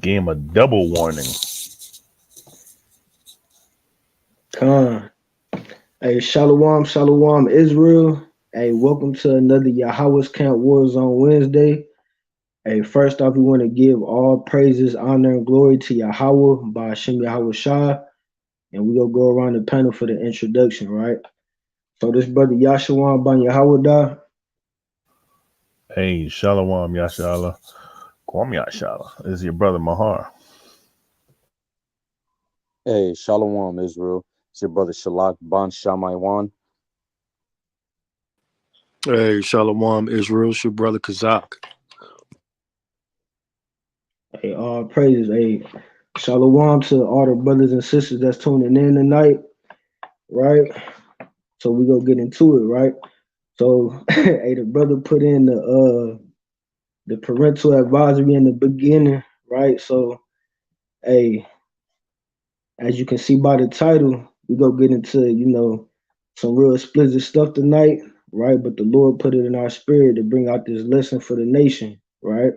Gave him a double warning. Khan. Hey, Shalom, Shalom, Israel. Hey, welcome to another YahawahsCamp Wars on Wednesday. Hey, first off, we want to give all praises, honor, and glory to Yahawah by Hashem Yahawah. And we gonna go around the panel for the introduction, right? So this brother Yahshua ban Yahawah. Hey, Shalom, Yashala. Kwam Yashala. This is your brother Mahar. Hey, Shalom, Israel. It's your brother Shalak Ban Shamaywan. Hey, Shalom, Israel. It's your brother Kazak. Hey, all praises. Hey, Shalom to all the brothers and sisters that's tuning in tonight, right? So we gonna get into it, right? So, hey, the brother put in the parental advisory in the beginning, right? So, hey, as you can see by the title, we go get into some real explicit stuff tonight, right? But the Lord put it in our spirit to bring out this lesson for the nation, right?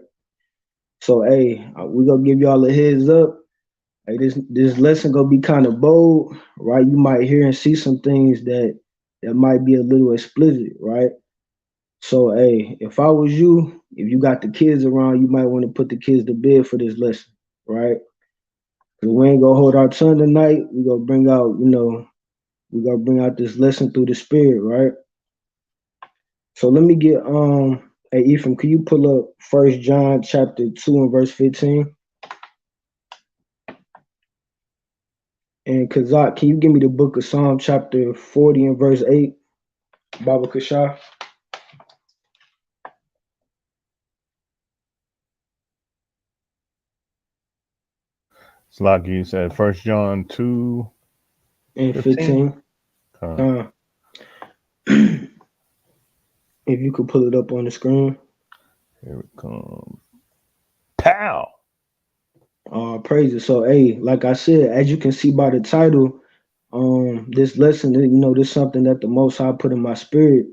So, hey, we gonna give y'all a heads up. Hey, this lesson gonna be kind of bold, right? You might hear and see some things that might be a little explicit, right? So, hey, if I was you, if you got the kids around, you might want to put the kids to bed for this lesson, right? Because we ain't gonna hold our tongue tonight. We gonna bring out, we gonna bring out this lesson through the spirit, right? So let me get hey Ephraim, can you pull up 1 John chapter 2 and verse 15? And Kazak, can you give me the book of Psalm chapter 40 and verse 8? Baba Kashah. It's like you said, 1 John 2 and 15. If you could pull it up on the screen. Here it comes. Pow! Praises. So, hey, like I said, as you can see by the title, this lesson, this is something that the Most High put in my spirit,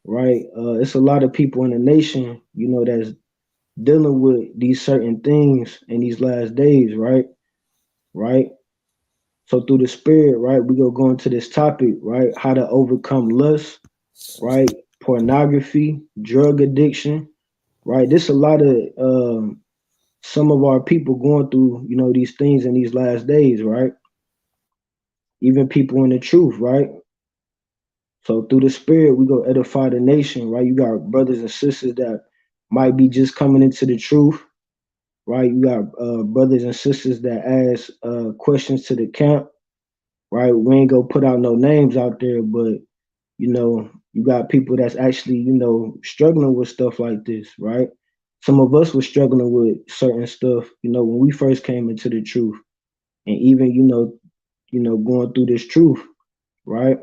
right? It's a lot of people in the nation, that's dealing with these certain things in these last days, right? Right? So through the spirit, right, we go into this topic, right? How to overcome lust, right? Pornography, drug addiction, right? There's a lot of some of our people going through, these things in these last days, right? Even people in the truth, right? So through the spirit, we go edify the nation, right? You got brothers and sisters that might be just coming into the truth, right? You got brothers and sisters that ask questions to the camp, right? We ain't gonna put out no names out there, but you got people that's actually, struggling with stuff like this, right? Some of us were struggling with certain stuff, when we first came into the truth. And even, going through this truth, right?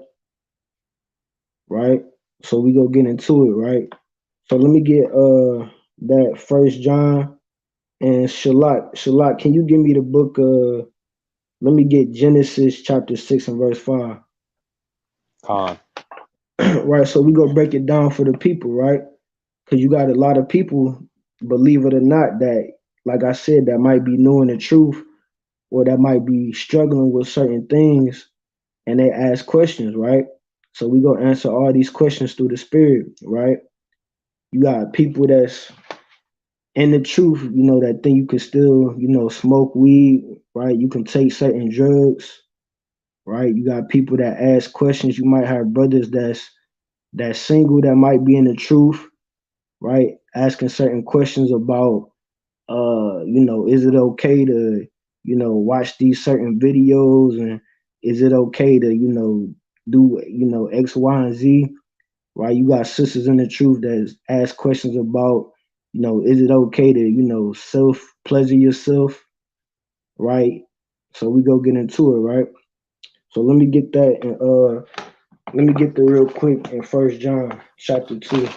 Right? So we go get into it, right? So let me get that 1 John and Shalak. Shalak, can you give me the book let me get Genesis chapter 6 and verse 5. Khan. Right, so we go break it down for the people, right? Because you got a lot of people, believe it or not, that, like I said, that might be knowing the truth or that might be struggling with certain things and they ask questions, right? So we go answer all these questions through the spirit, right? You got people that's in the truth, that think you can still, smoke weed, right? You can take certain drugs, right? You got people that ask questions. You might have brothers that's single that might be in the truth, right? Asking certain questions about is it okay to, watch these certain videos, and is it okay to, do, X, Y, and Z, right? You got sisters in the truth that ask questions about, is it okay to, self pleasure yourself, right? So we go get into it, right? So let me get that and let me get there real quick in 1 John chapter 2.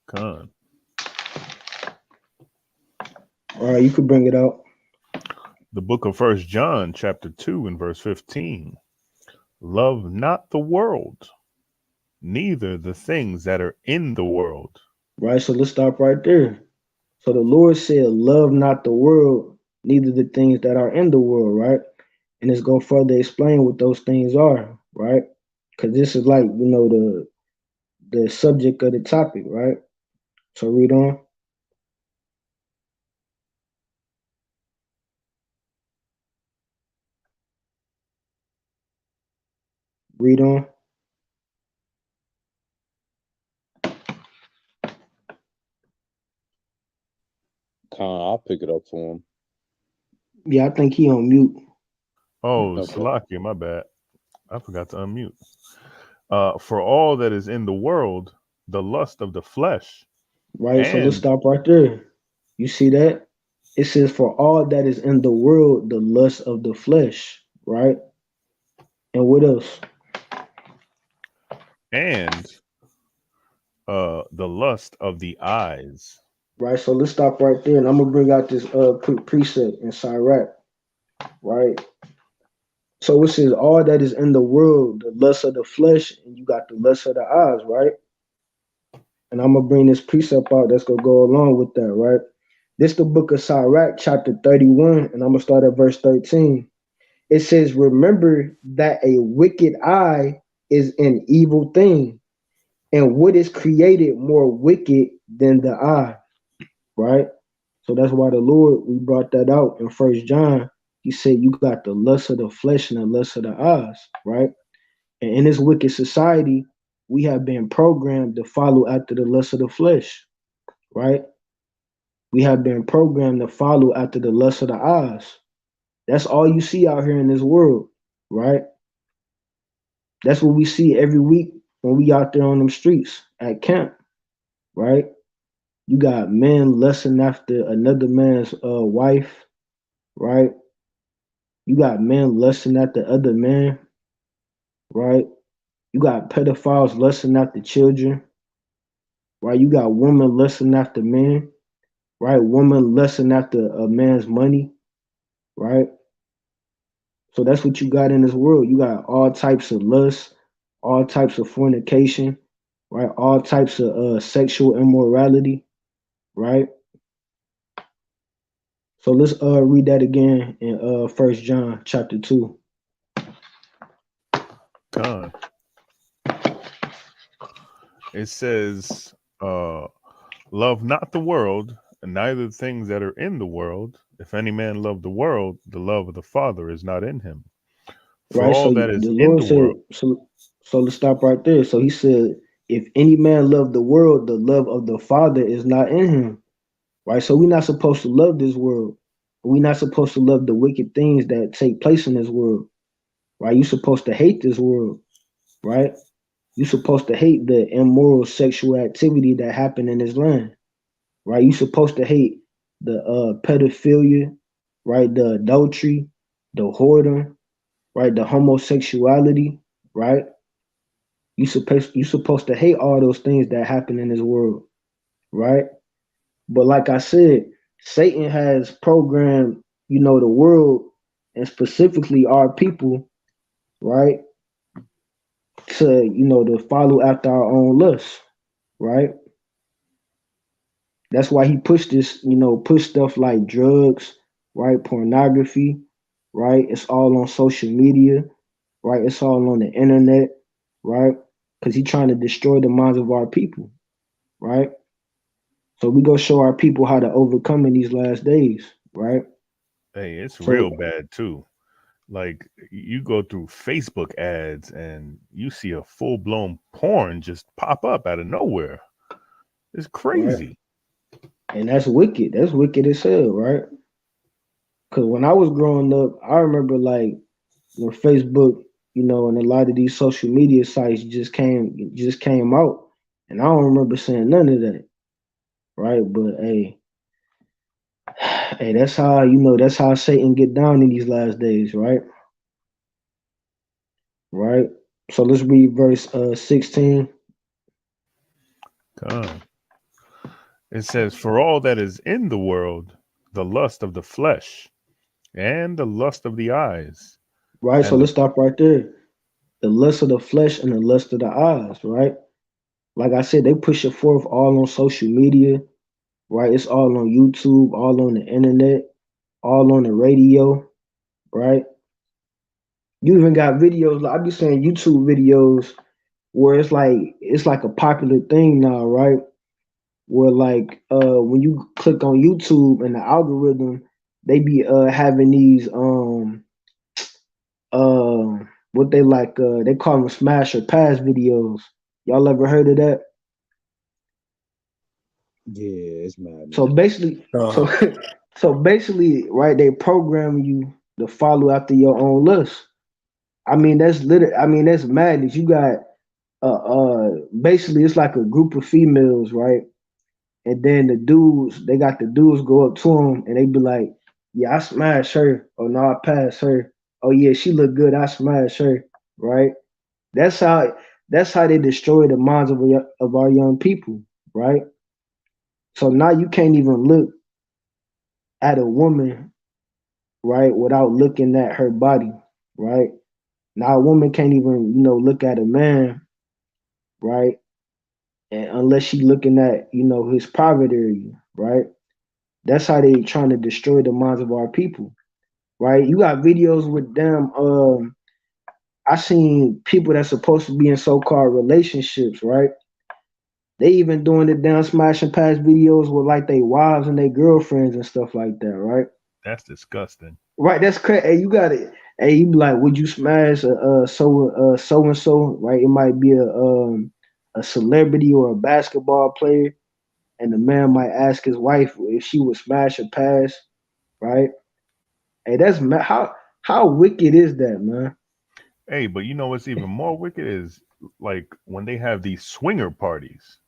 Con. All right, you could bring it out. The book of 1 John chapter 2 and verse 15. Love not the world, neither the things that are in the world. Right, so let's stop right there. So the Lord said, love not the world, neither the things that are in the world, right? And it's going to further explain what those things are, right? Because this is like, the subject of the topic, right? So read on. Read on. I'll pick it up for him. Yeah, I think he on mute. Oh, Okay. Salakia, my bad. I forgot to unmute. For all that is in the world, the lust of the flesh, Right, so let's and stop right there. You see that? It says, for all that is in the world, the lust of the flesh, right? And what else? and the lust of the eyes. Right, so let's stop right there. And I'm going to bring out this quick precept in Sirach, right? So it says, all that is in the world, the lust of the flesh, and you got the lust of the eyes, right? And I'm going to bring this precept out that's going to go along with that, right? This the book of Sirach, chapter 31, and I'm going to start at verse 13. It says, remember that a wicked eye is an evil thing, and what is created more wicked than the eye, right? So that's why the Lord, we brought that out in First John. He said, you got the lust of the flesh and the lust of the eyes, right? And in this wicked society, we have been programmed to follow after the lust of the flesh, right? We have been programmed to follow after the lust of the eyes. That's all you see out here in this world, right? That's what we see every week when we out there on them streets at camp, right? You got men lusting after another man's wife, right? You got men lusting after other men, right? You got pedophiles lusting after children, right? You got women lusting after men, right? Women lusting after a man's money, right? So that's what you got in this world. You got all types of lust, all types of fornication, right? All types of sexual immorality, right? So let's read that again in First John chapter 2. Con. It says, love not the world, and neither the things that are in the world. If any man love the world, the love of the Father is not in him. For Right? So all that is the in Lord the said, world, so let's stop right there. So he said, if any man love the world, the love of the Father is not in him. Right? So we're not supposed to love this world. We're not supposed to love the wicked things that take place in this world. Right? You're supposed to hate this world, right? You're supposed to hate the immoral sexual activity that happened in this land. Right? You're supposed to hate the pedophilia, right? The adultery, the whoredom, right? The homosexuality, right? You supposed to hate all those things that happen in this world, right? But like I said, Satan has programmed, the world and specifically our people, right? To follow after our own lusts, right? That's why he pushed this, push stuff like drugs, right? Pornography, right? It's all on social media, right? It's all on the internet, right? Because he's trying to destroy the minds of our people, right? So we go show our people how to overcome in these last days, right? hey, it's real So bad too. Like you go through Facebook ads and you see a full blown porn just pop up out of nowhere. It's right, crazy. and that's wicked. That's wicked as hell, right? Because when I was growing up, I remember like when Facebook, and a lot of these social media sites just came out, and I don't remember seeing none of that, right? But hey, hey, that's how Satan get down in these last days, right? Right. So let's read verse 16. Con. It says, for all that is in the world, the lust of the flesh, and the lust of the eyes, Right. So and the let's stop right there. The lust of the flesh and the lust of the eyes, right? Like I said, they push it forth all on social media, right? It's all on YouTube, all on the internet, all on the radio, right? You even got videos. Like I be saying YouTube videos where it's like a popular thing now, right? Where like when you click on YouTube and the algorithm, they be having these what they like they call them smash or pass videos. Y'all ever heard of that? Yeah, it's madness. So basically, so Uh, so basically, right? They program you to follow after your own lust. I mean, that's literally. I mean, that's madness. You got basically, it's like a group of females, right? And then the dudes, they got the dudes go up to them and they be like, "Yeah, I smashed her," or "No, I passed her." "Oh yeah, she look good. I smashed her." Right? That's how that's how they destroy the minds of our young people. Right? So now you can't even look at a woman, right, without looking at her body. Right? Now a woman can't even look at a man, right, and unless she looking at his private area. Right? That's how they trying to destroy the minds of our people, right? You got videos with them. I seen people that's supposed to be in so-called relationships, right? They even doing the damn smash and pass videos with like their wives and their girlfriends and stuff like that, right? That's disgusting. Right, that's crazy. Hey, you got it. Hey, you be like, would you smash so and so? Right, it might be a celebrity or a basketball player, and the man might ask his wife if she would smash or pass, right? Hey, how wicked is that, man? Hey, but you know what's even more wicked is like when they have these swinger parties,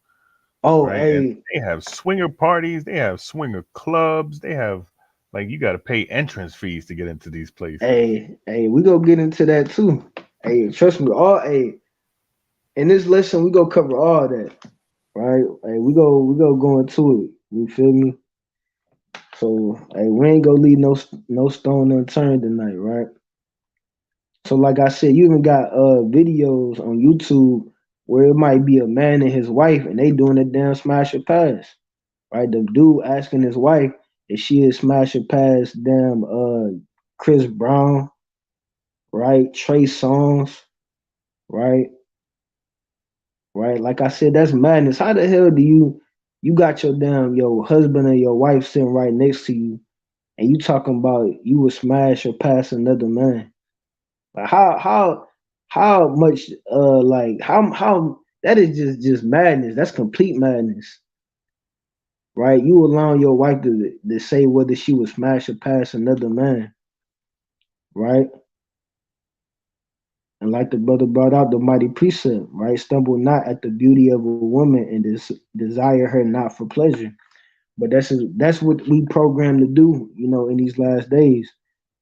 Oh, right? And hey, they have swinger parties, they have swinger clubs, they have like you got to pay entrance fees to get into these places. hey, we go get into that too. Hey, trust me, all hey, in this lesson we go cover all that, right? Hey, we go into it. You feel me? So, hey, we ain't gonna leave no stone unturned tonight, right? So, like I said, you even got videos on YouTube where it might be a man and his wife, and they doing a damn smash or pass, right? The dude asking his wife if she is smash or pass, damn Chris Brown, right? Trey Songz, right? Right? Like I said, that's madness. How the hell do you got your husband and your wife sitting right next to you, and you talking about you would smash or pass another man? Like how much like how that is just madness. That's complete madness, right? You allowing your wife to say whether she would smash or pass another man, right? And like the brother brought out the mighty precept, right? Stumble not at the beauty of a woman and desire her not for pleasure. But that's what we programmed to do, in these last days.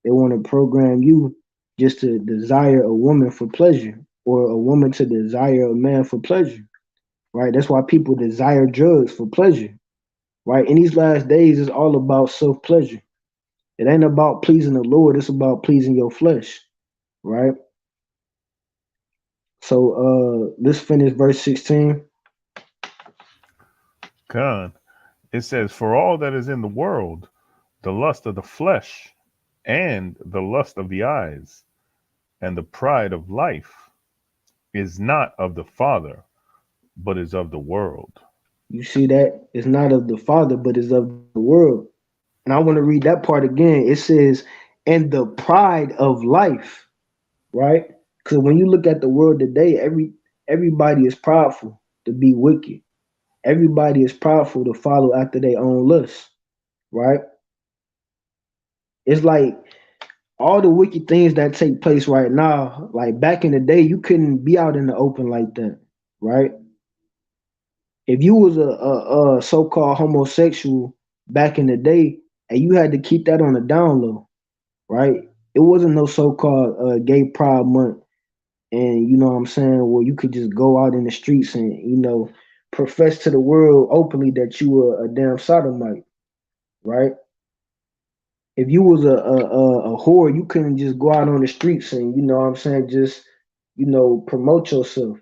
They want to program you just to desire a woman for pleasure or a woman to desire a man for pleasure, right? That's why people desire drugs for pleasure, right? In these last days, it's all about self pleasure. It ain't about pleasing the Lord, it's about pleasing your flesh, right? So let's finish verse 16. Con. It says, "For all that is in the world, the lust of the flesh, and the lust of the eyes, and the pride of life, is not of the Father, but is of the world." You see that? It's not of the Father, but it's of the world. And I want to read that part again. It says, and the pride of life, right? Because when you look at the world today, everybody is prideful to be wicked. Everybody is prideful to follow after their own lusts, right? It's like all the wicked things that take place right now, like back in the day, you couldn't be out in the open like that, right? If you was a so-called homosexual back in the day, and you had to keep that on the down low, right? It wasn't no so-called gay pride month, and you know what I'm saying, where you could just go out in the streets and profess to the world openly that you were a damn sodomite, right? If you was a whore, you couldn't just go out on the streets and you know what I'm saying, just promote yourself.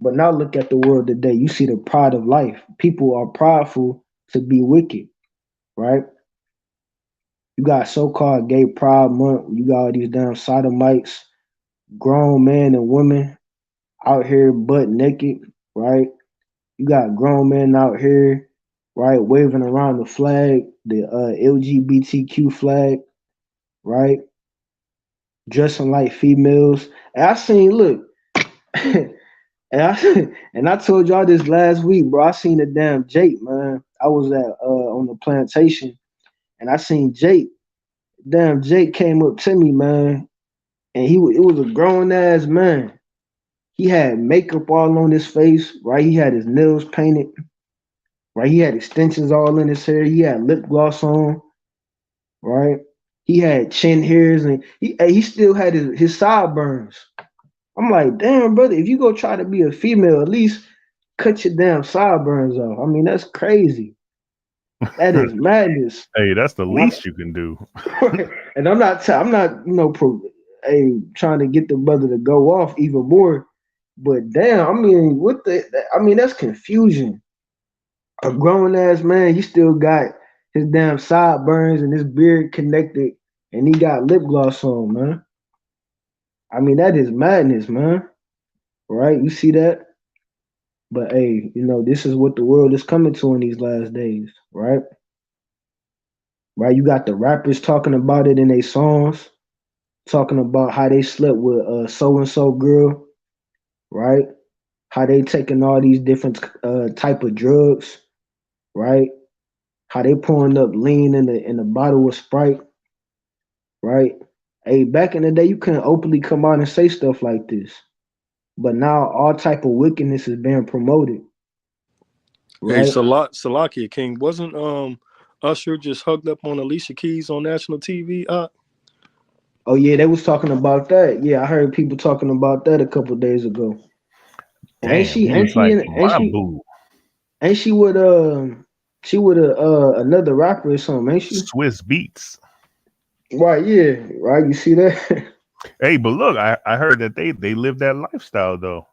But now look at the world today. You see the pride of life. People are prideful to be wicked, right? You got so-called gay pride month. You got all these damn sodomites, grown men and women out here butt naked, right? You got grown men out here, right, waving around the flag, the LGBTQ flag, right, dressing like females. And I seen, look, and I told y'all this last week, bro. I seen the damn Jake, man. I was at on the plantation, and I seen Jake. Damn, Jake came up to me, man, and it was a grown ass man. He had makeup all on his face, right? He had his nails painted, right? He had extensions all in his hair. He had lip gloss on, right? He had chin hairs, and he still had his sideburns. I'm like, damn, brother, if you go try to be a female, at least cut your damn sideburns off. I mean, that's crazy. That is madness. Hey, that's the least you can do. And I'm not, trying to get the brother to go off even more. But damn, I mean, that's confusion. A grown ass man, he still got his damn sideburns and his beard connected, and he got lip gloss on, man. I mean, that is madness, man. Right? You see that? But hey, this is what the world is coming to in these last days, right? Right? You got the rappers talking about it in their songs, talking about how they slept with so and so girl, right? How they taking all these different type of drugs, right? How they pouring up lean in the bottle of Sprite, right? Hey, back in the day, you couldn't openly come out and say stuff like this, but now all type of wickedness is being promoted, Hey, right? Salakia King, wasn't Usher just hugged up on Alicia Keys on national TV? Oh yeah, they was talking about that. Yeah, I heard people talking about that a couple days ago. And Damn, he was like my boo. ain't she with another rapper or something, ain't she? Swiss Beats. Right, yeah, right. You see that? Hey, but look, I heard that they live that lifestyle though.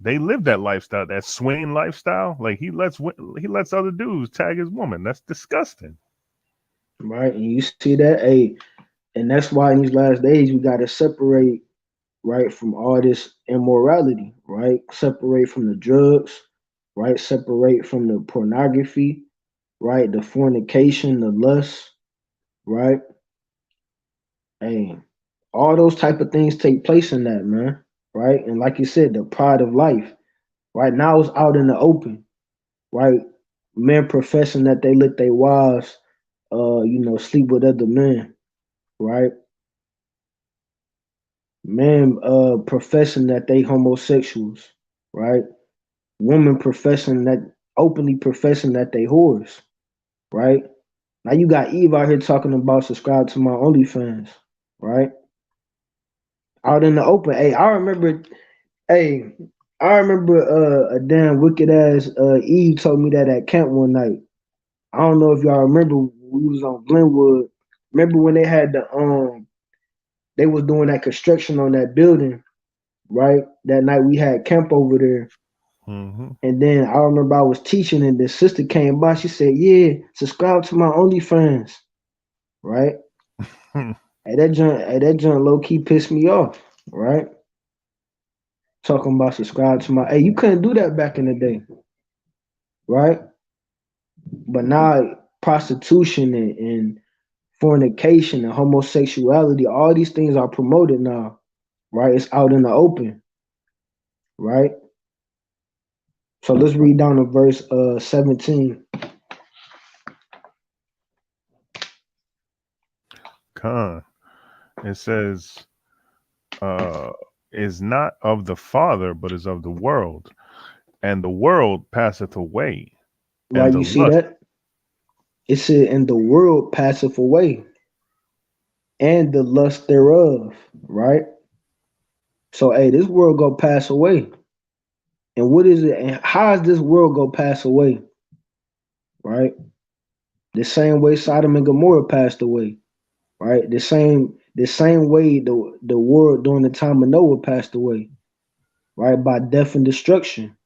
They live that lifestyle, that swing lifestyle. Like he lets other dudes tag his woman. That's disgusting. Right, and you see that, hey, and that's why in these last days we gotta separate, right, from all this immorality, right? Separate from the drugs, right? Separate from the pornography, right? The fornication, the lust, right? Hey, all those type of things take place in that, man, right? And like you said, the pride of life, right? Now it's out in the open, right? Men professing that they let their wives, sleep with other men, right? Men professing that they homosexuals, right? Women openly professing that they whores, right? Now you got Eve out here talking about subscribe to my OnlyFans, right? Out in the open. Hey, I remember a damn wicked ass Eve told me that at camp one night. I don't know if y'all remember we was on Glenwood. Remember when they had they was doing that construction on that building, right? That night we had camp over there. Mm-hmm. And then I remember I was teaching and the sister came by. She said, yeah, subscribe to my OnlyFans, right? That joint low key pissed me off, right? Talking about subscribe to my, hey, you couldn't do that back in the day, right? But now prostitution and fornication and homosexuality, all these things are promoted now, right? It's out in the open, right? So let's read down to verse 17. Con. It says, is not of the Father, but is of the world. And the world passeth away. Right, And the you see lust. that? It said, and the world passeth away, and the lust thereof, right? So, hey, this world gonna pass away. And what is it? And how is this world gonna pass away? Right? The same way Sodom and Gomorrah passed away, right? The same way the world during the time of Noah passed away, right? By death and destruction,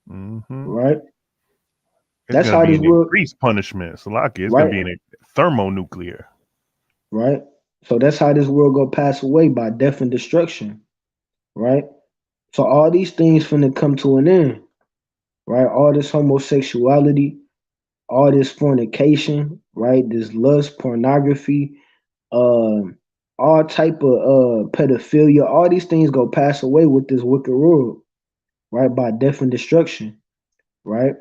Mm-hmm. right? It's That's gonna how be this an world, increased punishment. Salaki, it's gonna right? be a thermonuclear. Right. So that's how this world gonna pass away, by death and destruction, right? So all these things finna come to an end, right? All this homosexuality, all this fornication, right? This lust, pornography, um, all type of pedophilia, all these things gonna pass away with this wicked world, right? By death and destruction, right?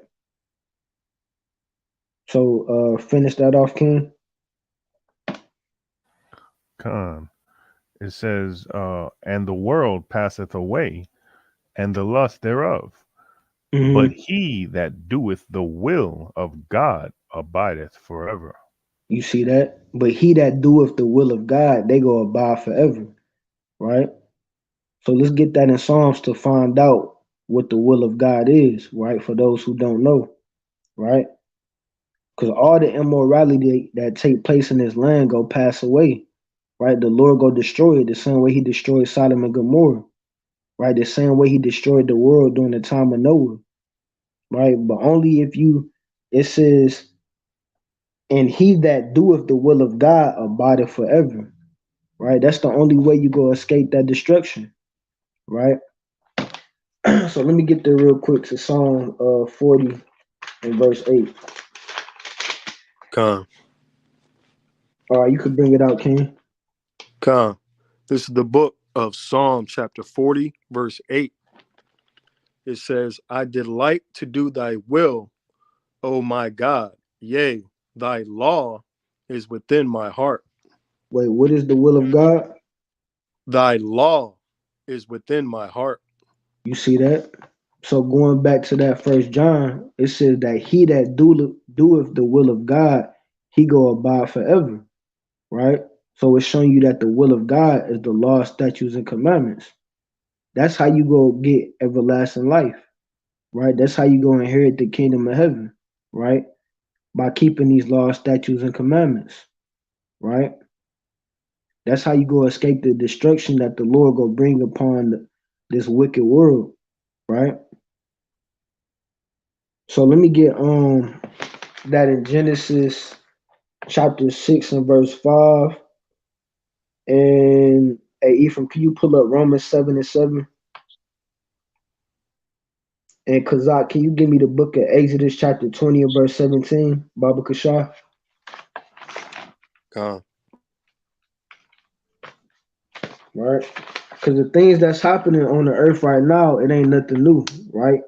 So finish that off, King. Khan. It says, and the world passeth away, and the lust thereof. But Mm-hmm. he that doeth the will of God abideth forever. You see that? But he that doeth the will of God, they go abide forever, right? So let's get that in Psalms to find out what the will of God is, right? For those who don't know, right? Because all the immorality that take place in this land go pass away, right? The Lord go destroy it the same way he destroyed Sodom and Gomorrah, right? The same way he destroyed the world during the time of Noah, right? But only if it says, and he that doeth the will of God abideth forever, right? That's the only way you go escape that destruction, right? So let me get there real quick to Psalm 40 and verse 8. Con. All right, you could bring it out, King. Con. This is the book of Psalm chapter 40, verse 8. It says, I delight to do thy will, O my God. Yea, thy law is within my heart. Wait, what is the will of God? Thy law is within my heart. You see that? So going back to that first John, it says that he that doeth the will of God, he go abide forever, right? So it's showing you that the will of God is the law, statutes, and commandments. That's how you go get everlasting life, right? That's how you go inherit the kingdom of heaven, right? By keeping these laws, statutes, and commandments, right? That's how you go escape the destruction that the Lord go bring upon this wicked world, right? So let me get that in Genesis chapter 6 and verse 5. And hey Ephraim, can you pull up Romans 7 and 7? And Kazak, can you give me the book of Exodus chapter 20 and verse 17, Baba Kashah? Con. Right? Because the things that's happening on the earth right now, it ain't nothing new, right?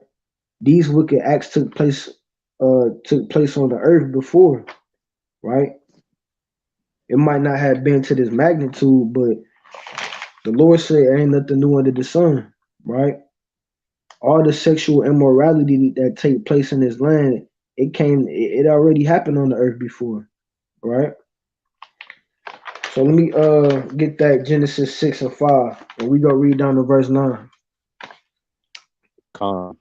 These wicked acts took place on the earth before, right? It might not have been to this magnitude, but the Lord said it ain't nothing new under the sun, right? All the sexual immorality that take place in this land, it already happened on the earth before, right? So let me get that Genesis 6 and 5, and we go read down to verse 9. Con.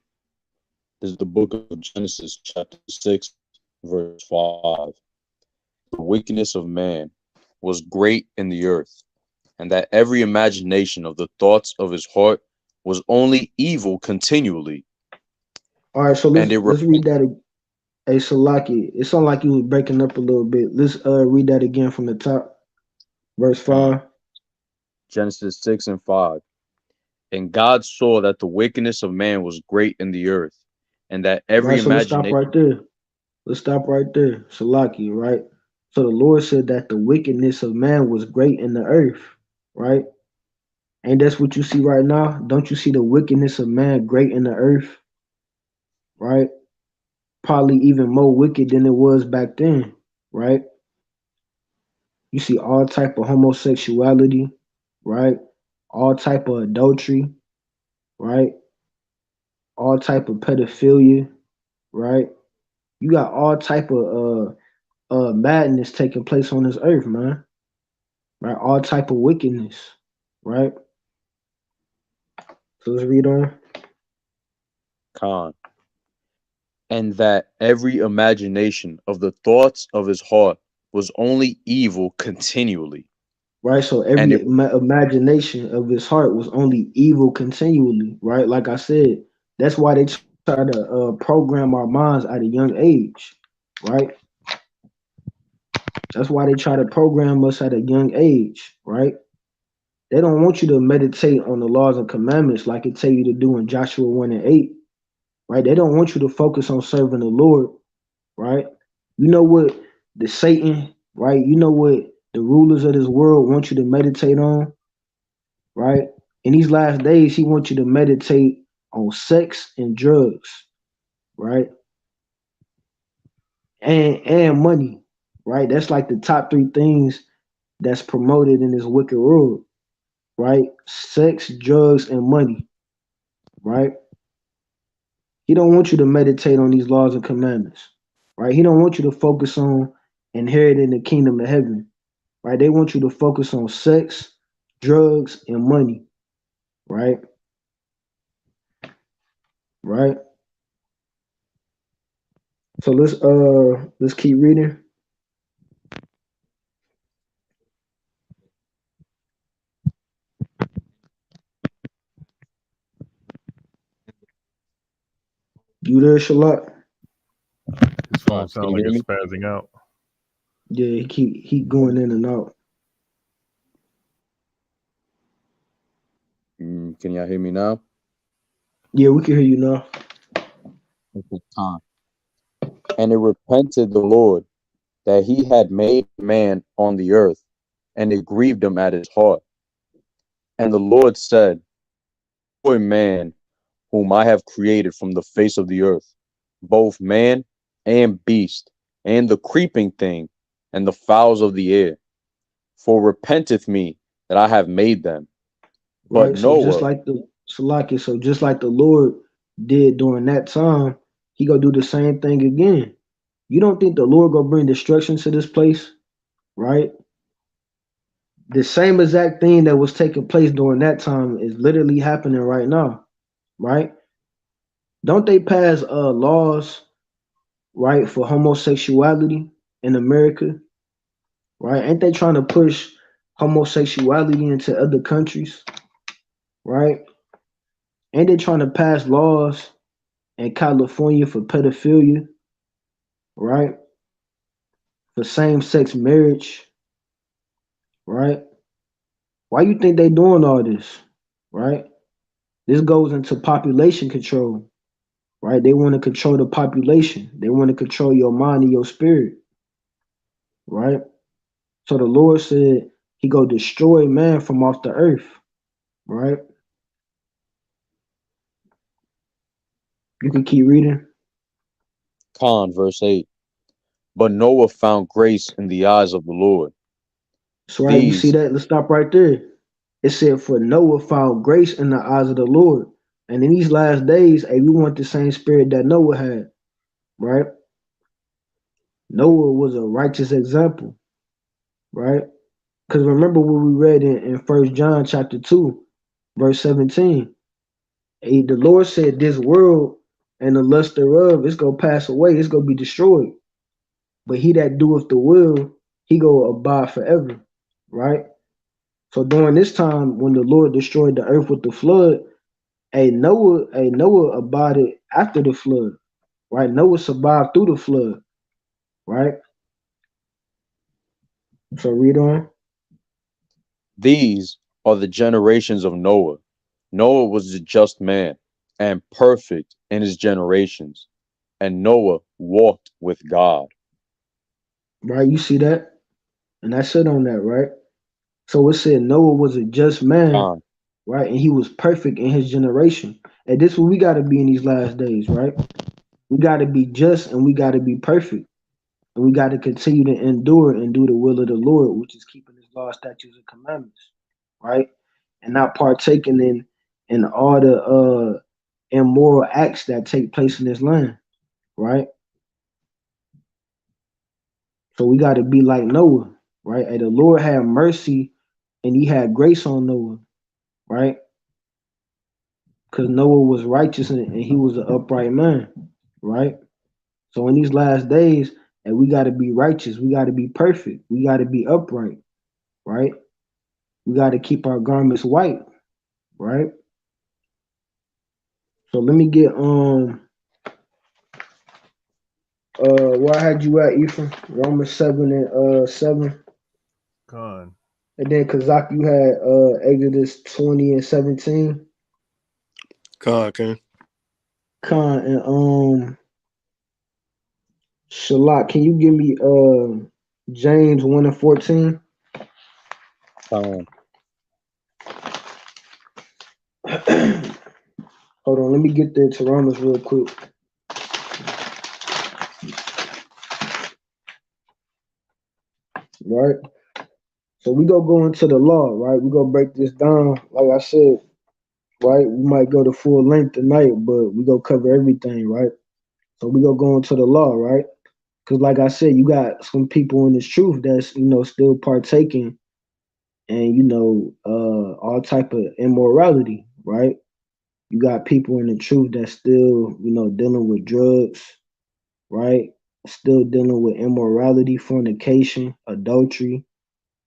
This is the book of Genesis, chapter 6, verse 5. The wickedness of man was great in the earth, and that every imagination of the thoughts of his heart was only evil continually. All right, so And let's read that. Hey, Salaki, it sounded like you was breaking up a little bit. Let's read that again from the top, verse 5. Genesis 6 and 5. And God saw that the wickedness of man was great in the earth, and that every Right, so let's stop imagination. right there. Let's stop right there, Salaki, right? So the Lord said that the wickedness of man was great in the earth, right? And that's what you see right now. Don't you see the wickedness of man great in the earth, right? Probably even more wicked than it was back then, right? You see all type of homosexuality, right? All type of adultery, right? All type of pedophilia, right? You got all type of madness taking place on this earth, man. Right? All type of wickedness, right? So let's read on. Con. And that every imagination of the thoughts of his heart was only evil continually. Right? So And every it imagination of his heart was only evil continually, right? Like I said, that's why they try to program our minds at a young age, right? That's why they try to program us at a young age, right? They don't want you to meditate on the laws and commandments like it tell you to do in Joshua 1 and 8, right? They don't want you to focus on serving the Lord, right? You know what the Satan, right? You know what the rulers of this world want you to meditate on, right? In these last days, he wants you to meditate on sex and drugs, right? And money, right? That's like the top three things that's promoted in this wicked world, right? Sex, drugs, and money, right? He don't want you to meditate on these laws and commandments, right? He don't want you to focus on inheriting the kingdom of heaven, right? They want you to focus on sex, drugs, and money, right? Right. So let's keep reading. You there, Shalot? His phone Can sound you like hear it's me? spazzing out. Yeah, he going in and out. Can y'all hear me now? Yeah, we can hear you now. Okay, Con. And it repented the Lord that he had made man on the earth, and it grieved him at his heart. And the Lord said, "O man, whom I have created from the face of the earth, both man and beast, and the creeping thing, and the fowls of the air, for repenteth me that I have made them." But Right. So just Noah, like the Salaki, so just like the Lord did during that time, he gonna do the same thing again. You don't think the Lord gonna bring destruction to this place, right? The same exact thing that was taking place during that time is literally happening right now, right? Don't they pass laws, right, for homosexuality in America, right? Ain't they trying to push homosexuality into other countries, right? Ain't they trying to pass laws in California for pedophilia, right? For same-sex marriage, right? Why you think they doing all this, right? This goes into population control, right? They want to control the population. They want to control your mind and your spirit, right? So the Lord said he go destroy man from off the earth, right? You can keep reading. Con, verse 8, but Noah found grace in the eyes of the Lord. So right, you see These, that? Let's stop right there. It said, for Noah found grace in the eyes of the Lord. And in these last days, hey, we want the same spirit that Noah had, right? Noah was a righteous example, right? Because remember what we read in 1 John chapter 2, verse 17. Hey, the Lord said, this world and the lust thereof, it's going to pass away. It's going to be destroyed. But he that doeth the will, he go abide forever, right? So during this time, when the Lord destroyed the earth with the flood, Noah abided after the flood, right? Noah survived through the flood, right? So read on. these are the generations of Noah. Noah was a just man and perfect in his generations, and Noah walked with God. Right? You see that? And I said on that, right? So it said Noah was a just man, Con, right? And he was perfect in his generation. And this is what we got to be in these last days, right? We got to be just and we got to be perfect. And we got to continue to endure and do the will of the Lord, which is keeping his law, statutes, and commandments, right? And not partaking in all the immoral acts that take place in this land, right? So we got to be like Noah, right? And the Lord had mercy and he had grace on Noah, right? Because Noah was righteous and he was an upright man, right? So in these last days, and we got to be righteous, we got to be perfect, we got to be upright, right? We got to keep our garments white, right? So let me get Where I had you at, Ephraim? Romans 7 and 7. Con. And then Kazak, you had Exodus 20 and 17. Con. Con and Shalak, can you give me James 1 and 14? Hold on, let me get there to Romans real quick. Right? So we go into the law, right? We go break this down, like I said, right? We might go to full length tonight, but we go cover everything, right? So we go into the law, right? Because like I said, you got some people in this truth that's, still partaking and, all type of immorality, right? You got people in the truth that's still, dealing with drugs, right? Still dealing with immorality, fornication, adultery,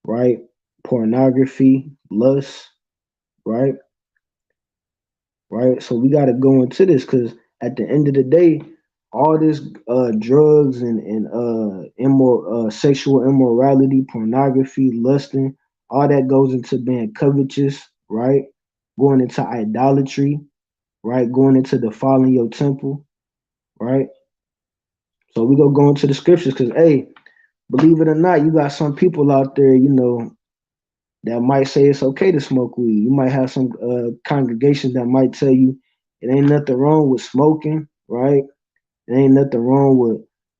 right? Pornography, lust, right? Right. So we got to go into this because at the end of the day, all this drugs and sexual immorality, pornography, lusting, all that goes into being covetous, right? Going into idolatry, right? Going into defiling your temple, right? So we go into the scriptures because, hey, believe it or not, you got some people out there, that might say it's okay to smoke weed. You might have some congregations that might tell you it ain't nothing wrong with smoking, right? It ain't nothing wrong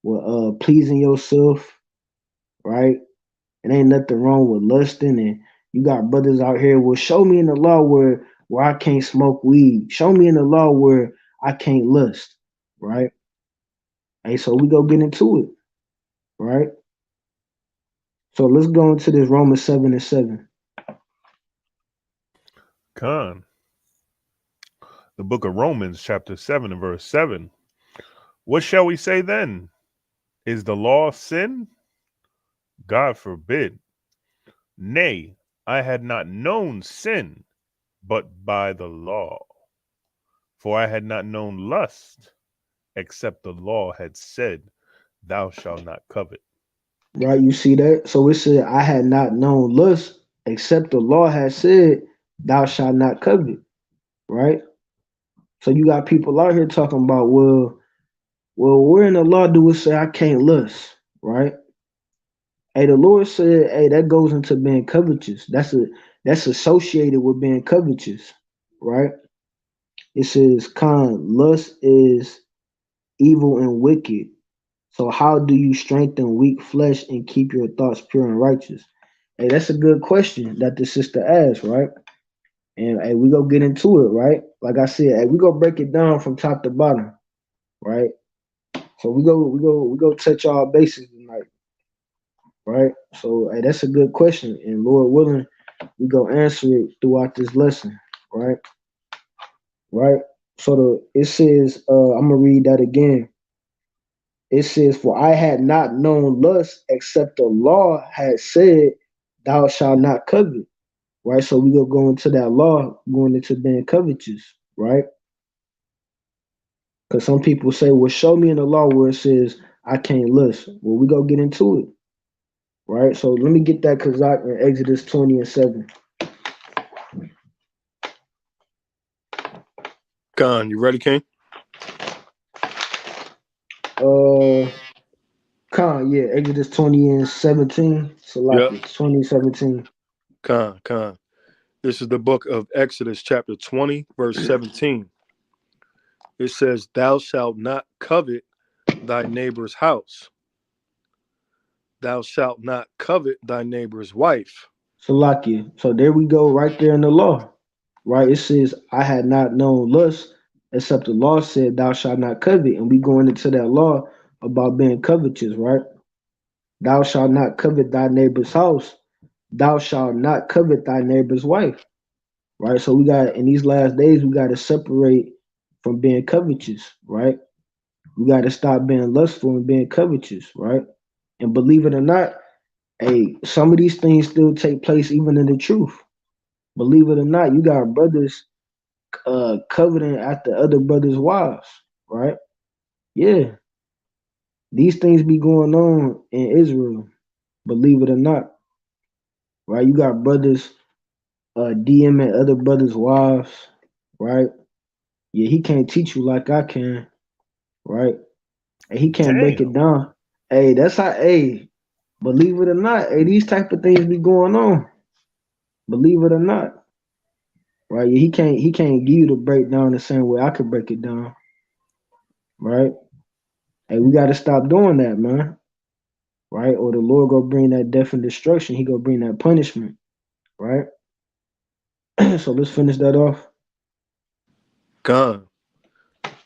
with pleasing yourself, right? It ain't nothing wrong with lusting. And you got brothers out here, well, show me in the law where I can't smoke weed. Show me in the law where I can't lust, right? Hey, so we go get into it, right? So let's go into this Romans 7 and 7. Con. The book of Romans, chapter 7 and verse 7. What shall we say then? Is the law sin? God forbid. Nay, I had not known sin but by the law. For I had not known lust, except the law had said, thou shalt not covet. Right, you see that? So it said, I had not known lust, except the law had said, thou shalt not covet. Right? So you got people out here talking about, well, where in the law do it say I can't lust? Right? Hey, the Lord said, hey, that goes into being covetous. That's associated with being covetous, right? It says, lust is evil and wicked. So how do you strengthen weak flesh and keep your thoughts pure and righteous? Hey, that's a good question that the sister asked, right? And hey, we go get into it, right? Like I said, hey, we go break it down from top to bottom, right? So we go touch all bases tonight, right? So hey, that's a good question, and Lord willing, we go answer it throughout this lesson, right? Right. So it says, I'm gonna read that again. It says, for I had not known lust except the law had said, thou shalt not covet. Right. So we go into that law, going into being covetous, right? Because some people say, well, show me in the law where it says I can't lust. Well, we go get into it. Right. So let me get that Kazak in Exodus 20 and 7. Con, you ready, King? Yeah, Exodus 20 and 17. Yep. Salaki, 2017. Con. This is the book of Exodus, chapter 20, verse 17. It says, thou shalt not covet thy neighbor's house. Thou shalt not covet thy neighbor's wife. Salakia. So there we go, right there in the law. Right? It says, I had not known lust, except the law said, thou shalt not covet. And we going into that law about being covetous, right? Thou shalt not covet thy neighbor's house. Thou shalt not covet thy neighbor's wife. Right? So we got, in these last days, we got to separate from being covetous, right? We got to stop being lustful and being covetous, right? And believe it or not, hey, some of these things still take place even in the truth. Believe it or not, you got brothers coveting after other brothers' wives, right? Yeah. These things be going on in Israel, believe it or not. Right? You got brothers DMing other brothers' wives, right? Yeah, he can't teach you like I can, right? And he can't break it Damn. down. Hey, that's how. Hey, believe it or not, hey, these type of things be going on. Believe it or not, right? Yeah, he can't give you the breakdown the same way I could break it down, right? Hey, we got to stop doing that, man, right? Or the Lord go bring that death and destruction. He go bring that punishment, right? So let's finish that off. Gone.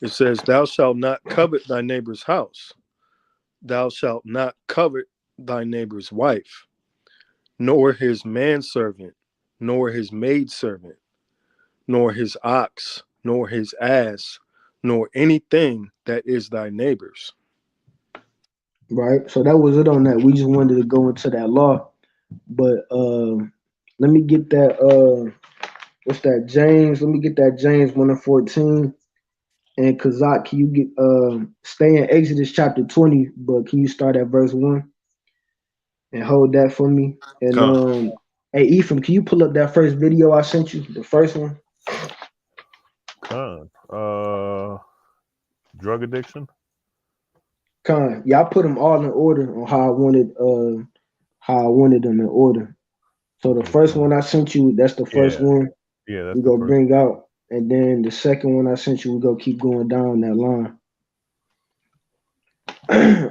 It says, "Thou shalt not covet thy neighbor's house. Thou shalt not covet thy neighbor's wife, nor his manservant, nor his maidservant, nor his ox, nor his ass, nor anything that is thy neighbor's." Right. So that was it on that. We just wanted to go into that law. But let me get that what's that, James? Let me get that James 1:14. And Kazak, can you get stay in Exodus chapter 20, but can you start at verse 1 and hold that for me? And Gone. hey Ephraim, can you pull up that first video I sent you? The first one? Con. Drug addiction. Con. Yeah, I put them all in order on how I wanted them in order. So the first one I sent you, that's the first Yeah. one Yeah, that's we the go first. bring out. And then the second one I sent you, we go keep going down that line.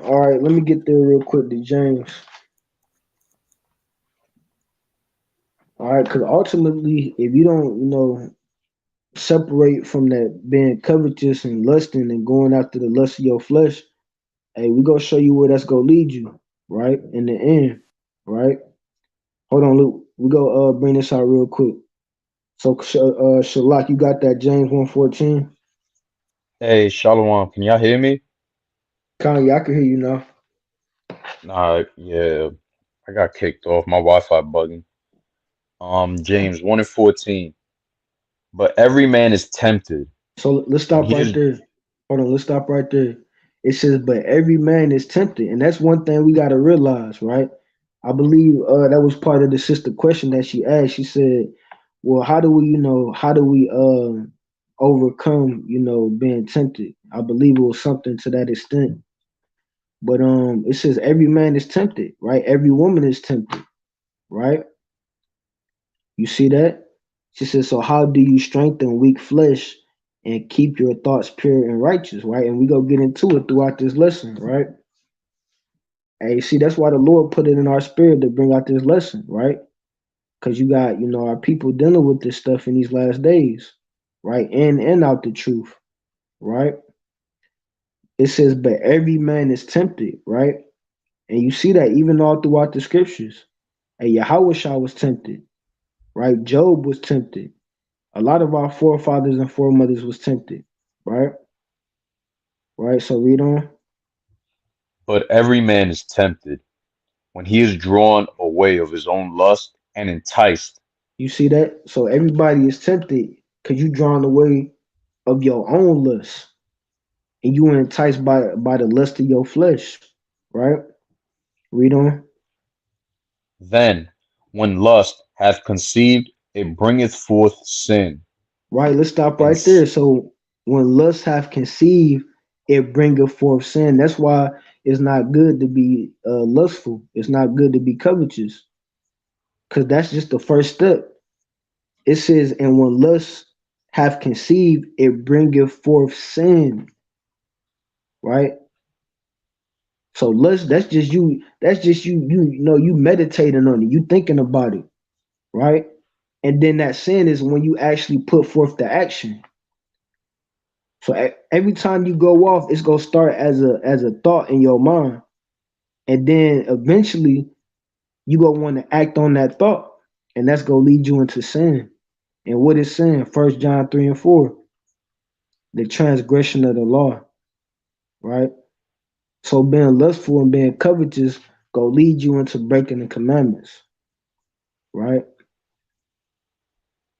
All right, let me get there real quick to James. All right, because ultimately, if you don't, separate from that being covetous and lusting and going after the lust of your flesh, hey, we gonna show you where that's gonna lead you, right? In the end, right? Hold on, Luke. We go bring this out real quick. So, Shalak, you got that James 1:14? Hey, Shalom, can y'all hear me? Kanye, I can hear you now. Nah, yeah, I got kicked off. My Wi-Fi bugging. James 1:14. But every man is tempted So let's when stop he right is. there. Hold on, let's stop right there. It says, but every man is tempted. And that's one thing we got to realize, right? I believe that was part of the sister question that she asked. She said, well, how do we overcome, being tempted? I believe it was something to that extent. But it says every man is tempted, right? Every woman is tempted, right? You see that? She says, so how do you strengthen weak flesh and keep your thoughts pure and righteous, right? And we go get into it throughout this lesson, right? Hey, see, that's why the Lord put it in our spirit to bring out this lesson, right? Because you got, our people dealing with this stuff in these last days, right? In and out the truth, right? It says, but every man is tempted, right? And you see that even all throughout the scriptures. Hey, Yahawah was tempted, right? Job was tempted. A lot of our forefathers and foremothers was tempted, right? Right. So read on. But every man is tempted when he is drawn away of his own lust and enticed. You see that? So everybody is tempted because you drawn away of your own lust and you are enticed by the lust of your flesh, right? Read on. Then, when lust hath conceived, it bringeth forth sin. Right. Let's stop And right there. So when lust have conceived, it bringeth forth sin. That's why it's not good to be lustful. It's not good to be covetous because that's just the first step. It says, and when lust have conceived, it bringeth forth sin, right? So lust, that's just you meditating on it, you thinking about it, right? And then that sin is when you actually put forth the action. So every time you go off, it's gonna start as a thought in your mind. And then eventually you gonna want to act on that thought. And that's gonna lead you into sin. And what is sin? 1 John 3 and 4. The transgression of the law, right? So being lustful and being covetous go lead you into breaking the commandments, right?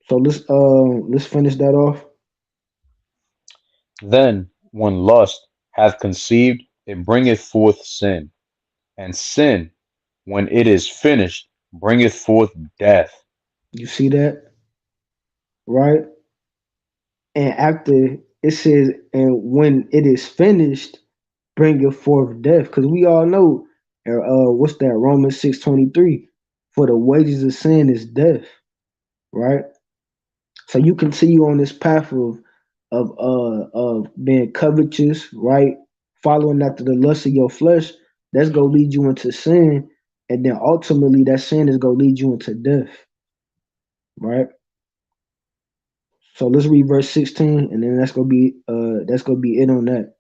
So let's finish that off. then, when lust hath conceived, it bringeth forth sin, and sin, when it is finished, bringeth forth death. You see that, right? And after it says, and when it is finished, bringeth forth death. Because we all know, what's that? Romans 6:23. For the wages of sin is death, right? So you continue on this path of being covetous, right? Following after the lust of your flesh, that's gonna lead you into sin, and then ultimately that sin is gonna lead you into death, right? So let's read verse 16, and then that's gonna be it on that.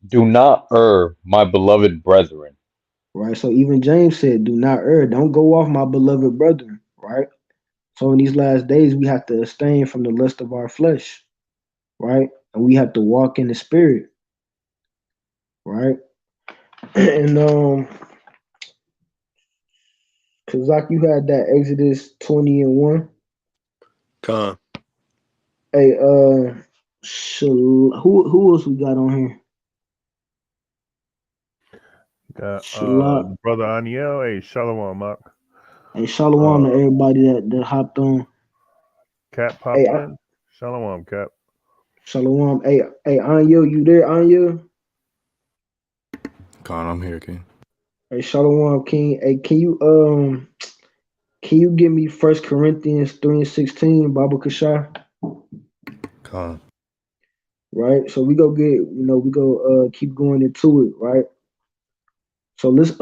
Do not err, my beloved brethren. Right. So even James said, do not err, don't go off, my beloved brethren, right? So in these last days, we have to abstain from the lust of our flesh, right? And we have to walk in the spirit, right? And cause like you had that Exodus 20:1. Con. Hey, who else we got on here? Got Shalak. brother Aniel. Hey, Shalom, Mark. Hey, shalom to Uh, everybody that hopped on. Cap Hey, popped in. Shalom, Cap. shalom. Hey, Anya, you there, Anya? Con, I'm here, King. Hey, shalom, King. Hey, can you give me 1 Corinthians 3:16, Baba Kashai? Con. Right. So we go keep going into it, right? So let's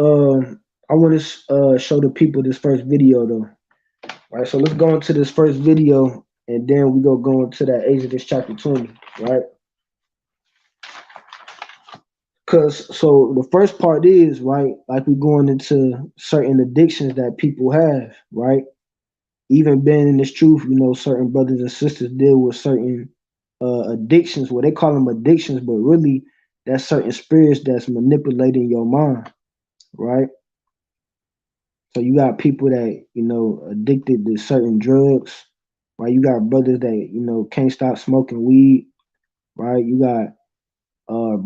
I want to show the people this first video though. Right. So let's go into this first video and then we go into that Exodus chapter 20, right? Cause so the first part is right, like we're going into certain addictions that people have, right? Even being in this truth, certain brothers and sisters deal with certain addictions. Well, they call them addictions, but really that's certain spirits that's manipulating your mind, right? So you got people that addicted to certain drugs, right? You got brothers that can't stop smoking weed, right? You got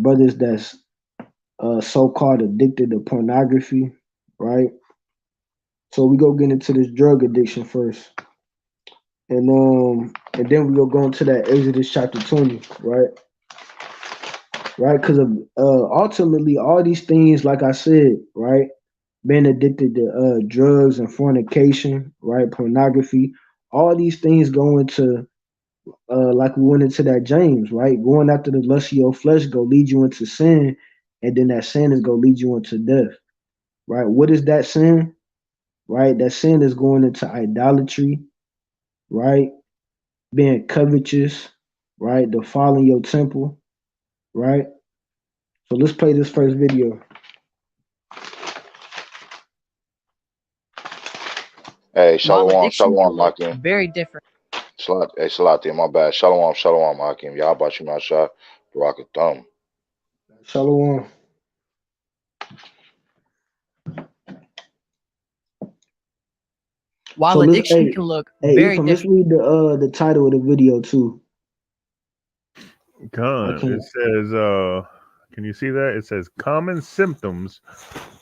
brothers that's so-called addicted to pornography, right? So we go get into this drug addiction first. And then we go into that Exodus chapter 20, right? Right, because of ultimately all these things, like I said, right, being addicted to drugs and fornication, right, pornography, all these things go into like we went into that James, right? Going after the lust of your flesh go lead you into sin, and then that sin is gonna lead you into death, right? What is that sin? Right, that sin is going into idolatry, right? Being covetous, right? Defiling your temple, right? So let's play this first video. Hey, While Shalom, addiction can Shalom, look Hakim. very different. Salatia, my bad. Shalom, Shalom, Hakim. Yahawahscampraleigh, Baruch Thumb. Shalom. While So addiction can look very Ephraim, let's different. read the title of the video too. Con. Okay. It says, can you see that? It says common symptoms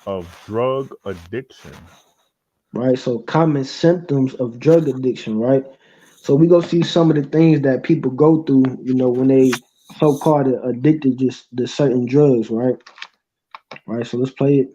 of drug addiction. Right. So common symptoms of drug addiction, right? So we go see some of the things that people go through, when they so-called addicted just to certain drugs, right? Right. So let's play it.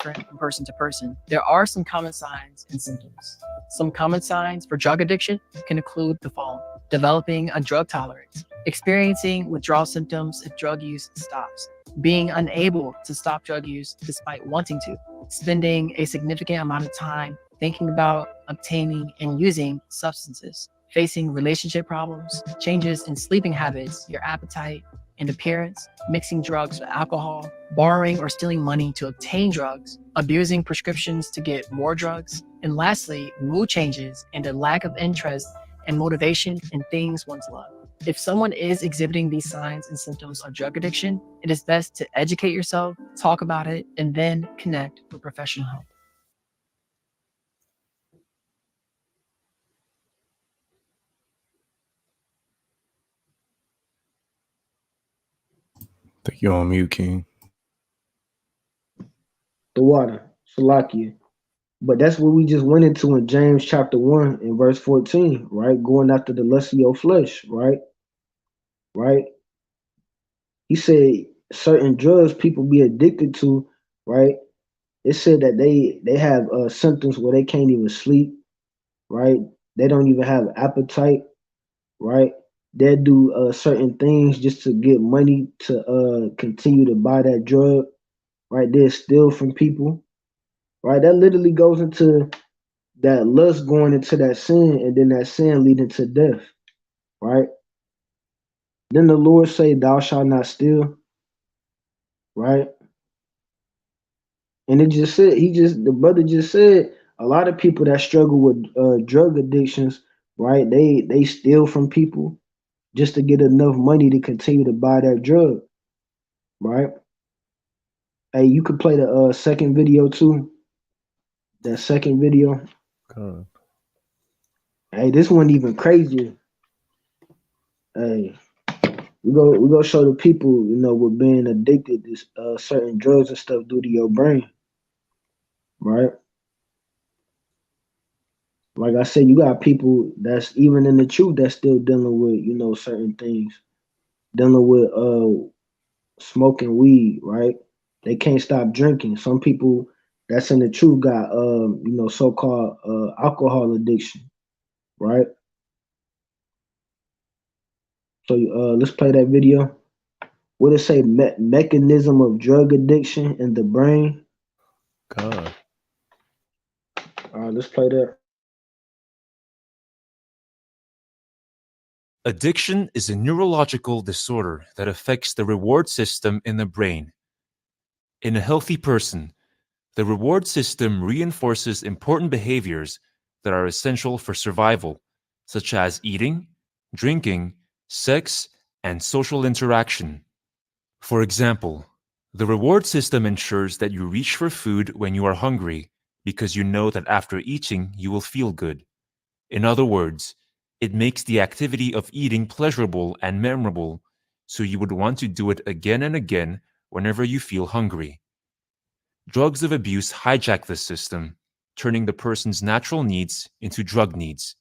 From person to person. There are some common signs and symptoms. Some common signs for drug addiction can include the following: developing a drug tolerance, experiencing withdrawal symptoms if drug use stops, being unable to stop drug use despite wanting to, spending a significant amount of time thinking about obtaining and using substances, facing relationship problems, changes in sleeping habits, your appetite and appearance, mixing drugs with alcohol, borrowing or stealing money to obtain drugs, abusing prescriptions to get more drugs, and lastly, mood changes and a lack of interest and motivation in things one's love. If someone is exhibiting these signs and symptoms of drug addiction, it is best to educate yourself, talk about it, and then connect with professional help. think you're on mute, King. The water, Salakia. But that's what we just went into in James chapter 1 and verse 14, right? Going after the lust of your flesh, right? Right? He said certain drugs people be addicted to, right? It said that they have symptoms where they can't even sleep, right? They don't even have appetite, right? They do certain things just to get money to continue to buy that drug, right? They steal from people, right? That literally goes into that lust going into that sin, and then that sin leading to death, right? Then the Lord say, "Thou shalt not steal," right? And it just said the brother just said a lot of people that struggle with drug addictions, right? They steal from people just to get enough money to continue to buy that drug, right? Hey, you could play the second video too. That second video. God. Hey, this one even crazier. Hey, we go show the people, with being addicted to certain drugs and stuff do to your brain, right? Like I said, you got people that's even in the truth that's still dealing with, certain things, dealing with smoking weed, right? They can't stop drinking. Some people that's in the truth got so-called alcohol addiction, right? So let's play that video. What it say? Mechanism of drug addiction in the brain. God. All right, let's play that. Addiction is a neurological disorder that affects the reward system in the brain. In a healthy person, the reward system reinforces important behaviors that are essential for survival, such as eating, drinking, sex, and social interaction. For example, the reward system ensures that you reach for food when you are hungry because you know that after eating you will feel good. In other words, it makes the activity of eating pleasurable and memorable, so you would want to do it again and again whenever you feel hungry. Drugs of abuse hijack this system, turning the person's natural needs into drug needs.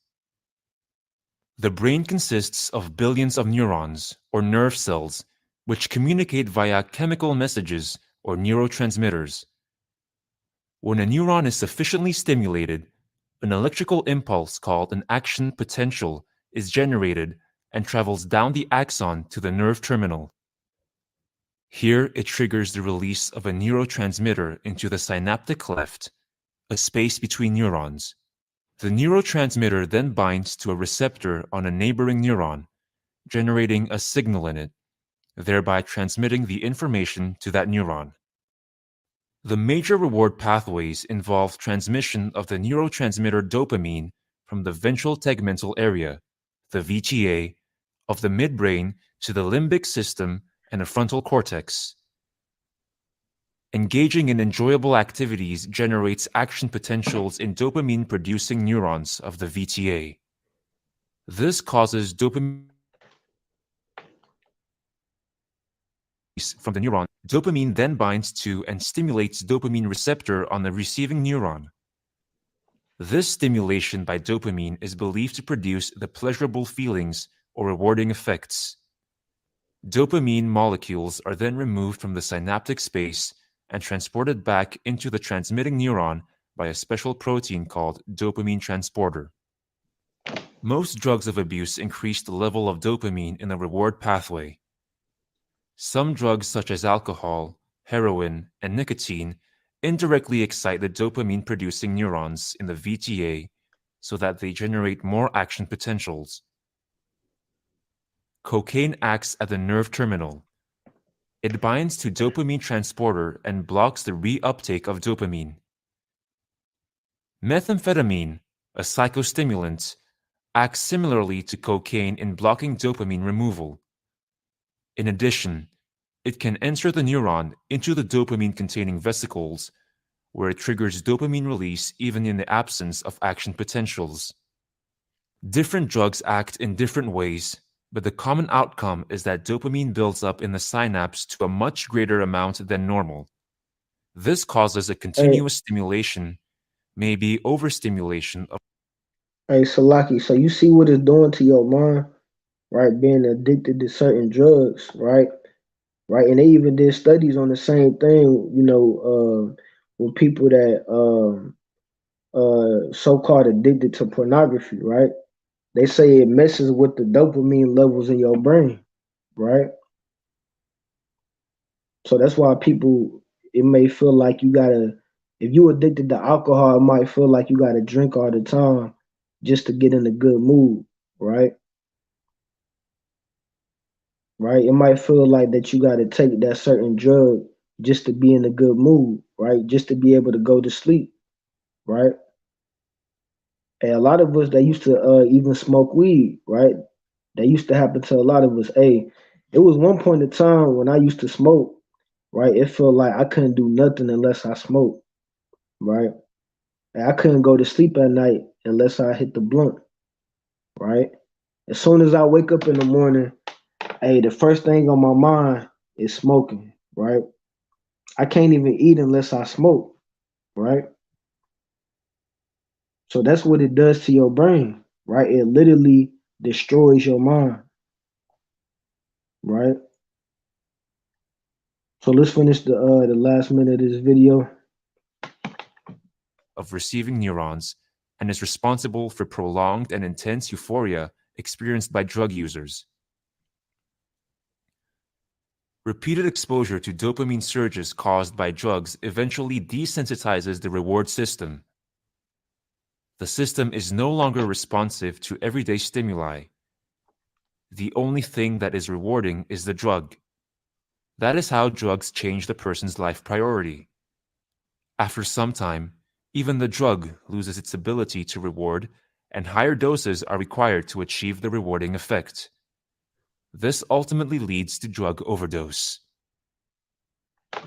The brain consists of billions of neurons, or nerve cells, which communicate via chemical messages, or neurotransmitters. When a neuron is sufficiently stimulated, an electrical impulse called an action potential is generated and travels down the axon to the nerve terminal. Here it triggers the release of a neurotransmitter into the synaptic cleft, a space between neurons. The neurotransmitter then binds to a receptor on a neighboring neuron, generating a signal in it, thereby transmitting the information to that neuron. The major reward pathways involve transmission of the neurotransmitter dopamine from the ventral tegmental area, the VTA, of the midbrain to the limbic system and the frontal cortex. Engaging in enjoyable activities generates action potentials in dopamine-producing neurons of the VTA. This causes dopamine from the neuron. Dopamine then binds to and stimulates dopamine receptor on the receiving neuron. This stimulation by dopamine is believed to produce the pleasurable feelings or rewarding effects. Dopamine molecules are then removed from the synaptic space and transported back into the transmitting neuron by a special protein called dopamine transporter. Most drugs of abuse increase the level of dopamine in the reward pathway. Some drugs such as alcohol, heroin, and nicotine indirectly excite the dopamine-producing neurons in the VTA so that they generate more action potentials. Cocaine acts at the nerve terminal. It binds to dopamine transporter and blocks the reuptake of dopamine. Methamphetamine, a psychostimulant, acts similarly to cocaine in blocking dopamine removal. In addition, it can enter the neuron into the dopamine-containing vesicles, where it triggers dopamine release even in the absence of action potentials. Different drugs act in different ways, but the common outcome is that dopamine builds up in the synapse to a much greater amount than normal. This causes a continuous stimulation, maybe overstimulation of. Hey, Salaki, so you see what it's doing to your mind, right? Being addicted to certain drugs, right? Right, and they even did studies on the same thing, with people that so-called addicted to pornography, right? They say it messes with the dopamine levels in your brain, right? So that's why people, it may feel like you gotta, if you addicted to alcohol, it might feel like you gotta drink all the time just to get in a good mood, right? Right? It might feel like that you gotta take that certain drug just to be in a good mood, right? Just to be able to go to sleep, right? And a lot of us that used to even smoke weed, right? That used to happen to a lot of us. Hey, it was one point in time when I used to smoke, right? It felt like I couldn't do nothing unless I smoked, right? And I couldn't go to sleep at night unless I hit the blunt, right? As soon as I wake up in the morning, hey, the first thing on my mind is smoking, right? I can't even eat unless I smoke, right? So that's what it does to your brain, right? It literally destroys your mind, right? So let's finish the last minute of this video. Of receiving neurons and is responsible for prolonged and intense euphoria experienced by drug users. Repeated exposure to dopamine surges caused by drugs eventually desensitizes the reward system. The system is no longer responsive to everyday stimuli. The only thing that is rewarding is the drug. That is how drugs change the person's life priority. After some time, even the drug loses its ability to reward, and higher doses are required to achieve the rewarding effect. This ultimately leads to drug overdose.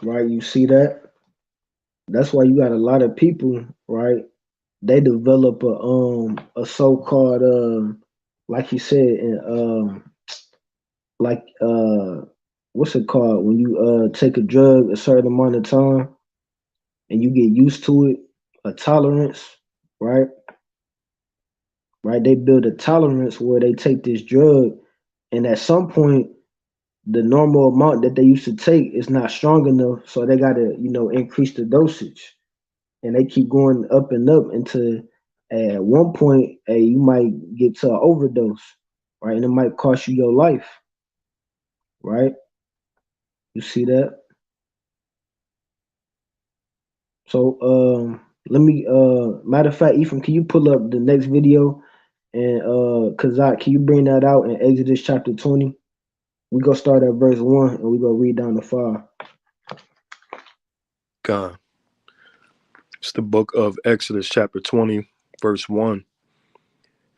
Right, you see that? That's why you got a lot of people, right? They develop a so-called like you said, like what's it called when you take a drug a certain amount of time and you get used to it, a tolerance, right? Right, they build a tolerance where they take this drug, and at some point the normal amount that they used to take is not strong enough, so they got to increase the dosage, and they keep going up and up until at one point you might get to an overdose, right? And it might cost you your life, right? You see that? So let me matter of fact, Ephraim, can you pull up the next video? And Kazak, can you bring that out in Exodus chapter 20? We go start at verse 1 and we go read down to 5. God. It's the book of Exodus chapter 20, verse 1.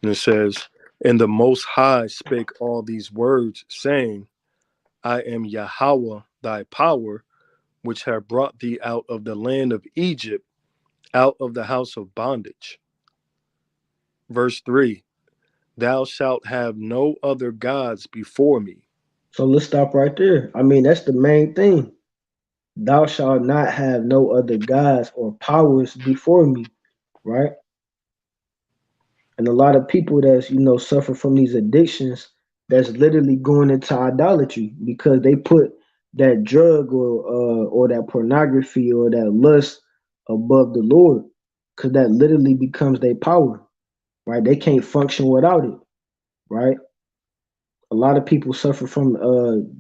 And it says, "And the Most High spake all these words, saying, I am Yahawah thy power, which have brought thee out of the land of Egypt, out of the house of bondage." Verse 3, "Thou shalt have no other gods before me." So let's stop right there. I mean, that's the main thing. Thou shalt not have no other gods or powers before me, right? And a lot of people that's suffer from these addictions, that's literally going into idolatry because they put that drug or that pornography or that lust above the Lord, because that literally becomes their power, right? They can't function without it, right? A lot of people suffer from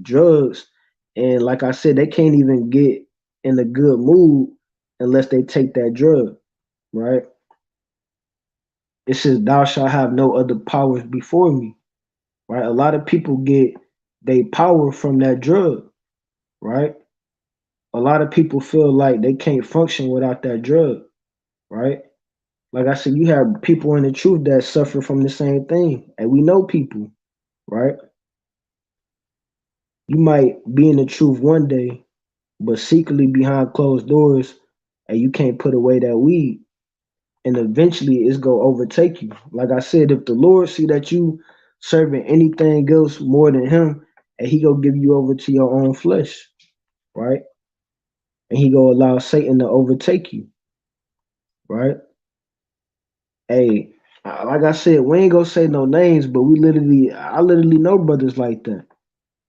drugs, and like I said, they can't even get in a good mood unless they take that drug, right? It says, "Thou shalt have no other powers before me," right? A lot of people get their power from that drug, right? A lot of people feel like they can't function without that drug, right? Like I said, you have people in the truth that suffer from the same thing, and we know people, right? You might be in the truth one day, but secretly behind closed doors, and you can't put away that weed, and eventually it's gonna overtake you. Like I said, if the Lord see that you serving anything else more than him, and he go give you over to your own flesh, right? And he go allow Satan to overtake you, right? Hey, like I said, we ain't gonna say no names, but I literally know brothers like that,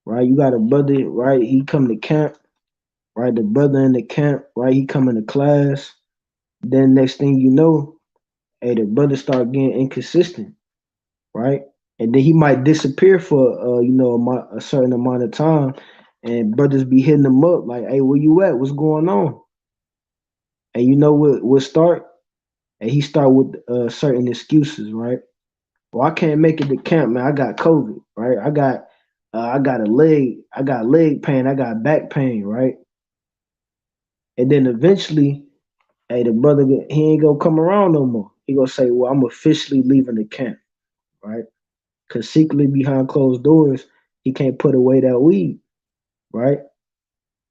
right? You got a brother, right? He come to camp, right? The brother in the camp, right? He come into class. Then next thing you know, hey, the brother start getting inconsistent, right? And then he might disappear for a certain amount of time, and brothers be hitting him up like, "Hey, where you at? What's going on?" And you know what start? And he start with certain excuses, right? Well, I can't make it to camp, man. I got COVID, right? I got leg pain, I got back pain, right? And then eventually, hey, the brother he ain't gonna come around no more. He gonna say, "Well, I'm officially leaving the camp," right? Because secretly behind closed doors, he can't put away that weed, right?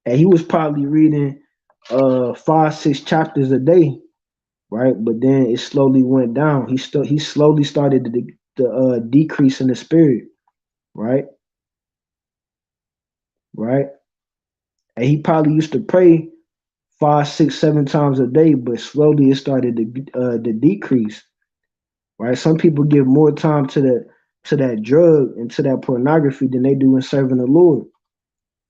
And he was probably reading 5-6 chapters a day, right? But then it slowly went down. He slowly started to decrease in the spirit, right? Right? And he probably used to pray 5, 6, 7 times a day, but slowly it started to decrease. Right? Some people give more time to that drug and to that pornography than they do in serving the Lord.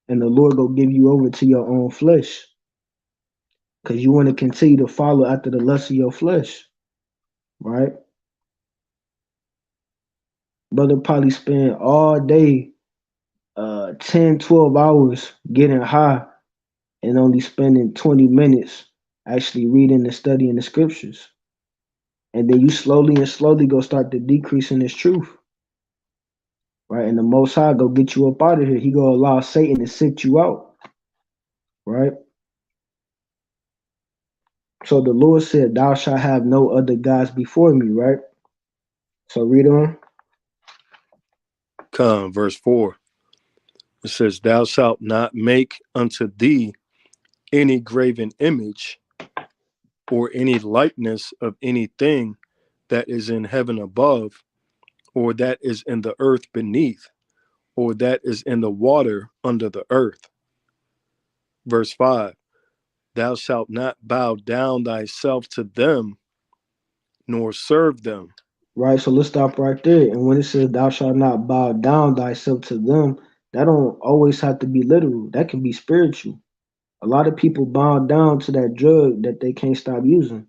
And the Lord will give you over to your own flesh. Because you want to continue to follow after the lust of your flesh. Right? Brother probably spend all day 10, 12 hours getting high and only spending 20 minutes actually reading and studying the scriptures. And then you slowly go start to decrease in this truth. Right? And the Most High go get you up out of here. He go allow Satan to sit you out. Right? So the Lord said, "Thou shalt have no other gods before me," right? So read on. Verse 4. It says, "Thou shalt not make unto thee any graven image or any likeness of anything that is in heaven above, or that is in the earth beneath, or that is in the water under the earth." Verse 5. "Thou shalt not bow down thyself to them, nor serve them." Right, so let's stop right there. And when it says thou shalt not bow down thyself to them, that don't always have to be literal. That can be spiritual. A lot of people bow down to that drug that they can't stop using,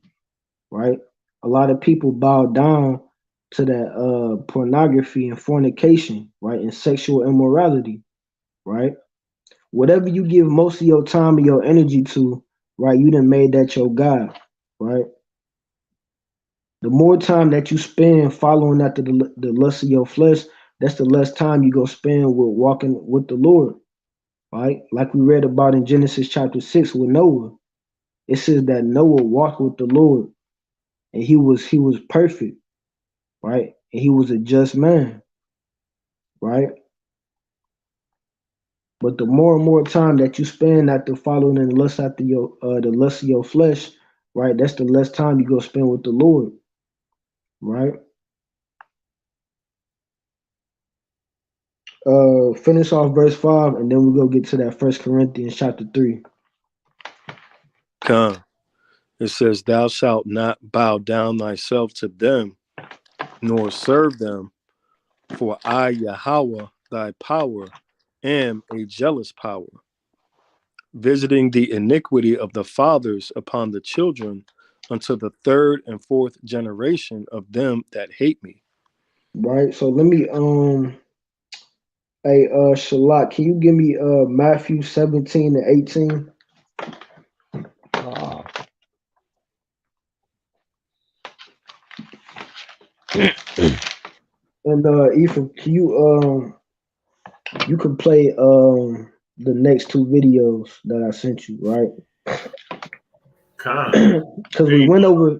right? A lot of people bow down to that pornography and fornication, right? And sexual immorality, right? Whatever you give most of your time and your energy to, right? You done made that your God, right? The more time that you spend following after the lust of your flesh, that's the less time you go spend with walking with the Lord, right? Like we read about in Genesis chapter 6 with Noah. It says that Noah walked with the Lord, and he was perfect, right? And he was a just man, right? But the more and more time that you spend after following and lust after the lust of your flesh, right? That's the less time you go spend with the Lord, right? Finish off verse 5, and then we'll go get to that 1 Corinthians chapter 3. It says, "Thou shalt not bow down thyself to them, nor serve them, for I, Yahawah, thy power, am a jealous power, visiting the iniquity of the fathers upon the children unto the 3rd and 4th generation of them that hate me." Right. So let me hey Shalak, can you give me Matthew 17 and 18? And Ephraim, can you can play the next 2 videos that I sent you, right? Because we went over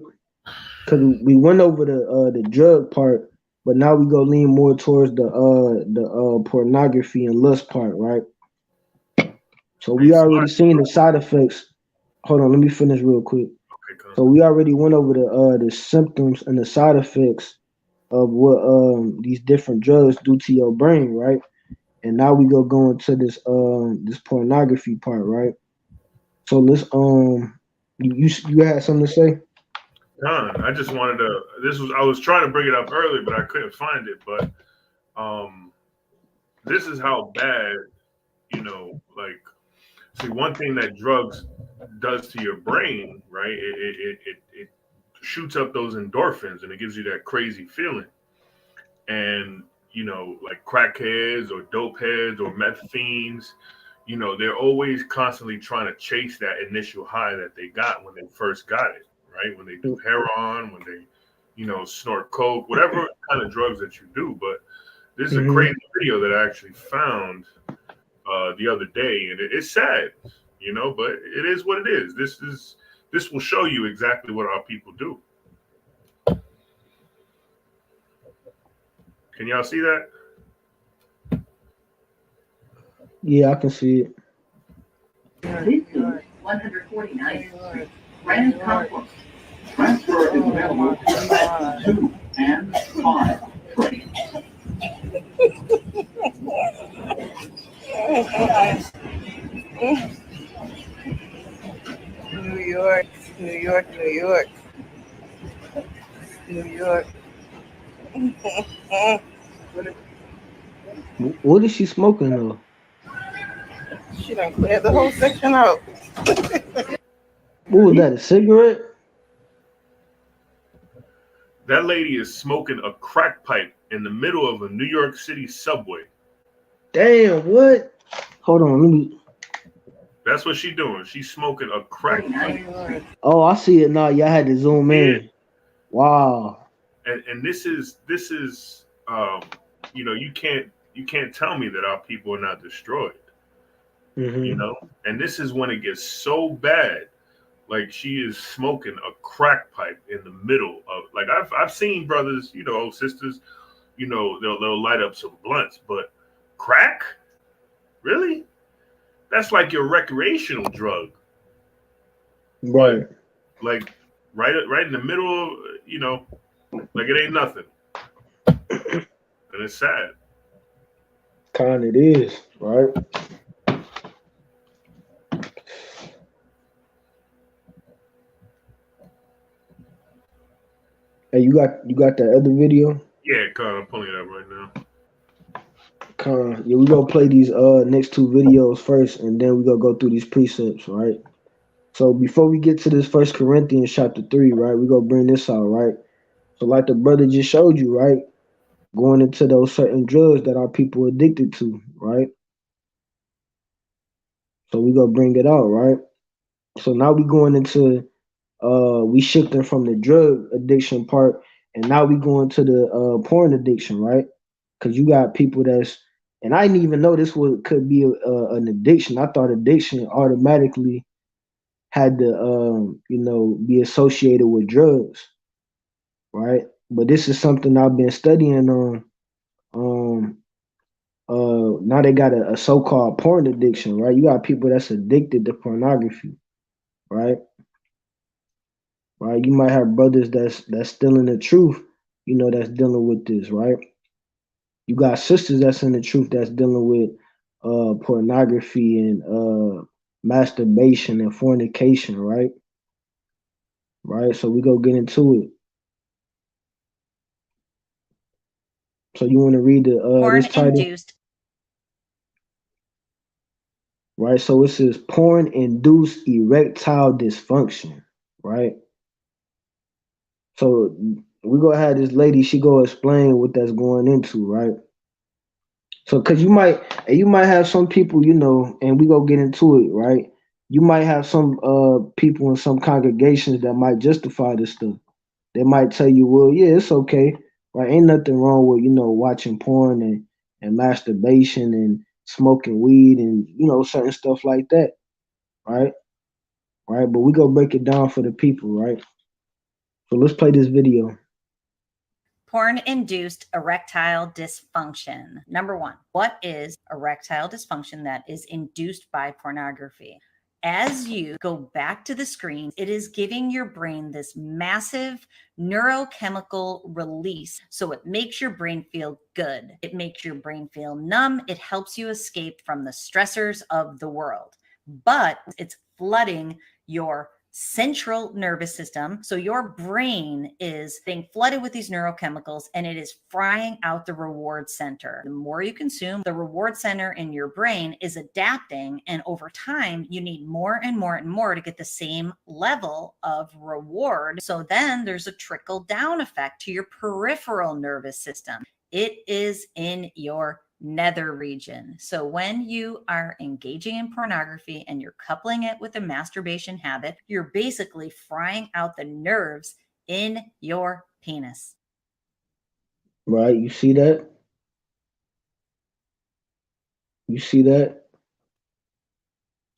the drug part, but now we go lean more towards the pornography and lust part, right? So we already seen the side effects. Hold on, let me finish real quick. So we already went over the symptoms and the side effects of what these different drugs do to your brain, right? And now we go into this pornography part, right? So let's you had something to say? Con, I just wanted to. I was trying to bring it up earlier, but I couldn't find it. But this is how bad, like, see, one thing that drugs does to your brain, right? It shoots up those endorphins and it gives you that crazy feeling. And like crackheads or dope heads or meth fiends, they're always constantly trying to chase that initial high that they got when they first got it, right? When they do heroin, when they, snort coke, whatever kind of drugs that you do. But this is a Mm-hmm. crazy video that I actually found the other day, and it's sad, but it is what it is. This will show you exactly what our people do. Can y'all see that? Yeah, I can see it. 149. Grand Concourse. Transfer is available at 2 and 5 trains. New York, New York, New York, New York. What is she smoking though? She done cleared the whole section out. What was that? A cigarette? That lady is smoking a crack pipe in the middle of a New York City subway. Damn, what? Hold on, let me. That's what she's doing. She's smoking a crack pipe. Oh, I see it now. Y'all had to zoom in. Wow. And this is you can't tell me that our people are not destroyed. Mm-hmm. And this is when it gets so bad. Like she is smoking a crack pipe in the middle of, like, I've seen brothers, sisters, they'll light up some blunts, but crack, really? That's like your recreational drug, Right. like right in the middle of, like it ain't nothing, and it's sad. Kind it is, right? Hey, you got that other video? Yeah, I'm pulling it up right now. Yeah, we gonna play these next two videos first, and then we gonna go through these precepts, right? So before we get to this 1 Corinthians chapter 3, right, we gonna bring this out, right? So like the brother just showed you, right? Going into those certain drugs that our people are addicted to, right? So we gonna bring it out, right? So now we going into we shifting from the drug addiction part, and now we going to the porn addiction, right? Because you got people and I didn't even know this could be an addiction. I thought addiction automatically had to be associated with drugs, right? But this is something I've been studying on. Now they got a so-called porn addiction, right? You got people that's addicted to pornography, right? Right? You might have brothers that's still in the truth, that's dealing with this, right? You got sisters that's in the truth that's dealing with pornography and masturbation and fornication, right? Right. So we go get into it. So you want to read the this title? Induced. Right. So it says porn induced erectile dysfunction, right? So we gonna have this lady, she go explain what that's going into, right? So cause you might have some people, and we go get into it, right? You might have some people in some congregations that might justify this stuff. They might tell you, well, yeah, it's okay, right? Ain't nothing wrong with, watching porn and masturbation and smoking weed and, certain stuff like that, right? Right. But we go break it down for the people, right? So let's play this video. Porn-induced erectile dysfunction. Number one, what is erectile dysfunction that is induced by pornography? As you go back to the screen, it is giving your brain this massive neurochemical release. So it makes your brain feel good. It makes your brain feel numb. It helps you escape from the stressors of the world. But it's flooding your central nervous system. So your brain is being flooded with these neurochemicals and it is frying out the reward center. The more you consume, the reward center in your brain is adapting. And over time, you need more and more and more to get the same level of reward. So then there's a trickle down effect to your peripheral nervous system. It is in your nether region. So when you are engaging in pornography and you're coupling it with a masturbation habit, you're basically frying out the nerves in your penis. Right? You see that? You see that?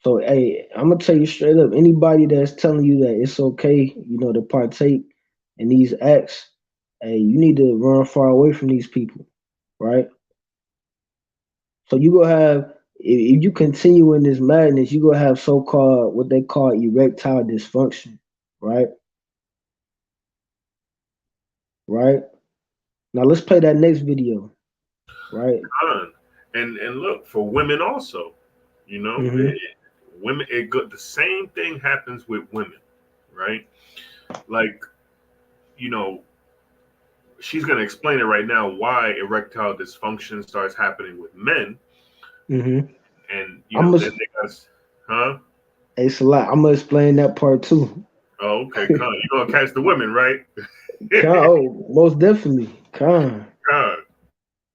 So, hey, I'm gonna tell you straight up. Anybody that's telling you that it's okay, to partake in these acts, hey, you need to run far away from these people, right? So you gonna have, if you continue in this madness, you gonna have so-called what they call erectile dysfunction, right? Right. Now let's play that next video, right? And look, for women also, Mhm. women, the same thing happens with women, right? Like, she's gonna explain it right now why erectile dysfunction starts happening with men, Mhm. and I'm then gonna, they got, huh? it's a lot. I'm gonna explain that part too. Oh, okay, Con, you gonna catch the women, right? Oh, most definitely. Con. God.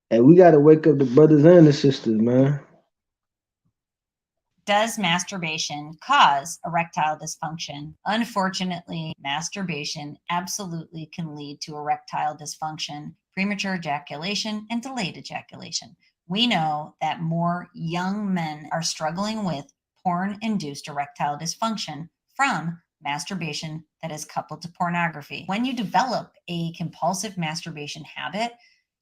Hey, we gotta wake up the brothers and the sisters, man. Does masturbation cause erectile dysfunction? Unfortunately, masturbation absolutely can lead to erectile dysfunction, premature ejaculation, and delayed ejaculation. We know that more young men are struggling with porn-induced erectile dysfunction from masturbation that is coupled to pornography. When you develop a compulsive masturbation habit,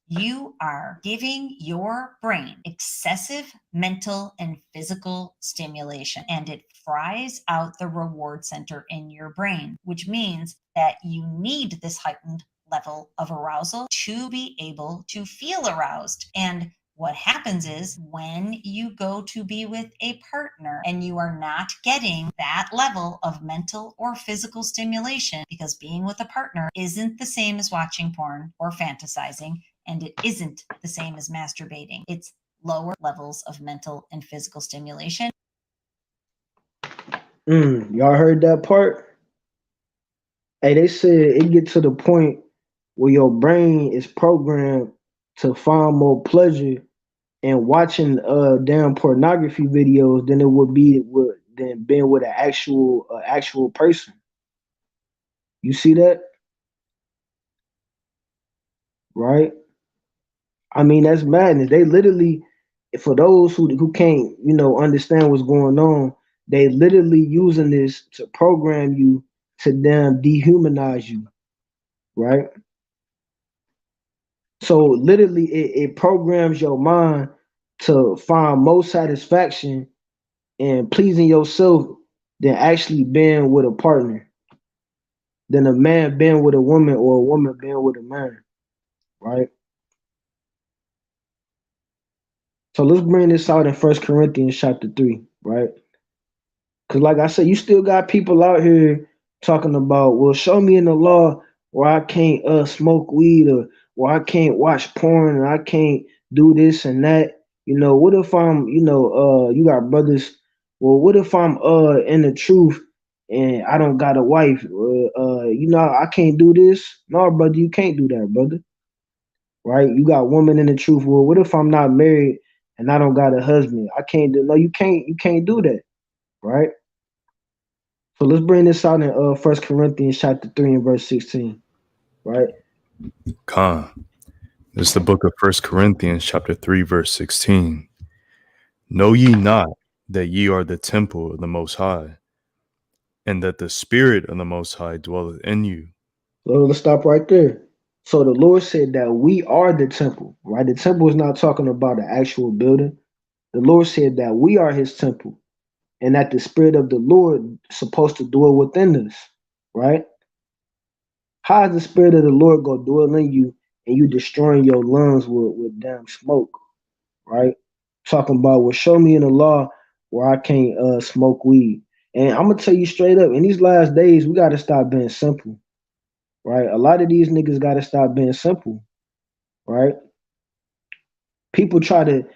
you are giving your brain excessive mental and physical stimulation, and it fries out the reward center in your brain, which means that you need this heightened level of arousal to be able to feel aroused. And what happens is when you go to be with a partner and you are not getting that level of mental or physical stimulation, because being with a partner isn't the same as watching porn or fantasizing, and it isn't the same as masturbating. It's lower levels of mental and physical stimulation. Y'all heard that part? Hey, they said it get to the point where your brain is programmed to find more pleasure in watching damn pornography videos than it would be than being with an actual person. You see that? Right? I mean, that's madness. They literally, for those who can't, understand what's going on, they literally using this to program you to them dehumanize you, right? So literally, it programs your mind to find more satisfaction in pleasing yourself than actually being with a partner, than a man being with a woman or a woman being with a man, right? So let's bring this out in 1 Corinthians chapter 3, right? Because like I said, you still got people out here talking about, well, show me in the law where I can't smoke weed, or where I can't watch porn, and I can't do this and that. What if I'm, you got brothers, well, what if I'm in the truth and I don't got a wife? I can't do this. No, brother, you can't do that, brother. Right? You got woman in the truth. Well, what if I'm not married and I don't got a husband? I can't do. No, you can't do that, right? So let's bring this out in 1 Corinthians chapter 3 and verse 16, right? Con. This is the book of 1 Corinthians chapter 3 verse 16. Know ye not that ye are the temple of the Most High, and that the Spirit of the Most High dwelleth in you? So let's stop right there. So the Lord said that we are the temple, right? The temple is not talking about the actual building. The Lord said that we are his temple and that the Spirit of the Lord is supposed to dwell within us, right? How is the Spirit of the Lord gonna dwell in you and you destroying your lungs with damn smoke, right? Talking about, well, show me in the law where I can't smoke weed. And I'm gonna tell you straight up, in these last days, we gotta stop being simple, right? A lot of these niggas gotta stop being simple, right? People try to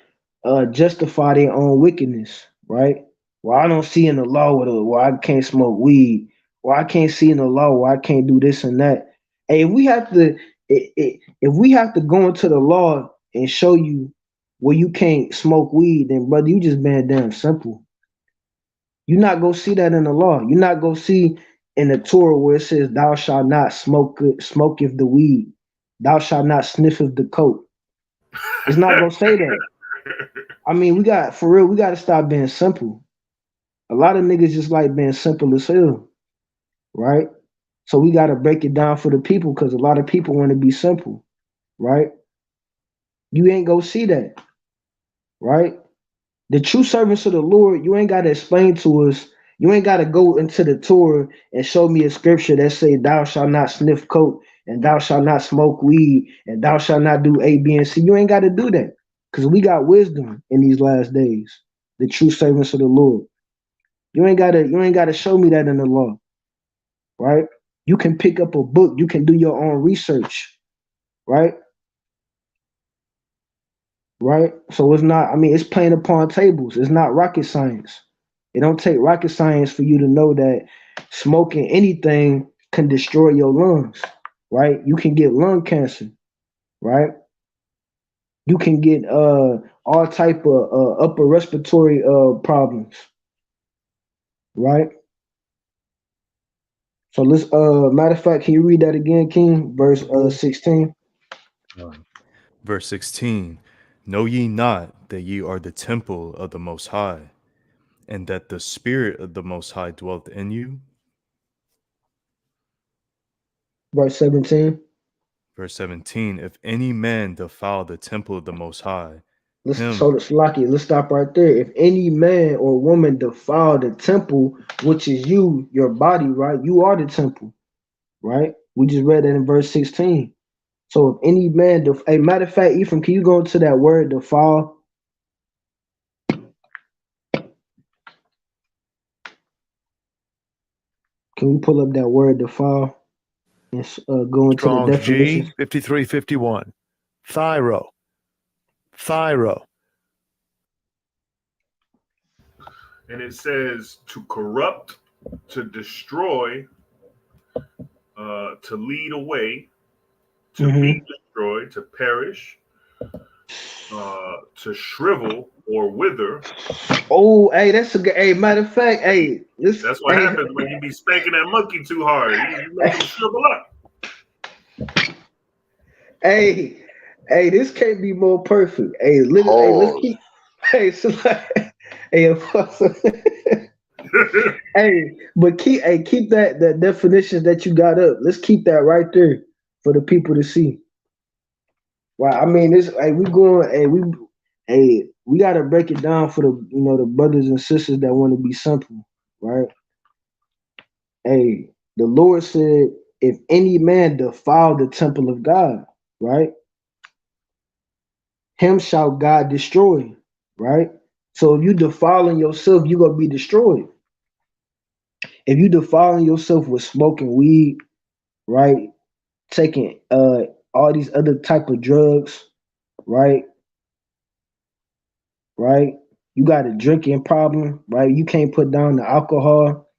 justify their own wickedness, right? Well, I don't see in the law where I can't smoke weed, or I can't see in the law where I can't do this and that. Hey, if we have to, if we have to go into the law and show you where you can't smoke weed, then brother, you just being damn simple. You're not gonna see that in the law. You're not gonna see in the Torah where it says, "Thou shalt not smoketh the weed, thou shalt not sniffeth the coat." It's not gonna say that. I mean, we got to stop being simple. A lot of niggas just like being simple as hell, right? So we got to break it down for the people because a lot of people want to be simple, right? You ain't gonna see that, right? The true servants of the Lord, you ain't got to explain to us. You ain't got to go into the Torah and show me a scripture that say, "Thou shalt not sniff coke, and thou shalt not smoke weed, and thou shalt not do A, B, and C." You ain't got to do that because we got wisdom in these last days. The true servants of the Lord. You ain't gotta show me that in the law, right? You can pick up a book. You can do your own research, right? Right. So it's not. I mean, it's plain upon tables. It's not rocket science. It don't take rocket science for you to know that smoking anything can destroy your lungs, right? You can get lung cancer, right? You can get all type of upper respiratory problems, right? So let's matter of fact, can you read that again, King? Verse 16. Verse 16, know ye not that ye are the temple of the Most High, and that the Spirit of the Most High dwelleth in you? Verse 17. Verse 17, if any man defile the temple of the Most High, Let's stop right there. If any man or woman defile the temple, which is you, your body, right? You are the temple, right? We just read that in verse 16. So if any man, a matter of fact, Ephraim, can you go to that word defile? Can we pull up that word defile and go into the Strong's definitions? G 5351. Thyro. And it says to corrupt, to destroy, to lead away, to be destroyed, to perish, to shrivel or wither. Oh, hey, that's a good. Hey, matter of fact, hey, that's what happens when you be spanking that monkey too hard. You make him shrivel up. Hey, this can't be more perfect. Hey, let's keep. Hey, so hey, hey, but keep that definition that you got up. Let's keep that right there for the people to see. Right. I mean, this. Hey, we gotta break it down for the brothers and sisters that want to be simple, right? Hey, the Lord said, if any man defile the temple of God, right, him shall God destroy, right? So if you defiling yourself, you're gonna be destroyed. If you defiling yourself with smoking weed, right, taking all these other type of drugs, right, you got a drinking problem, right? You can't put down the alcohol,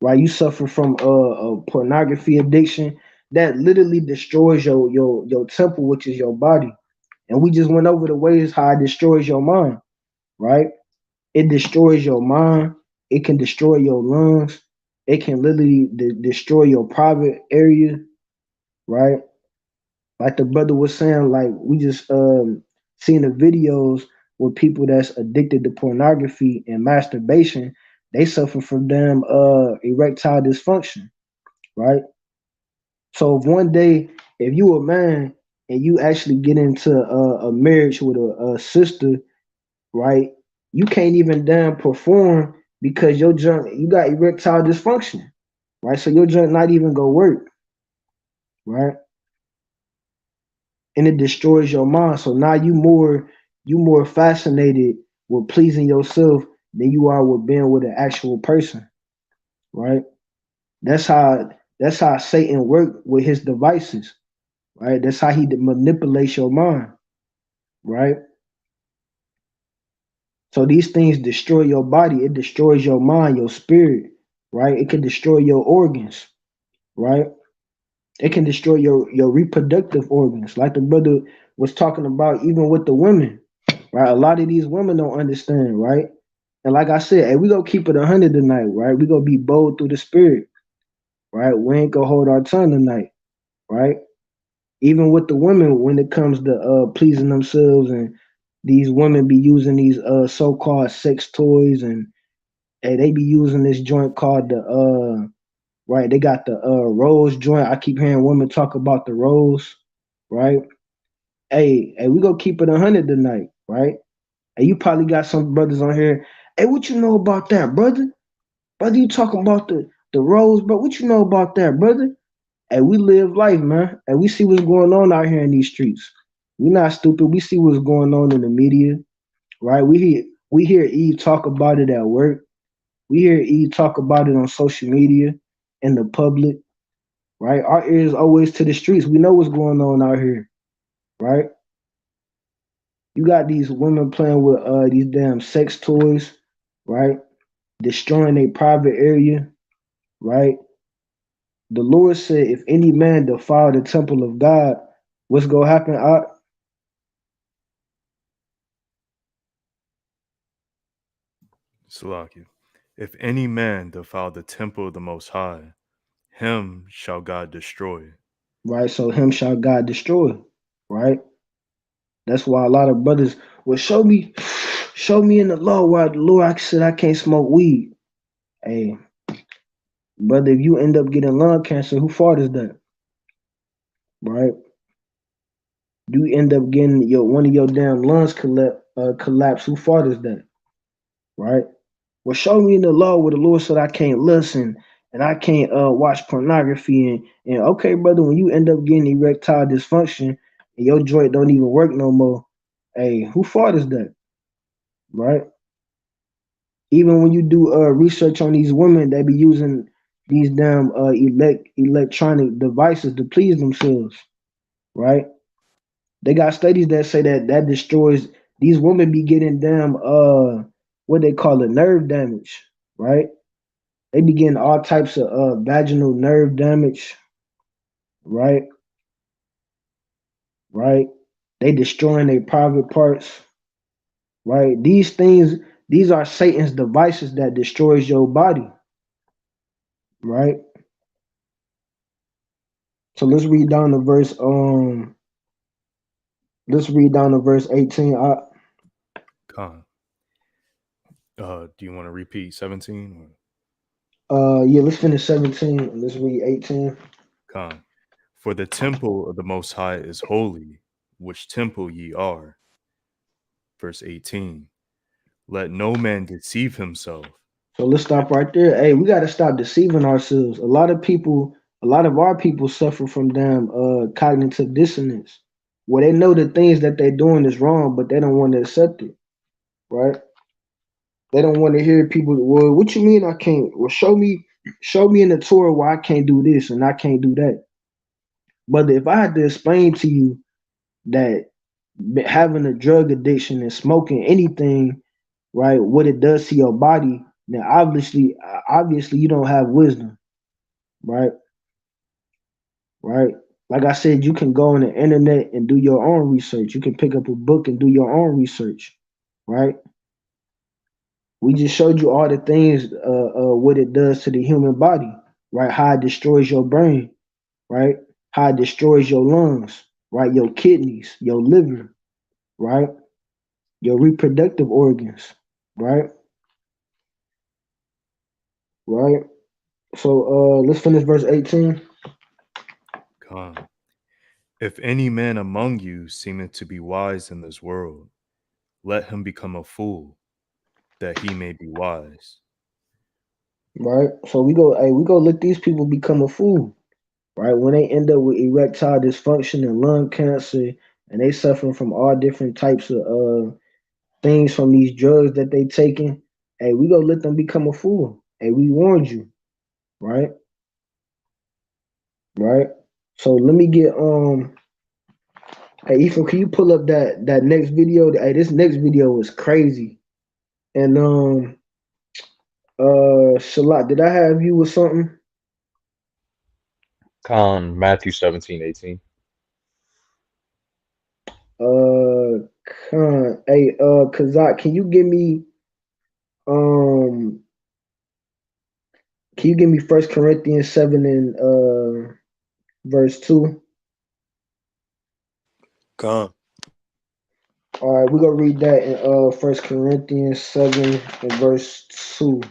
right? You suffer from a pornography addiction that literally destroys your temple, which is your body. And we just went over the ways how it destroys your mind, right? It destroys your mind. It can destroy your lungs. It can literally destroy your private area, right? Like the brother was saying, like we just seen the videos with people that's addicted to pornography and masturbation. They suffer from damn erectile dysfunction, right? So if one day, if you a man and you actually get into a marriage with a sister, right? You can't even damn perform because your joint, you got erectile dysfunction, right? So your joint not even go work, right? And it destroys your mind. So now you more fascinated with pleasing yourself than you are with being with an actual person, right? That's how Satan worked with his devices, right? That's how he manipulates your mind, right? So these things destroy your body. It destroys your mind, your spirit, right? It can destroy your organs, right? It can destroy your reproductive organs, like the brother was talking about, even with the women, right? A lot of these women don't understand, right? And like I said, hey, we gonna keep it 100 tonight, right? We gonna be bold through the spirit, right? We ain't gonna hold our tongue tonight, right? Even with the women, when it comes to pleasing themselves, and these women be using these so-called sex toys, and hey, they be using this joint called the right. They got the rose joint. I keep hearing women talk about the rose, right? Hey, we gonna keep it 100 tonight, right? And you probably got some brothers on here. Hey, what you know about that, brother? Brother, you talking about the rose, bro? What you know about that, brother? Hey, we live life, man. And we see what's going on out here in these streets. We not stupid. We see what's going on in the media, right? We hear Eve talk about it at work. We hear Eve talk about it on social media, in the public, right? Our ears always to the streets. We know what's going on out here, right? You got these women playing with these damn sex toys, right? Destroying a private area, right? The Lord said, if any man defile the temple of God, what's gonna happen? Salakia. If any man defile the temple of the Most High, him shall God destroy. Right? So him shall God destroy, right? That's why a lot of brothers will show me in the law where the Lord I said I can't smoke weed. Hey, brother, if you end up getting lung cancer, who fault is that? Right? You end up getting one of your damn lungs collapse. Who fault is that? Right? Well, show me in the law where the Lord said I can't listen and I can't watch pornography, and okay, brother, when you end up getting erectile dysfunction and your joint don't even work no more, hey, who fault is that? Right? Even when you do research on these women, they be using these damn electronic devices to please themselves, right? They got studies that say that destroys, these women be getting damn what they call it, nerve damage, right? They be getting all types of vaginal nerve damage, right? Right? They destroying their private parts, right? These are Satan's devices that destroys your body, right? So let's read down to verse let's read down to verse 18. Con. Do you want to repeat 17? Yeah, let's finish 17 and let's read 18. Con. For the temple of the Most High is holy, which temple ye are. Verse 18. Let no man deceive himself. So let's stop right there. Hey, we got to stop deceiving ourselves. A lot of our people suffer from damn cognitive dissonance, where they know the things that they're doing is wrong, but they don't want to accept it, right? They don't want to hear people, well, what you mean I can't? Well, show me in the Torah why I can't do this and I can't do that. But if I had to explain to you that having a drug addiction and smoking anything, right, what it does to your body, then obviously you don't have wisdom, right? Right? Like I said, you can go on the internet and do your own research. You can pick up a book and do your own research, right? We just showed you all the things, what it does to the human body, right? How it destroys your brain, right? How it destroys your lungs, right? Your kidneys, your liver, right? Your reproductive organs, right? Right? So let's finish verse 18. Con. If any man among you seemeth to be wise in this world, let him become a fool, that he may be wise. right? So we go let these people become a fool, right? When they end up with erectile dysfunction and lung cancer, and they suffering from all different types of things from these drugs that they taking, hey, we go let them become a fool. Hey, we warned you, right? Right. So let me get hey Ethan, can you pull up that next video? Hey, this next video was crazy. And Shalat, did I have you with something? Matthew 17:18. Hey, Kazak, um can you give me 1 Corinthians 7 and verse 2? Con. All right, we're gonna read that in 1 Corinthians 7 and verse 2.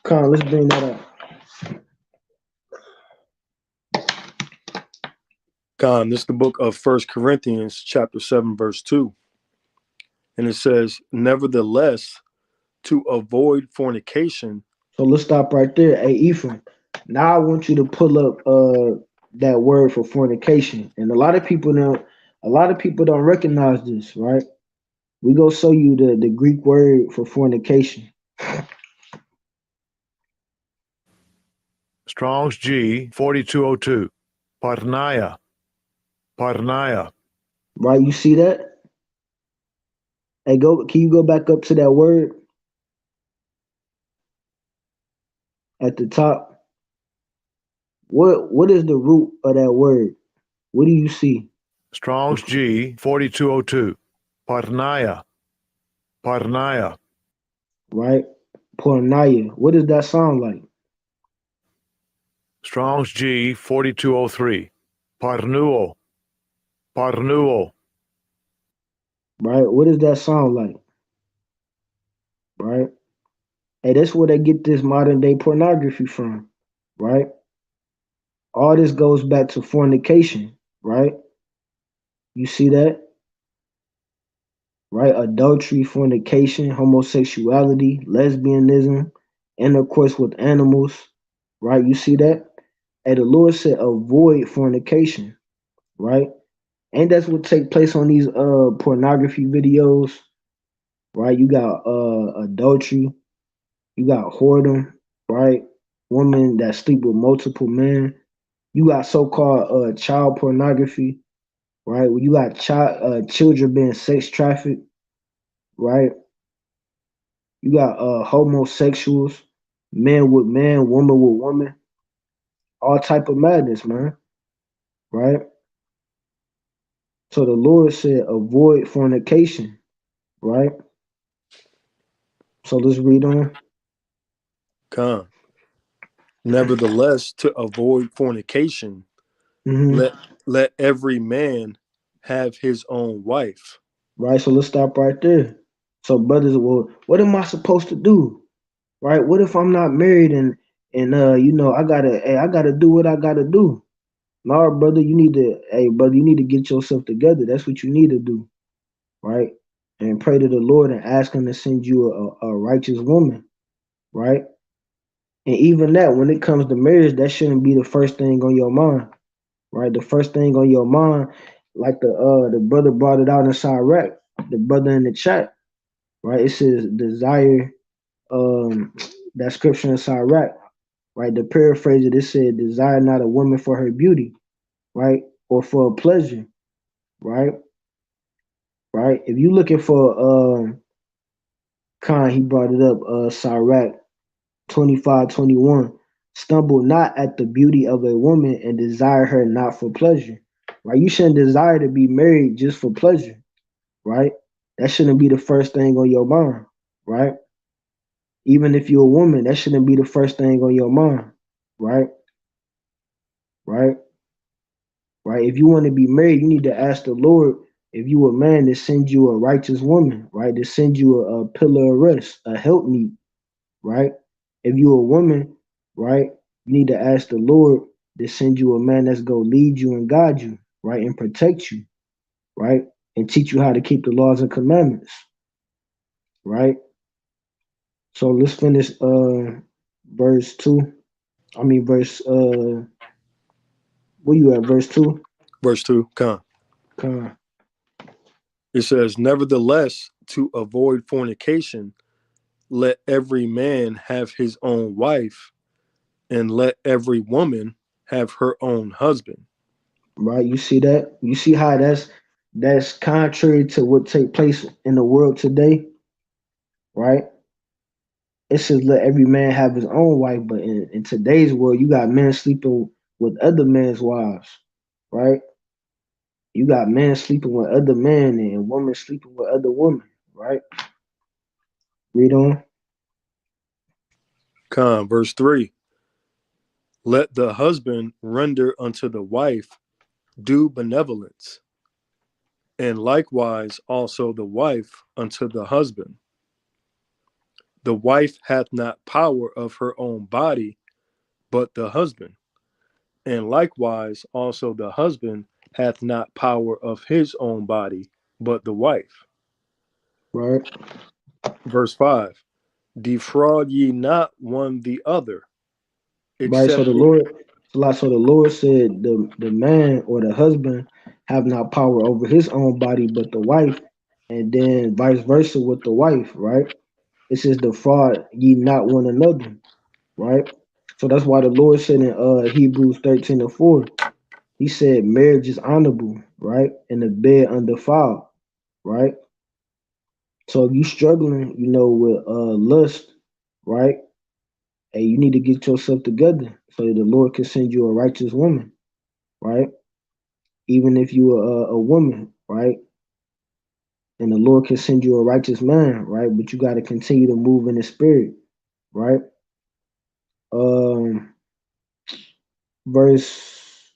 Let's bring that up. Con, this is the book of 1 Corinthians chapter 7, verse 2. And it says, nevertheless, to avoid fornication. So let's stop right there. Hey, Ephraim, now I want you to pull up that word for fornication. And a lot of people don't recognize this, right? We go show you the Greek word for fornication. Strong's G 4202. Parnaya. Parnaya. Right, you see that? Hey, can you go back up to that word at the top? What is the root of that word? What do you see? Strong's G 4202. Parnaya. Parnaya. Right? Pornaya. What does that sound like? Strong's G 4203. Parnuo. Parnuo. Right? What does that sound like? Right? Hey, that's where they get this modern day pornography from, right? All this goes back to fornication, right? You see that? Right? Adultery, fornication, homosexuality, lesbianism, intercourse with animals, right? You see that? Hey, the Lord said avoid fornication, right? And that's what take place on these pornography videos, right? You got adultery, you got whoredom, right? Women that sleep with multiple men. You got so-called child pornography, right? You got children being sex trafficked, right? You got homosexuals, men with men, woman with woman, all type of madness, man, right? So the Lord said, avoid fornication, right? So let's read on. Con. Nevertheless, to avoid fornication, Mm-hmm. let every man have his own wife. Right. So let's stop right there. So brothers, well, what am I supposed to do? Right? What if I'm not married and I gotta do what I gotta do? No, brother, you need to get yourself together. That's what you need to do, right? And pray to the Lord and ask him to send you a righteous woman, right? And even that, when it comes to marriage, that shouldn't be the first thing on your mind, right? The first thing on your mind, like the brother brought it out in Sirach, the brother in the chat, right? It says desire, that scripture in Sirach, right? The paraphrase it said, desire not a woman for her beauty, right? Or for a pleasure, right? Right? If you looking for Khan, he brought it up, Sirach 25:21. Stumble not at the beauty of a woman and desire her not for pleasure. Right? You shouldn't desire to be married just for pleasure, right? That shouldn't be the first thing on your mind, right? Even if you're a woman, that shouldn't be the first thing on your mind, right? Right? Right? If you want to be married, you need to ask the Lord, if you a man, to send you a righteous woman, right? To send you a pillar of rest, a helpmeet, right? If you a woman, right, you need to ask the Lord to send you a man that's gonna lead you and guide you, right, and protect you, right, and teach you how to keep the laws and commandments, right? So let's finish verse 2. I mean verse where you at, verse 2? Verse 2, come. Come. It says, nevertheless, to avoid fornication, let every man have his own wife, and let every woman have her own husband. Right? You see that? You see how that's contrary to what take place in the world today, right? It says let every man have his own wife, but in today's world, you got men sleeping with other men's wives, right? You got men sleeping with other men and women sleeping with other women, right? Read on. Come, verse 3. Let the husband render unto the wife due benevolence, and likewise also the wife unto the husband. The wife hath not power of her own body, but the husband. And likewise also the husband hath not power of his own body, but the wife. Right. Verse 5. Defraud ye not one the other, Right. So except the Lord, so the Lord said the man or the husband have not power over his own body, but the wife, and then vice versa with the wife, right? It says defraud ye not one another, right? So that's why the Lord said in Hebrews 13:4, he said marriage is honorable, right? And the bed undefiled, right? So if you struggling, with lust, right? Hey, you need to get yourself together so the Lord can send you a righteous woman, right? Even if you are a woman, right? And the Lord can send you a righteous man, right? But you got to continue to move in the spirit, right? Um, verse,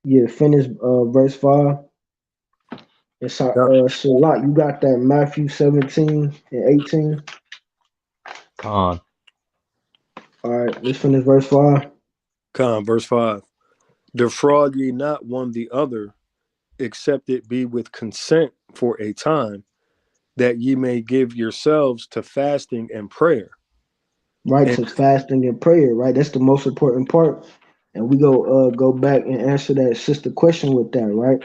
finish verse 5. It's Salat, you got that Matthew 17 and 18. Con. All right, let's finish verse 5. Come, verse 5. Defraud ye not one the other, except it be with consent for a time, that ye may give yourselves to fasting and prayer. Right, And to fasting and prayer, right? That's the most important part. And we go back and answer that sister question with that, right?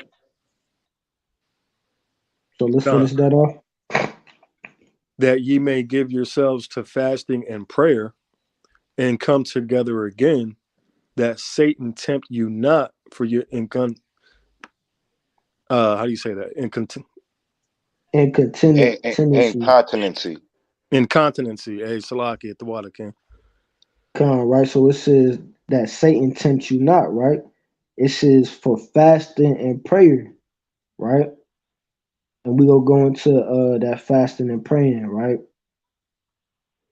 So let's come, finish that off. that ye may give yourselves to fasting and prayer, and come together again, that Satan tempt you not for your how do you say that? And contingency. Incontinency. Incontinency. Hey, Salaki at the water can. Right? So it says that Satan tempts you not, right? It says for fasting and prayer, right? And we gonna go into that fasting and praying, right?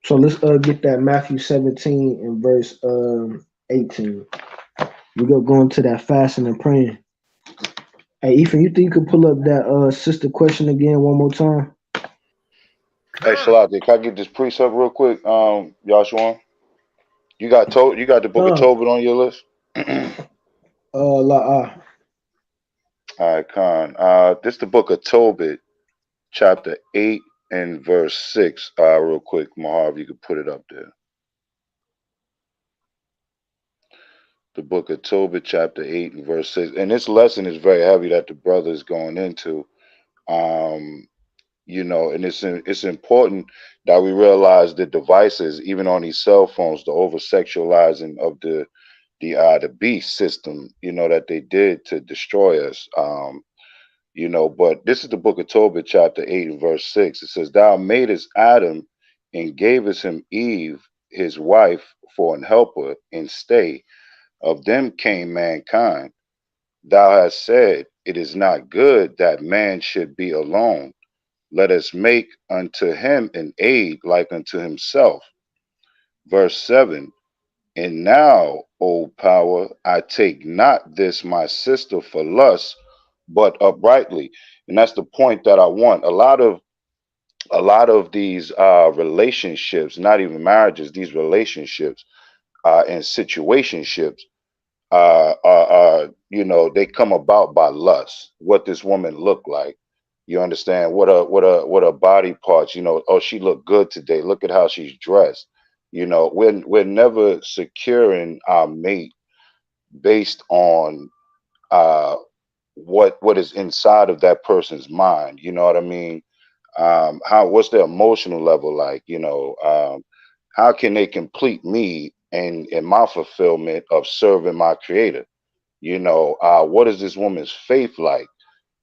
So let's get that Matthew 17 and verse 18. We gonna go into that fasting and praying. Hey, Ethan, you think you could pull up that sister question again one more time? Hey, Shalati, can I get this precept real quick? Yahshua, you got the book of Tobit on your list. La. All right, Khan. This is the book of Tobit, chapter 8 and verse 6. Real quick, Mahar, if you could put it up there. The book of Tobit, chapter 8 and verse 6. And this lesson is very heavy that the brother is going into. And it's important that we realize the devices, even on these cell phones, the over sexualizing of the beast system, that they did to destroy us. But this is the book of Tobit, chapter 8 and verse 6. It says, Thou madest Adam and gavest him Eve, his wife, for an helper and stay. Of them came mankind. Thou hast said, It is not good that man should be alone. Let us make unto him an aid like unto himself. Verse 7. And now, O power, I take not this my sister for lust, but uprightly. And that's the point that I want. A lot of these relationships, not even marriages, these relationships and situationships they come about by lust. What this woman looked like, You understand? What a body parts, oh, she looked good today. Look at how she's dressed. We're never securing our mate based on uh what is inside of that person's mind. You know what I mean? What's their emotional level like? How can they complete me and my fulfillment of serving my creator? What is this woman's faith like?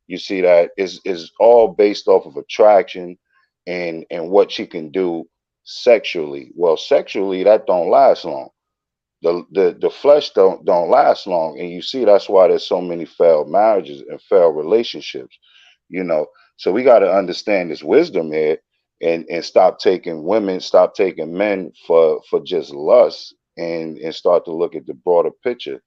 You see, that is all based off of attraction and what she can do sexually. Well, sexually that don't last long. The flesh don't last long, and you see that's why there's so many failed marriages and failed relationships. you know so we got to understand this wisdom here, and stop taking women, stop taking men for just lust, and start to look at the broader picture,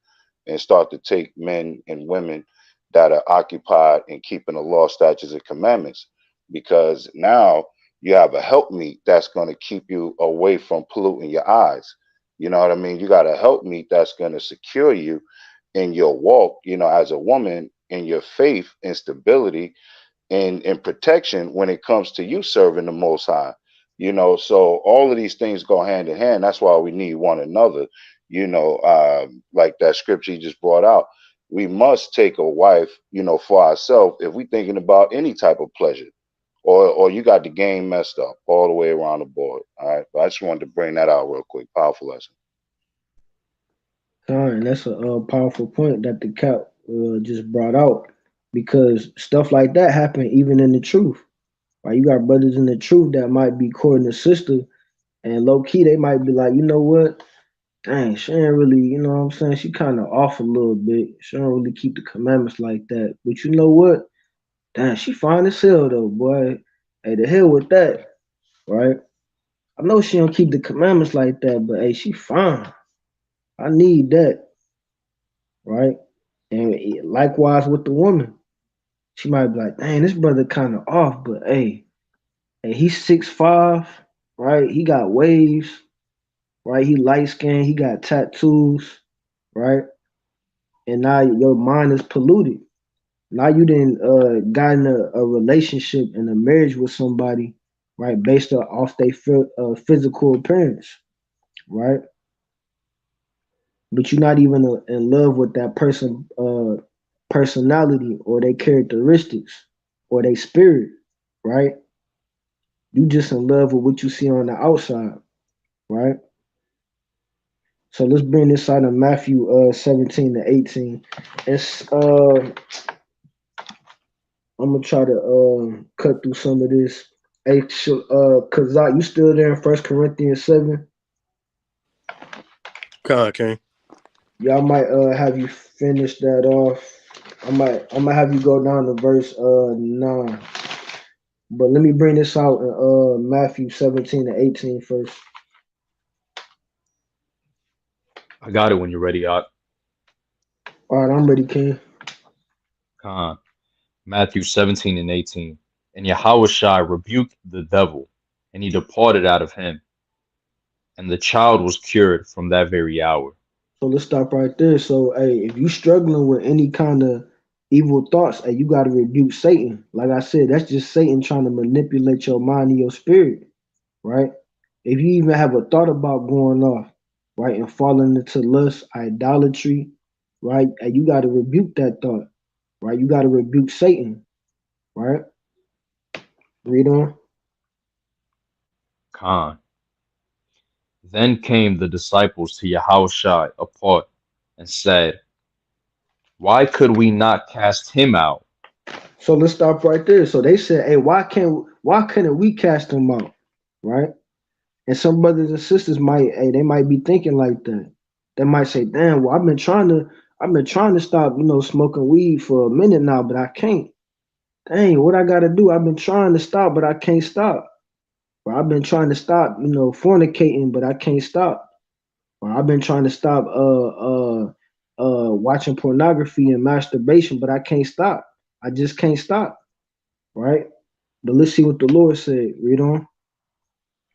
and start to take men and women that are occupied in keeping the law, statutes, and commandments, because now you have a helpmeet that's going to keep you away from polluting your eyes. You know what I mean? You got a helpmeet that's going to secure you in your walk, as a woman, in your faith and stability and protection when it comes to you serving the Most High. So all of these things go hand in hand. That's why we need one another. Like that scripture you just brought out. We must take a wife, for ourselves if we're thinking about any type of pleasure, or you got the game messed up all the way around the board. All right, but I just wanted to bring that out real quick. Powerful lesson. All right, that's a powerful point that the cap just brought out, because stuff like that happen even in the truth. Right, you got brothers in the truth that might be courting a sister, and low key they might be like, you know what? Dang, she ain't really, you know what I'm saying? She kind of off a little bit. She don't really keep the commandments like that. But you know what? Dang, she fine as hell though, boy. Hey, the hell with that, right? I know she don't keep the commandments like that, but hey, she fine. I need that, right? And likewise with the woman, she might be like, dang, this brother kind of off, but hey, he's 6'5", right? He got waves, right? He light skinned, he got tattoos, right? And now your mind is polluted. Now you didn't got in a relationship and a marriage with somebody, right, based off their physical appearance, right? But you're not even in love with that person, personality or their characteristics or their spirit, right? You just in love with what you see on the outside, right? So let's bring this out of Matthew 17 to 18. It's I'm gonna try to cut through some of this. Hey, Kazak, you still there in 1 Corinthians 7? Okay. Yeah, I might have you finish that off. I'm gonna have you go down to verse 9. But let me bring this out in Matthew 17 to 18 first. I got it when you're ready, Ak. All right, I'm ready, King. Khan. Matthew 17 and 18. And Yahawashi rebuked the devil, and he departed out of him. And the child was cured from that very hour. So let's stop right there. So, hey, if you struggling with any kind of evil thoughts, hey, you got to rebuke Satan. Like I said, that's just Satan trying to manipulate your mind and your spirit, right? If you even have a thought about going off, right, and falling into lust, idolatry, right, and you got to rebuke that thought, right? You got to rebuke Satan, right? Read on. Khan. Then came the disciples to Yahawashi apart and said, why could we not cast him out? So let's stop right there. So they said, hey, why couldn't we cast him out, right? And some brothers and sisters they might be thinking like that. They might say, damn, well, I've been trying to stop, smoking weed for a minute now, but I can't. Dang, what I gotta do? I've been trying to stop, but I can't stop. Or I've been trying to stop, fornicating, but I can't stop. Or I've been trying to stop watching pornography and masturbation, but I can't stop. I just can't stop. Right? But let's see what the Lord said. Read on.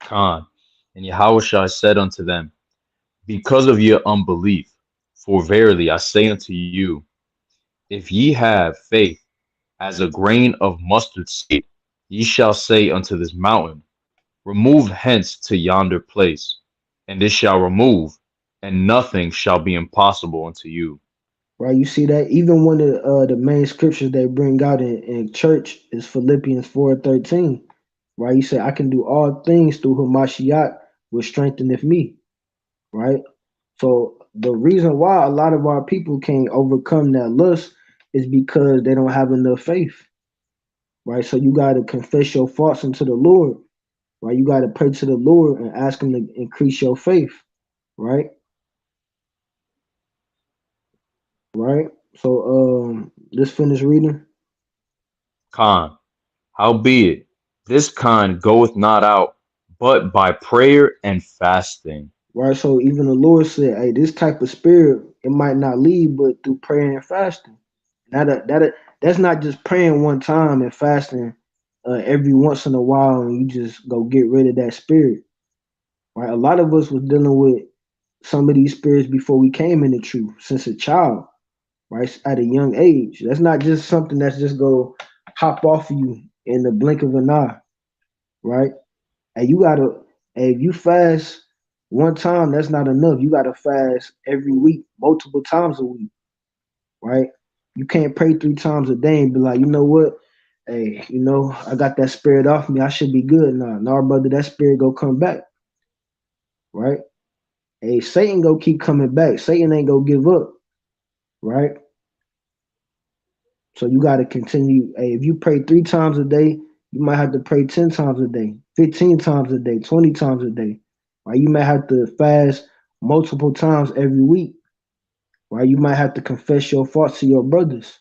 Khan. And Yahawashi said unto them, because of your unbelief, for verily I say unto you, if ye have faith as a grain of mustard seed. Ye shall say unto this mountain, remove hence to yonder place, and it shall remove, and nothing shall be impossible unto you. Right, you see that even one of the main scriptures they bring out in church is Philippians 4:13. Right, you say I can do all things through whom Mashiach which strengtheneth me. Right, so the reason why a lot of our people can't overcome that lust is because they don't have enough faith. Right, so you got to confess your faults unto the Lord. Right, you got to pray to the Lord and ask Him to increase your faith. Right, right. So let's finish reading. Con, howbeit, this kind goeth not out, but by prayer and fasting. Right, so even the Lord said, "Hey, this type of spirit, it might not leave, but through prayer and fasting." That's not just praying one time and fasting every once in a while, and you just go get rid of that spirit. Right, a lot of us was dealing with some of these spirits before we came into truth, since a child, right, at a young age. That's not just something that's just go hop off of you in the blink of an eye, right? And you gotta, and if you fast one time, that's not enough. You gotta fast every week, multiple times a week, right? You can't pray 3 times a day and be like, you know what? Hey, I got that spirit off me. I should be good now. No, brother, that spirit go come back, right? Hey, Satan go keep coming back. Satan ain't go give up, right? So you gotta continue. Hey, if you pray 3 times a day, you might have to pray 10 times a day, 15 times a day, 20 times a day. Right? You might have to fast multiple times every week. Right? You might have to confess your faults to your brothers.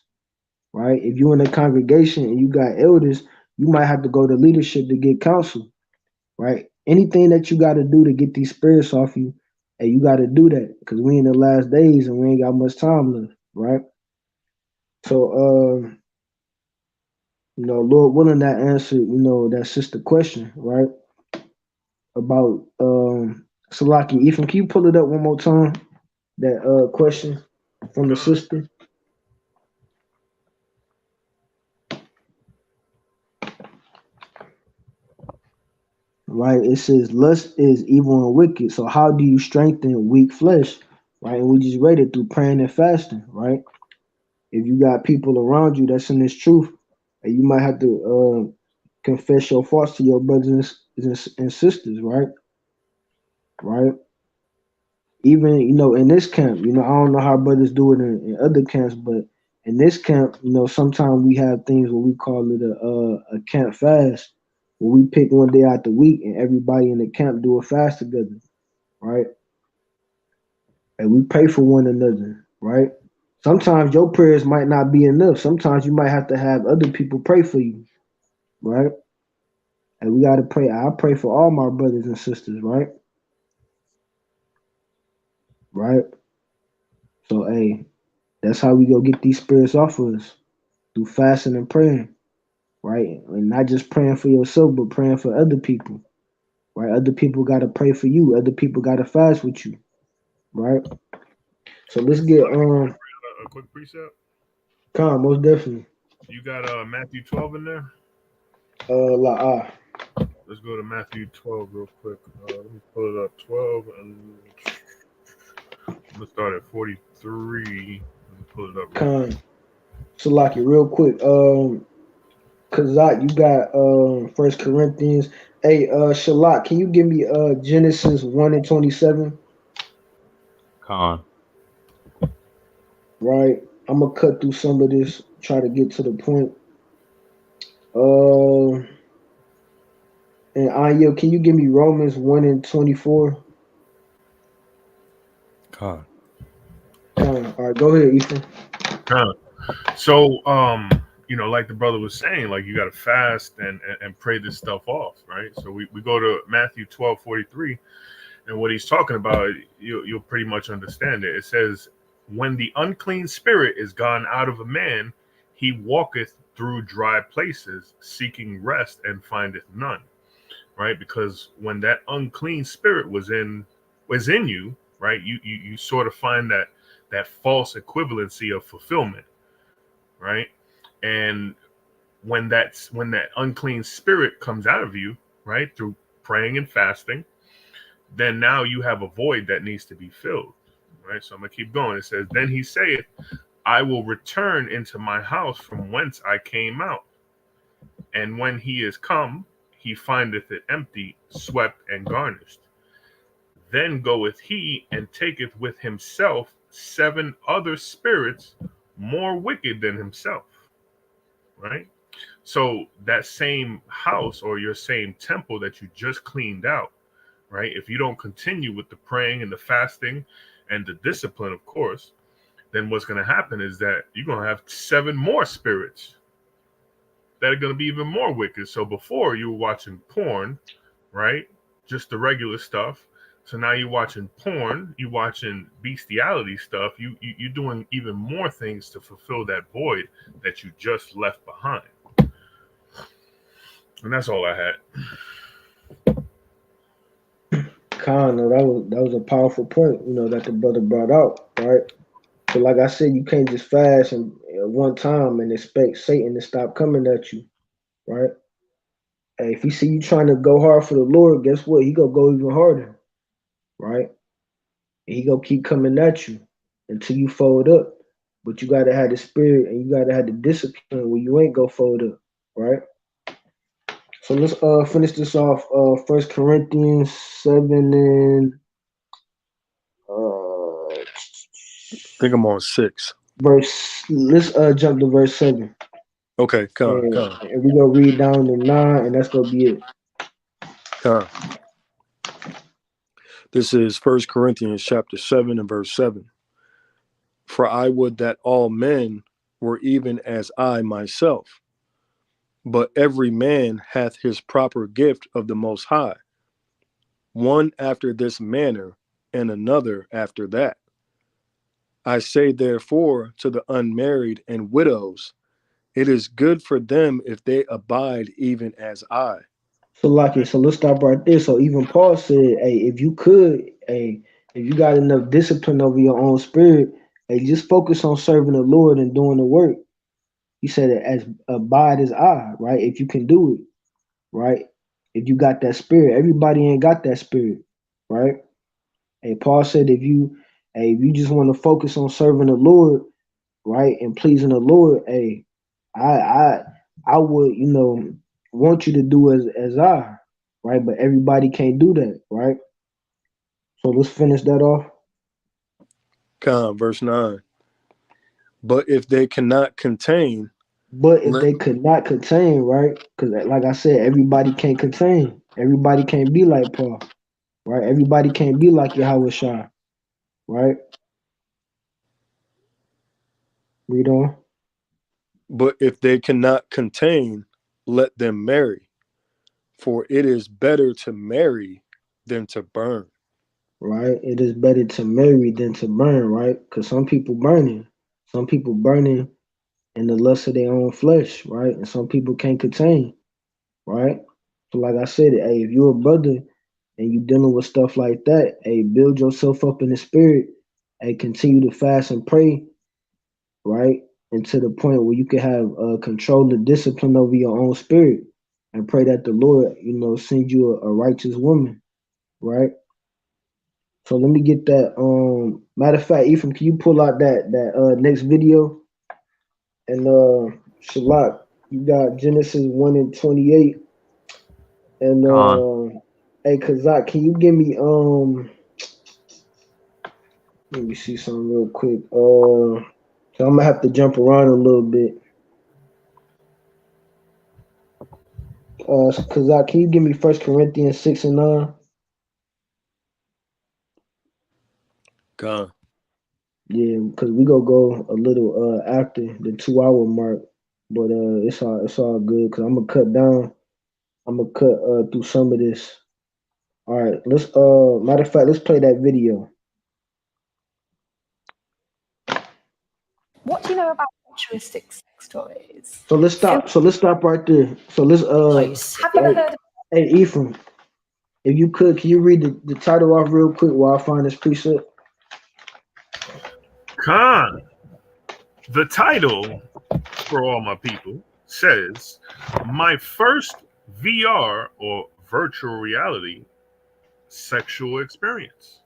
Right? If you're in a congregation and you got elders, you might have to go to leadership to get counsel. Right? Anything that you got to do to get these spirits off you, hey, you got to do that because we in the last days and we ain't got much time left. Right? So, Lord willing, that answered, that sister question, right? About Salaki. Ethan, can you pull it up one more time? That question from the sister. Right. It says lust is evil and wicked. So how do you strengthen weak flesh? Right. And we just read it through praying and fasting, right? If you got people around you that's in this truth, and you might have to confess your faults to your brothers and sisters, right? Right. Even in this camp, I don't know how brothers do it in other camps, but in this camp, sometimes we have things what we call it a camp fast, where we pick one day out the week and everybody in the camp do a fast together, right? And we pray for one another, right? Sometimes your prayers might not be enough. Sometimes you might have to have other people pray for you, right? And we got to pray. I pray for all my brothers and sisters, right? Right. So, hey, that's how we go get these spirits off of us, through fasting and praying, right? And not just praying for yourself, but praying for other people, right? Other people got to pray for you. Other people got to fast with you, right? So let's get a quick precept. Calm, most definitely. You got Matthew 12 in there. Let's go to Matthew 12 real quick. Let me pull it up. 12 and let's start at 43. Let me pull it up. Calm. So, real quick. Kazak, you got 1 Corinthians. Hey, Shalak, can you give me Genesis 1:27? Con. Right. I'm gonna cut through some of this, try to get to the point. And Ayo, can you give me Romans 1:24? Con. All right, go ahead, Ethan. So, like the brother was saying, like you got to fast and pray this stuff off, right? So we go to Matthew 12:43, and what he's talking about, you'll pretty much understand it. It says, when the unclean spirit is gone out of a man, he walketh through dry places, seeking rest, and findeth none, right? Because when that unclean spirit was in you, right, you sort of find that false equivalency of fulfillment, right? And when that unclean spirit comes out of you, right, through praying and fasting, then now you have a void that needs to be filled, right? So I'm gonna keep going. It says, then he saith, I will return into my house from whence I came out. And when he is come, he findeth it empty, swept, and garnished. Then goeth he and taketh with himself 7 other spirits more wicked than himself, right? So that same house or your same temple that you just cleaned out, right? If you don't continue with the praying and the fasting and the discipline, of course, then what's going to happen is that you're going to have 7 more spirits that are going to be even more wicked. So before you were watching porn, right? Just the regular stuff. So now you're watching porn, you're watching bestiality stuff. You're doing even more things to fulfill that void that you just left behind. And that's all I had. Khan, that was a powerful point, that the brother brought out, right? So like I said, you can't just fast and at one time and expect Satan to stop coming at you, right? Hey, if he see you trying to go hard for the Lord, guess what? He gonna go even harder, right? And he gonna keep coming at you until you fold up. But you gotta have the spirit and you gotta have the discipline where you ain't go fold up, right? So let's finish this off. 1 Corinthians 7 and I think I'm on 6. Let's jump to verse 7. Okay, come. And we're gonna read down to 9, and that's gonna be it. Come. This is 1 Corinthians chapter 7 and verse 7. For I would that all men were even as I myself, but every man hath his proper gift of the Most High, one after this manner, and another after that. I say therefore to the unmarried and widows, it is good for them if they abide even as I. So let's stop right there. So even Paul said, hey, if you got enough discipline over your own spirit, hey, just focus on serving the Lord and doing the work. He said as abide as I, right? If you can do it, right? If you got that spirit, everybody ain't got that spirit, right? Hey, Paul said if you just want to focus on serving the Lord, right, and pleasing the Lord, hey, I would, want you to do as I, right? But everybody can't do that, right? So let's finish that off. Verse 9. But if they cannot contain. But if they could not contain, right? Because like I said, everybody can't contain. Everybody can't be like Paul, right? Everybody can't be like Yahawah's, right? Read on. But if they cannot contain, let them marry, for it is better to marry than to burn. Right? It is better to marry than to burn, right? Because some people burning in the lust of their own flesh, right? And some people can't contain, right? So like I said, hey, if you're a brother and you dealing with stuff like that, hey, build yourself up in the spirit, hey, continue to fast and pray, right? And to the point where you can have control and discipline over your own spirit and pray that the Lord, send you a righteous woman, right? So let me get that. Matter of fact, Ephraim, can you pull out that next video? And Shalak, you got Genesis 1 and 28. And hey, Kazak, can you give me let me see something real quick. So I'm gonna have to jump around a little bit. Kazak, can you give me 1 Corinthians 6 and 9? God. Yeah, because we gonna go a little after the 2-hour mark, but it's all good because I'm gonna cut down. I'm gonna cut through some of this. All right, let's matter of fact, let's play that video. What do you know about altruistic sex toys? So let's stop right there. So let's Have you ever heard of hey Ephraim, if you could, can you read the title off real quick while I find this precept? Khan, the title for all my people says, my first VR or virtual reality sexual experience.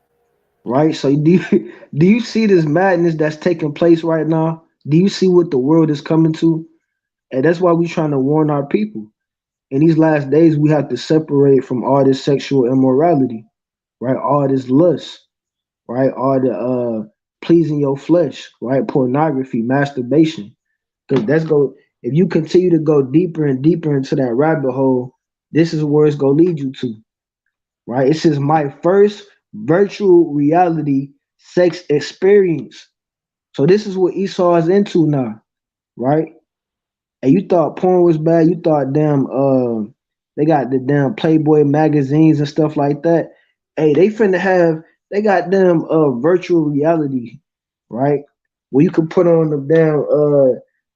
Right. So do you see this madness that's taking place right now? Do you see what the world is coming to? And that's why we're trying to warn our people. In these last days, we have to separate from all this sexual immorality, right? All this lust, right? All the pleasing your flesh, right? Pornography, masturbation. Because if you continue to go deeper and deeper into that rabbit hole, this is where it's gonna lead you to, right? It says my first virtual reality sex experience. So this is what Esau is into now, right? And you thought porn was bad. You thought they got the damn Playboy magazines and stuff like that. Hey, they got them virtual reality, right? Where you can put on the damn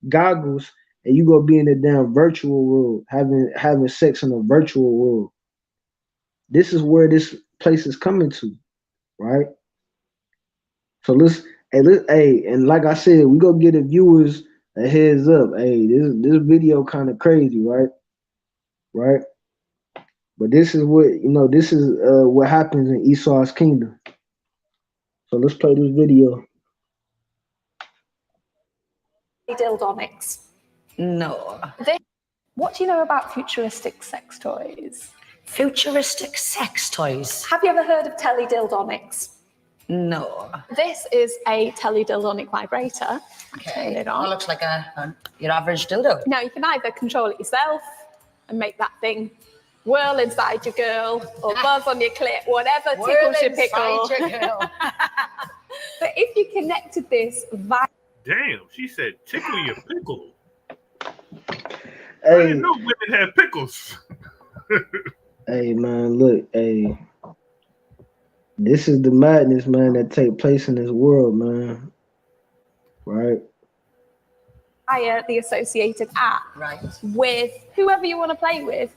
goggles and you go be in the damn virtual world, having sex in a virtual world. This is where this place is coming to, right? So and like I said, we go get the viewers a heads up. Hey, this video kind of crazy, right? Right? But this is what happens in Esau's kingdom. So let's play this video. Dildonics. No. What do you know about futuristic sex toys? Futuristic sex toys? Have you ever heard of teledildonics? No. This is a teledildonic vibrator. Okay. Turn it on. Oh, looks like your average dildo. Now you can either control it yourself and make that thing whirl inside your girl or buzz on your clit, whatever tickles your pickle. But if you connected this Damn, she said tickle your pickle. Hey. I didn't know women had pickles. Hey man, look, hey. This is the madness, man, that take place in this world, man. Right? via the associated app with whoever you want to play with.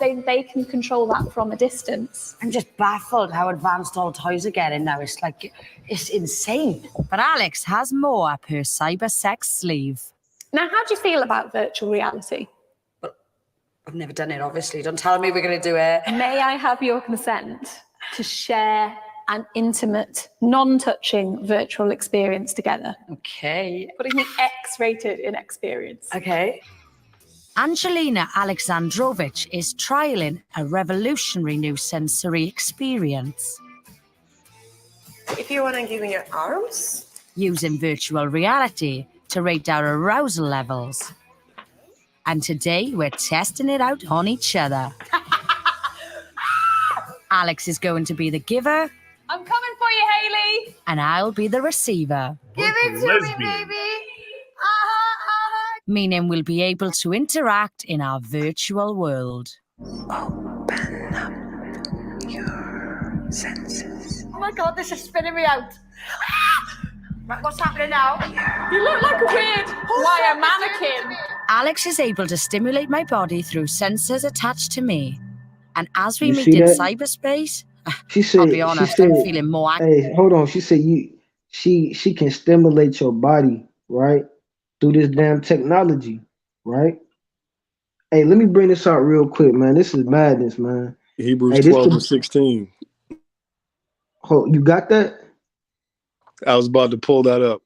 They can control that from a distance. I'm just baffled how advanced all toys are getting now. It's like, it's insane. But Alex has more up her cyber sex sleeve. Now, how do you feel about virtual reality? I've never done it, obviously. Don't tell me we're going to do it. May I have your consent to share an intimate, non-touching virtual experience together? Okay. Putting the X-rated in experience. Okay. Angelina Alexandrovich is trialing a revolutionary new sensory experience. If you want to give me your arms. Using virtual reality to rate our arousal levels. And today we're testing it out on each other. Alex is going to be the giver. I'm coming for you, Haley. And I'll be the receiver. Give it to me, baby. Meaning we'll be able to interact in our virtual world. Open up your senses. Oh my God, this is spinning me out. Right, what's happening now? You look like a weird wire mannequin. Alex is able to stimulate my body through sensors attached to me. And as we You meet see in that? cyberspace, She said, I'll be honest, I'm feeling more Hey, hold on. She said she can stimulate your body, right? Through this damn technology, right? Hey, let me bring this out real quick, man. This is madness, man. Hebrews Hey, 12 and 16. Oh, you got that? I was about to pull that up.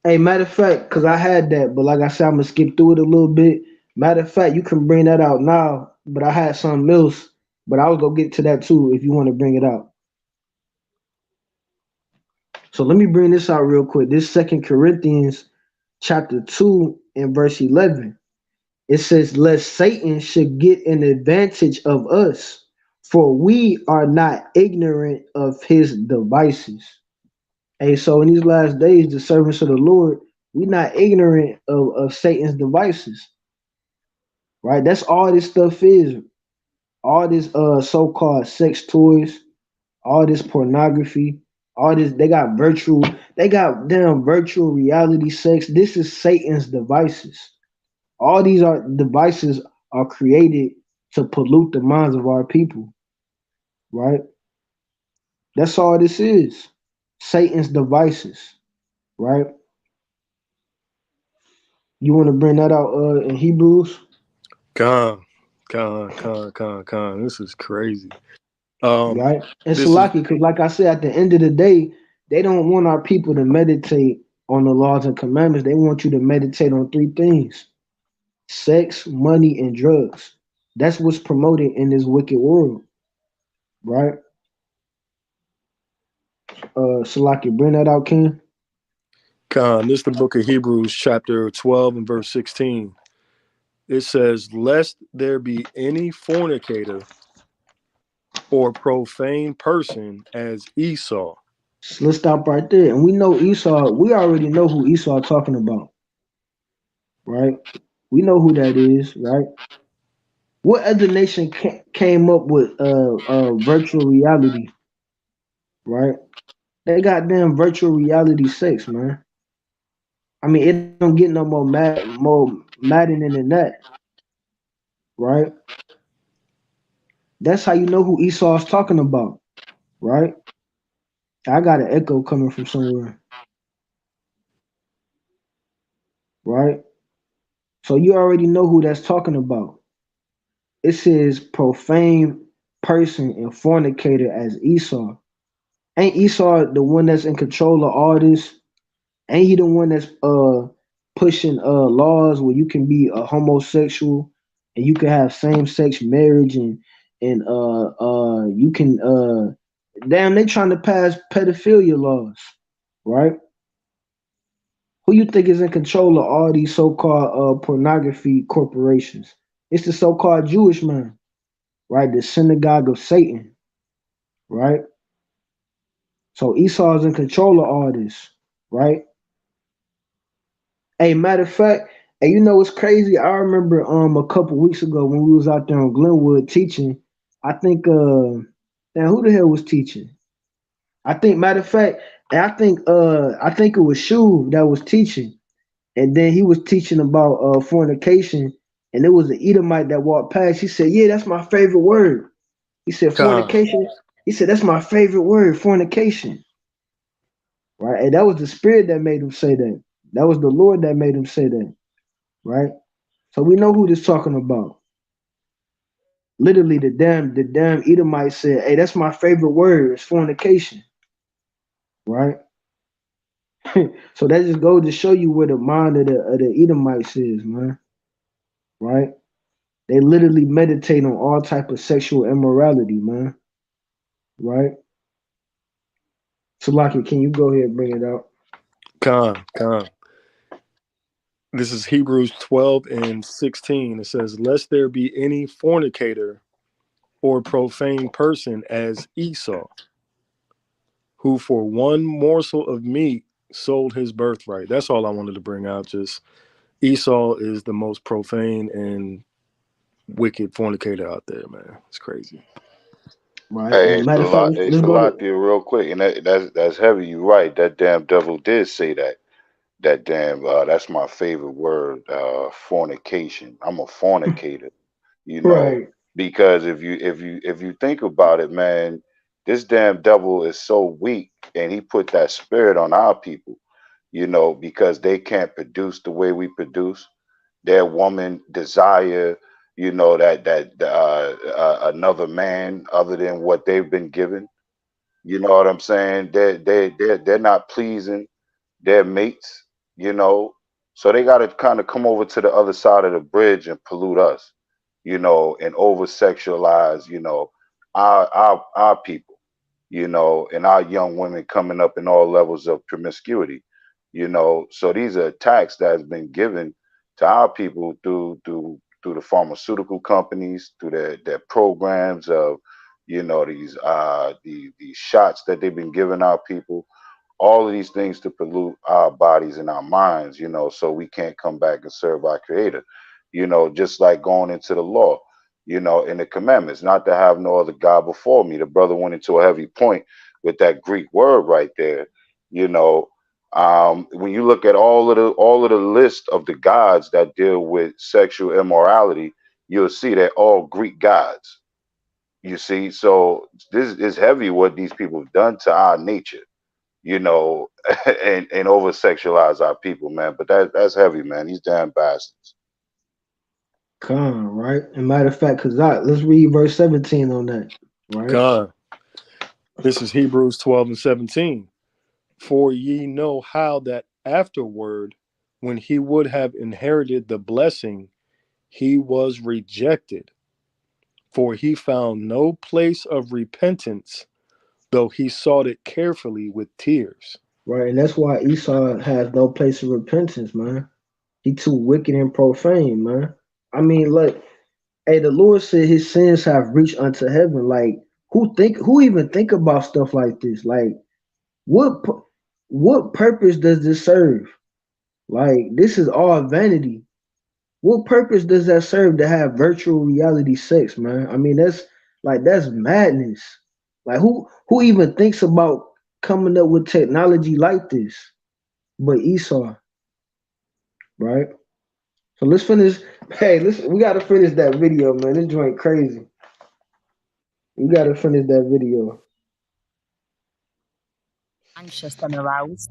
Hey, matter of fact, because I had that, but like I said, I'm going to skip through it a little bit. Matter of fact, you can bring that out now, but I had something else, but I was going to get to that too if you want to bring it out. So let me bring this out real quick. This 2 Corinthians chapter 2 and verse 11. It says, lest Satan should get an advantage of us, for we are not ignorant of his devices. Hey, so in these last days, the servants of the Lord, we're not ignorant of Satan's devices. Right? That's all this stuff is. All this so-called sex toys, all this pornography, all this, they got damn virtual reality sex. This is Satan's devices. All these devices are created to pollute the minds of our people. Right? That's all this is. Satan's devices. Right? You want to bring that out in Hebrews? Con. This is crazy. Right? And This is Salaki, because like I said, at the end of the day, they don't want our people to meditate on the laws and commandments. They want you to meditate on three things: sex, money, and drugs. That's what's promoted in this wicked world, right? Salaki, bring that out, King. Con. This is the book of Hebrews, chapter 12 and verse 16. It says, "Lest there be any fornicator or profane person as Esau." So let's stop right there. And we know Esau. We already know who Esau talking about, right? We know who that is, right? What other nation came up with virtual reality, right? They got damn virtual reality sex, man. I mean, it don't get no more maddening than that, right? That's how you know who Esau's talking about, right? I got an echo coming from somewhere, right? So you already know who that's talking about. It says profane person and fornicator as Esau. Ain't Esau the one that's in control of all this? Ain't he the one that's pushing laws where you can be a homosexual and you can have same sex marriage and you can damn, they trying to pass pedophilia laws, right? Who you think is in control of all these so-called pornography corporations? It's the so-called Jewish man, right? The synagogue of Satan, right? So Esau's in control of all this, right? Hey, matter of fact, hey, you know what's crazy? I remember a couple weeks ago when we was out there on Glenwood teaching. I think now who the hell was teaching? I think matter of fact, I think it was Shuv that was teaching, and then he was teaching about fornication, and there was an Edomite that walked past. He said, "Yeah, that's my favorite word." He said, Con. "Fornication." He said, "That's my favorite word, fornication." Right, and that was the spirit that made him say that. That was the Lord that made him say that. Right. So we know who this talking about. Literally, the damn Edomite said, "Hey, that's my favorite word. It's fornication." Right. So that just goes to show you where the mind of the Edomites is, man. Right. They literally meditate on all type of sexual immorality, man. Right. So, Lucky, can you go ahead and bring it out? Con. This is Hebrews 12 and 16. It says, "Lest there be any fornicator or profane person as Esau, who for one morsel of meat sold his birthright." That's all I wanted to bring out. Just Esau is the most profane and wicked fornicator out there, man. It's crazy. Right. Hey, And matter of fact, It's let's a go lot to there real quick, and that's heavy. You're right. That damn devil did say that. That damn that's my favorite word, fornication. I'm a fornicator, you know, right. because if you think about it, man, this damn devil is so weak, and he put that spirit on our people, because they can't produce the way we produce. Their woman desire, that another man other than what they've been given. You know what I'm saying? They're not pleasing their mates, so they got to kind of come over to the other side of the bridge and pollute us, and over sexualize, our people, and our young women coming up in all levels of promiscuity, so these are attacks that has been given to our people through the pharmaceutical companies, through their programs of, these shots that they've been giving our people, all of these things to pollute our bodies and our minds, so we can't come back and serve our creator, just like going into the law, in the commandments, not to have no other God before me. The brother went into a heavy point with that Greek word right there, when you look at all of the list of the gods that deal with sexual immorality, you'll see they're all Greek gods. You see, so this is heavy what these people have done to our nature. you know, and over sexualize our people, man. But that's heavy, man. These damn bastards. Right? And matter of fact, let's read verse 17 on that, right? This is Hebrews 12 and 17. For ye know how that afterward, when he would have inherited the blessing, he was rejected. For he found no place of repentance, though he sought it carefully with tears. Right, and that's why Esau has no place of repentance, man. He too wicked and profane, man. I mean, look, hey, the Lord said his sins have reached unto heaven. Like, who even think about stuff like this? Like, what purpose does this serve? Like, this is all vanity. What purpose does that serve to have virtual reality sex, man? I mean, that's madness. Like, who even thinks about coming up with technology like this? But Esau, right? So let's finish. Hey, listen, we gotta finish that video, man. This joint crazy. We gotta finish that video. Anxious and aroused.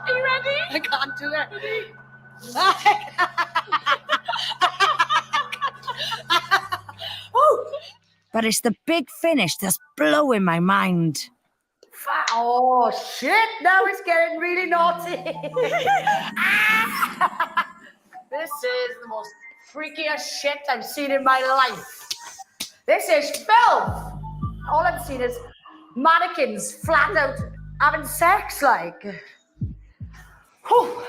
Are you ready? I can't do it. But it's the big finish that's blowing my mind. Oh shit, now it's getting really naughty. This is the most freakiest shit I've seen in my life. This is filth. All I've seen is mannequins flat out having sex, like. Whew.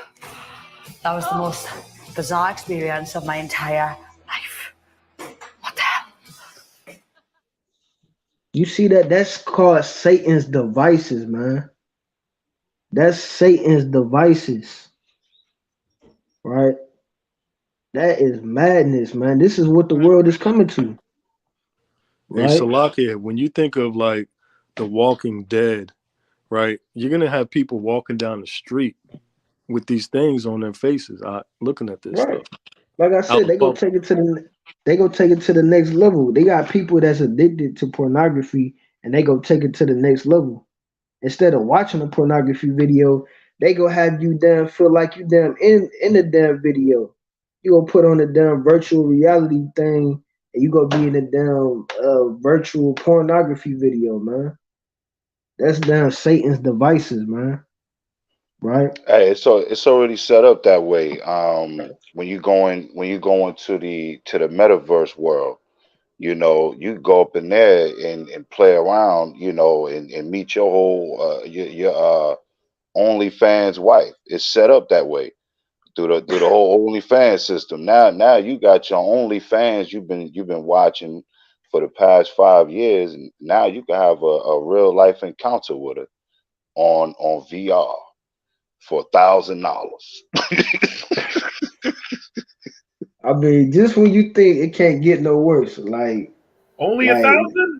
That was the most bizarre experience of my entire life. What the hell? You see that? That's called Satan's devices, man. That's Satan's devices, right? That is madness, man. This is what the world is coming to. Hey, Right? Salakia, when you think of like The Walking Dead, right, you're going to have people walking down the street with these things on their faces, looking at this Right. stuff. Like I said, they go take it to the next level. They got people that's addicted to pornography, and they go take it to the next level. Instead of watching a pornography video, they go have you damn feel like you damn in the damn video. You go put on a damn virtual reality thing, and you go be in a damn virtual pornography video, man. That's damn Satan's devices, man. Right? Hey, it's already set up that way. When you go into the metaverse world, you know, you go up in there and play around, you know, and meet your whole your OnlyFans wife. It's set up that way through the whole OnlyFans system. Now you got your OnlyFans you've been watching for the past 5 years, and now you can have a real life encounter with her on VR for $1,000. I mean, just when you think it can't get no worse, like only 1,000.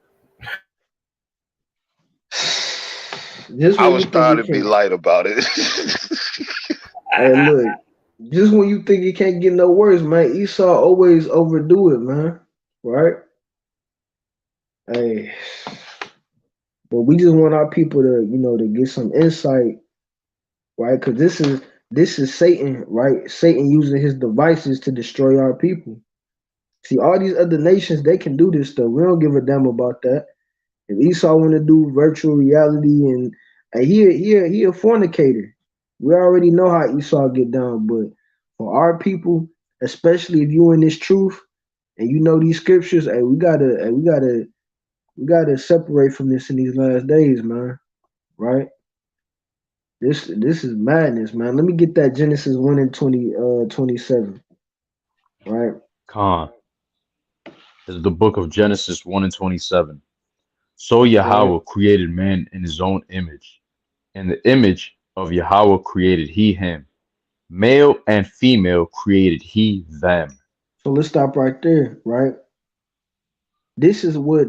I was trying to be light about it. Hey, look, just when you think it can't get no worse, man, Esau always overdo it, man. Right? Hey, but we just want our people to, to get some insight, right? Because this is Satan, right? Satan using his devices to destroy our people. See, all these other nations, they can do this stuff. We don't give a damn about that. If Esau want to do virtual reality and he a fornicator. We already know how Esau get down, but for our people, especially if you in this truth and you know these scriptures, we gotta separate from this in these last days, man. Right? This is madness, man. Let me get that Genesis 1 and 27. Right? Khan. This is the book of Genesis 1 and 27. So Yahweh created man in his own image. In the image of Yahweh created he him. Male and female created he them. So let's stop right there, right? This is what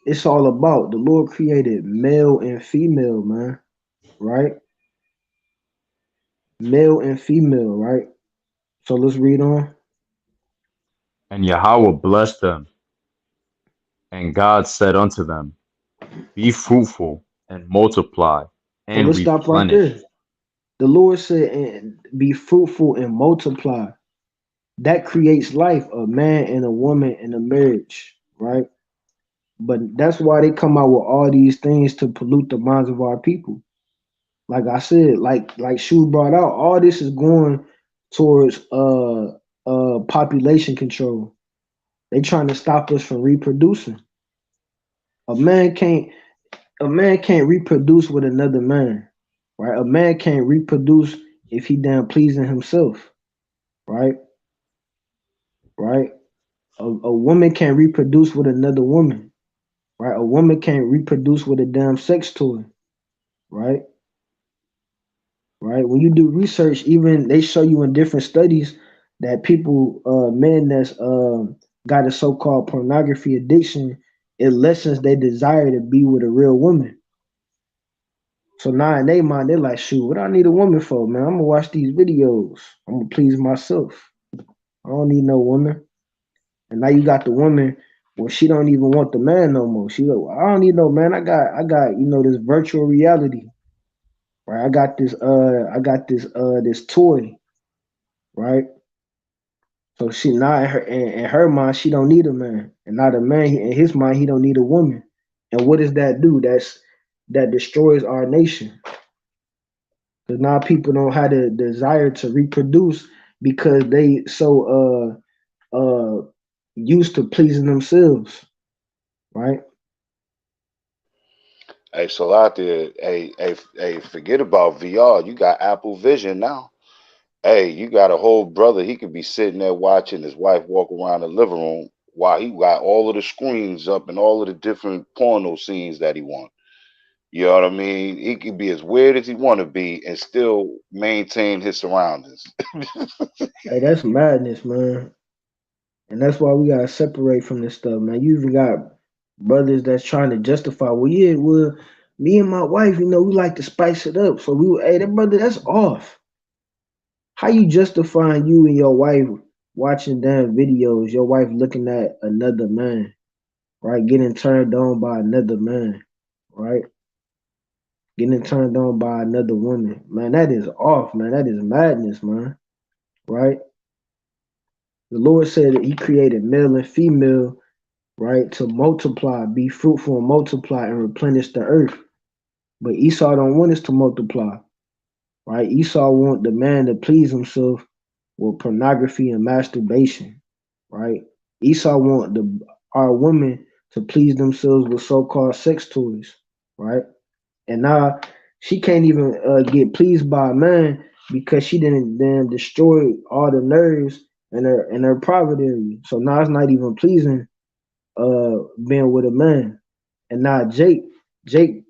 it's all about. The Lord created male and female, man. Right? male and female, right? So let's read on. And Yahweh blessed them, and God said unto them, Be fruitful and multiply So and let's stop right replenish. there. The Lord said, and be fruitful and multiply. That creates life, a man and a woman in a marriage, right? But that's why they come out with all these things to pollute the minds of our people. Like I said, like Shu brought out, all this is going towards population control. They trying to stop us from reproducing. A man can't reproduce with another man, right? A man can't reproduce if he damn pleasing himself, right? Right? A woman can't reproduce with another woman, right? A woman can't reproduce with a damn sex toy, right? Right? When you do research, even they show you in different studies that people, men that's got a so-called pornography addiction, it lessens their desire to be with a real woman. So now in their mind, they're like, shoot, what I need a woman for, man? I'm gonna watch these videos. I'm gonna please myself. I don't need no woman. And now you got the woman where she don't even want the man no more. She like, well, I don't need no man. I got, this virtual reality. Right? I got this toy, right? So she now in her mind, she don't need a man. And now the man in his mind, he don't need a woman. And what does that do? That destroys our nation. Because now people don't have the desire to reproduce because they so used to pleasing themselves, right? Hey, Salati, hey, forget about VR. You got Apple Vision now. Hey, you got a whole brother. He could be sitting there watching his wife walk around the living room while he got all of the screens up and all of the different porno scenes that he wants. You know what I mean? He could be as weird as he want to be and still maintain his surroundings. Hey, that's madness, man. And that's why we gotta separate from this stuff, man. You even got brothers that's trying to justify, well, yeah, well, me and my wife, we like to spice it up. So hey, that brother, that's off. How you justifying you and your wife watching damn videos, your wife looking at another man, right? Getting turned on by another man, right? Getting turned on by another woman. Man, that is off, man. That is madness, man. Right? The Lord said that He created male and female, right, to multiply, be fruitful and multiply and replenish the earth. But Esau don't want us to multiply, right? Esau want the man to please himself with pornography and masturbation, right? Esau want our women to please themselves with so-called sex toys, right? And now she can't even get pleased by a man because she didn't then destroy all the nerves in her private area. So now it's not even pleasing being with a man. And now Jake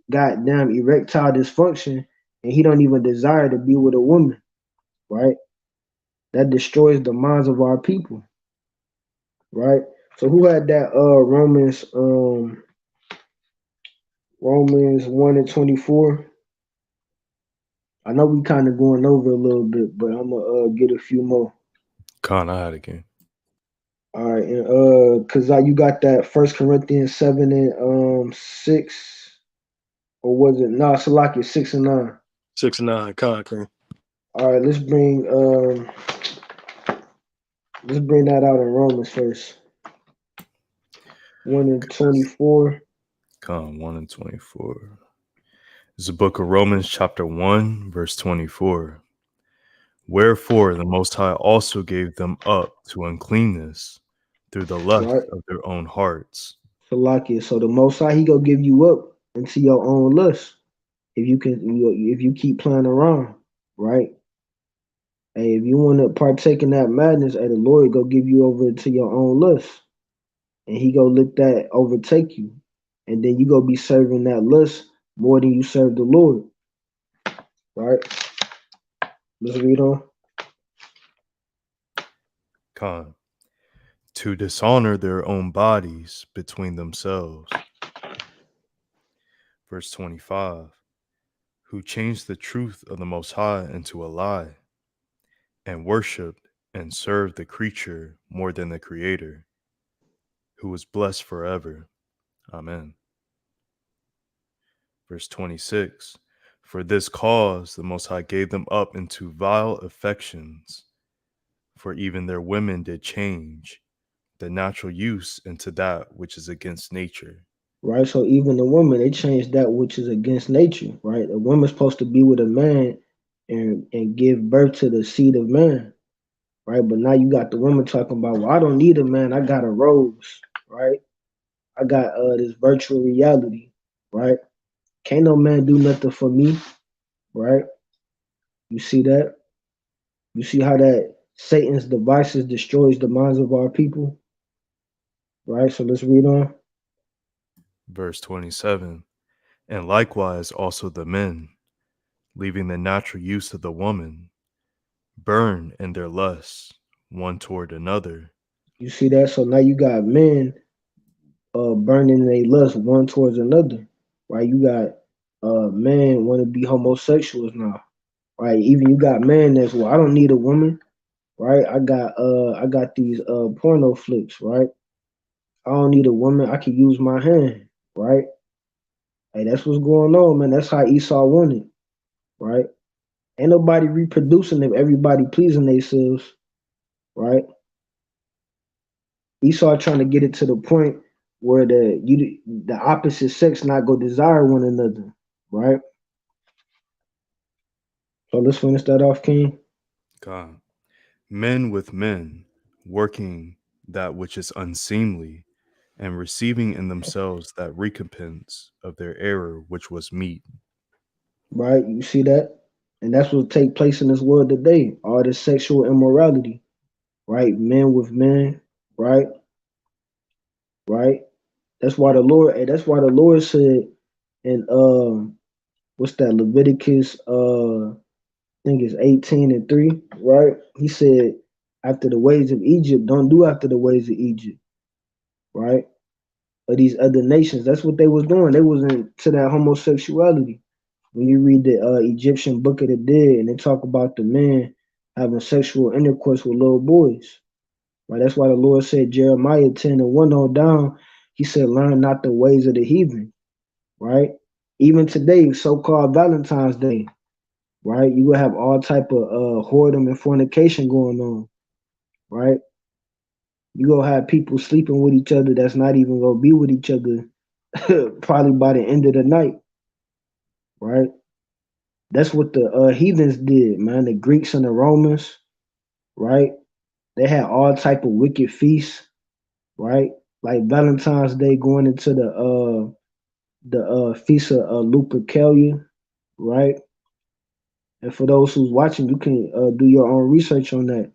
got damn erectile dysfunction and he don't even desire to be with a woman, right? That destroys the minds of our people, right? So who had that Romans 1:24? I know we kind of going over a little bit, but I'm gonna get a few more. Con, I had again. All right, and cause you got that 1 Corinthians 7 and 6, or was it? No, Salaki 6 and 9. 6 and 9, con. All right, let's bring that out in Romans first. 1:24. Con 1:24. It's the book of Romans, chapter 1, verse 24. Wherefore the Most High also gave them up to uncleanness through the lust of their own hearts. Salaki. So the Most High, He gonna give you up into your own lust if you keep playing around, right? Hey, if you want to partake in that madness, hey, the Lord go give you over to your own lust, and He go let that overtake you, and then you go be serving that lust more than you serve the Lord, right? Let's read on. Con. To dishonor their own bodies between themselves. Verse 25. who changed the truth of the Most High into a lie, and worshipped and served the creature more than the Creator, who is blessed forever. Amen. Verse 26, for this cause the Most High gave them up into vile affections, for even their women did change the natural use into that which is against nature. Right? So even the woman, they changed that which is against nature, right? A woman's supposed to be with a man and give birth to the seed of man, right? But now you got the woman talking about, well, I don't need a man, I got a rose, right? I got this virtual reality, right? Can't no man do nothing for me, right? You see that? You see how that Satan's devices destroys the minds of our people, right? So let's read on. Verse 27, and likewise also the men, leaving the natural use of the woman, burn in their lusts one toward another. You see that? So now you got men burning their lust one towards another, right? You got men want to be homosexuals now, right? Even you got men that's, well, I don't need a woman, right? I got these porno flicks, right? I don't need a woman. I can use my hand, right? Hey, that's what's going on, man. That's how Esau wanted, right? Ain't nobody reproducing if everybody pleasing themselves, right? Esau trying to get it to the point where the opposite sex not go desire one another, right? So let's finish that off, King. God, men with men, working that which is unseemly, and receiving in themselves that recompense of their error which was meet. Right? You see that? And that's what take place in this world today. All this sexual immorality, right? Men with men, right? Right? That's why the Lord said in what's that, Leviticus I think it's 18:3, right? He said, after the ways of Egypt, don't do after the ways of Egypt, right? Or these other nations, that's what they was doing. They was into that homosexuality. When you read the Egyptian Book of the Dead, and they talk about the men having sexual intercourse with little boys, right? That's why the Lord said, Jeremiah 10:1 on down, he said, learn not the ways of the heathen, right? Even today, so-called Valentine's Day, right? You will have all type of whoredom and fornication going on, right? You gonna have people sleeping with each other that's not even gonna be with each other probably by the end of the night, right? That's what the heathens did, man. The Greeks and the Romans, right? They had all type of wicked feasts, right? Like Valentine's Day going into the feast of Lupercalia, right? And for those who's watching, you can do your own research on that.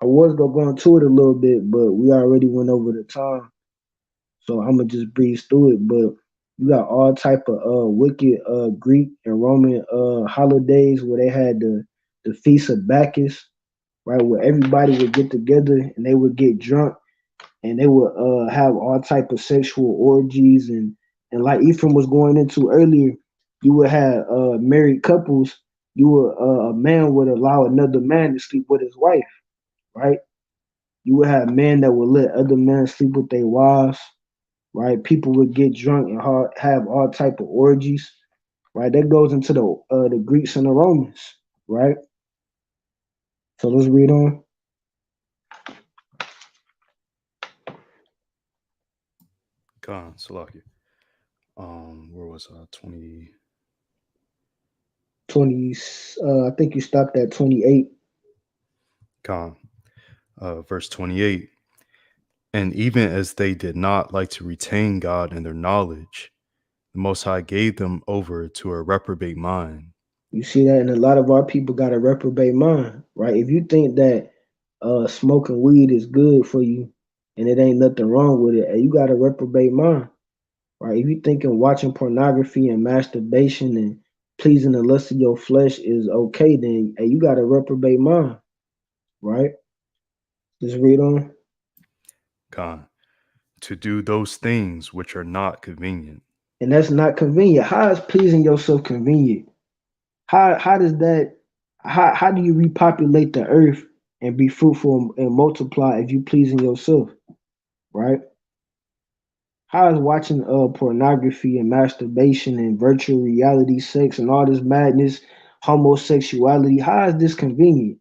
I was gonna go into it a little bit, but we already went over the time, so I'm gonna just breeze through it. But you got all type of wicked Greek and Roman holidays where they had the feast of Bacchus, right? Where everybody would get together and they would get drunk and they would have all type of sexual orgies and like Ephraim was going into earlier, you would have married couples. You would a man would allow another man to sleep with his wife, right? You would have men that would let other men sleep with their wives, right? People would get drunk and have all type of orgies, right? That goes into the Greeks and the Romans, right? So let's read on. God, Salakia. Where was 20? 20. I think you stopped at 28. God, verse 28. And even as they did not like to retain God in their knowledge, the Most High gave them over to a reprobate mind. You see that, and a lot of our people got a reprobate mind, right? If you think that smoking weed is good for you and it ain't nothing wrong with it, you got a reprobate mind, right? If you thinking watching pornography and masturbation and pleasing the lust of your flesh is okay, then you got a reprobate mind, right? Just read on. God, to do those things which are not convenient. And that's not convenient. How is pleasing yourself convenient? How does that how do you repopulate the earth and be fruitful and multiply if you pleasing yourself, right? How is watching pornography and masturbation and virtual reality sex and all this madness, homosexuality, how is this convenient,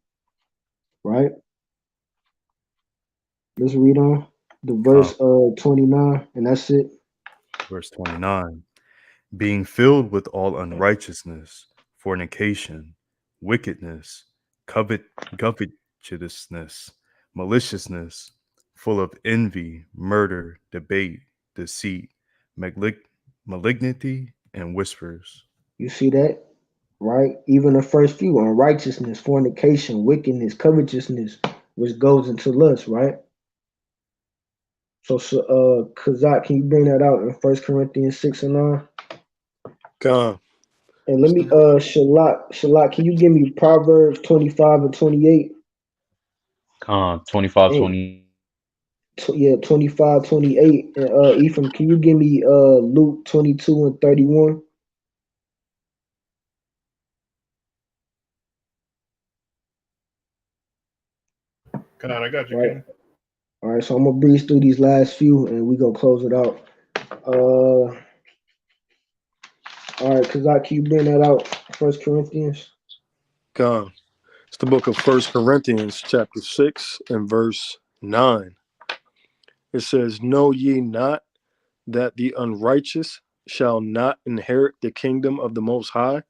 right? Let's read on the verse 29, and that's it. Verse 29. Being filled with all unrighteousness, fornication, wickedness, covetousness, maliciousness, full of envy, murder, debate, deceit, malignity, and whispers. You see that, right? Even the first few: unrighteousness, fornication, wickedness, covetousness, which goes into lust, right? So, Kazak, can you bring that out in 1 Corinthians 6 and 9? Come. And let me, Shalak, can you give me Proverbs 25 and 28? 25, 20. Yeah, 25, 28. And Ephraim, can you give me Luke 22 and 31? Come on, I got you, Right. King. All right, so I'm gonna breeze through these last few and we gonna close it out. All right, Kazak, can you bring that out? 1 Corinthians. Come. It's the book of 1 Corinthians, chapter 6 and verse 9. It says, "Know ye not that the unrighteous shall not inherit the kingdom of the Most High?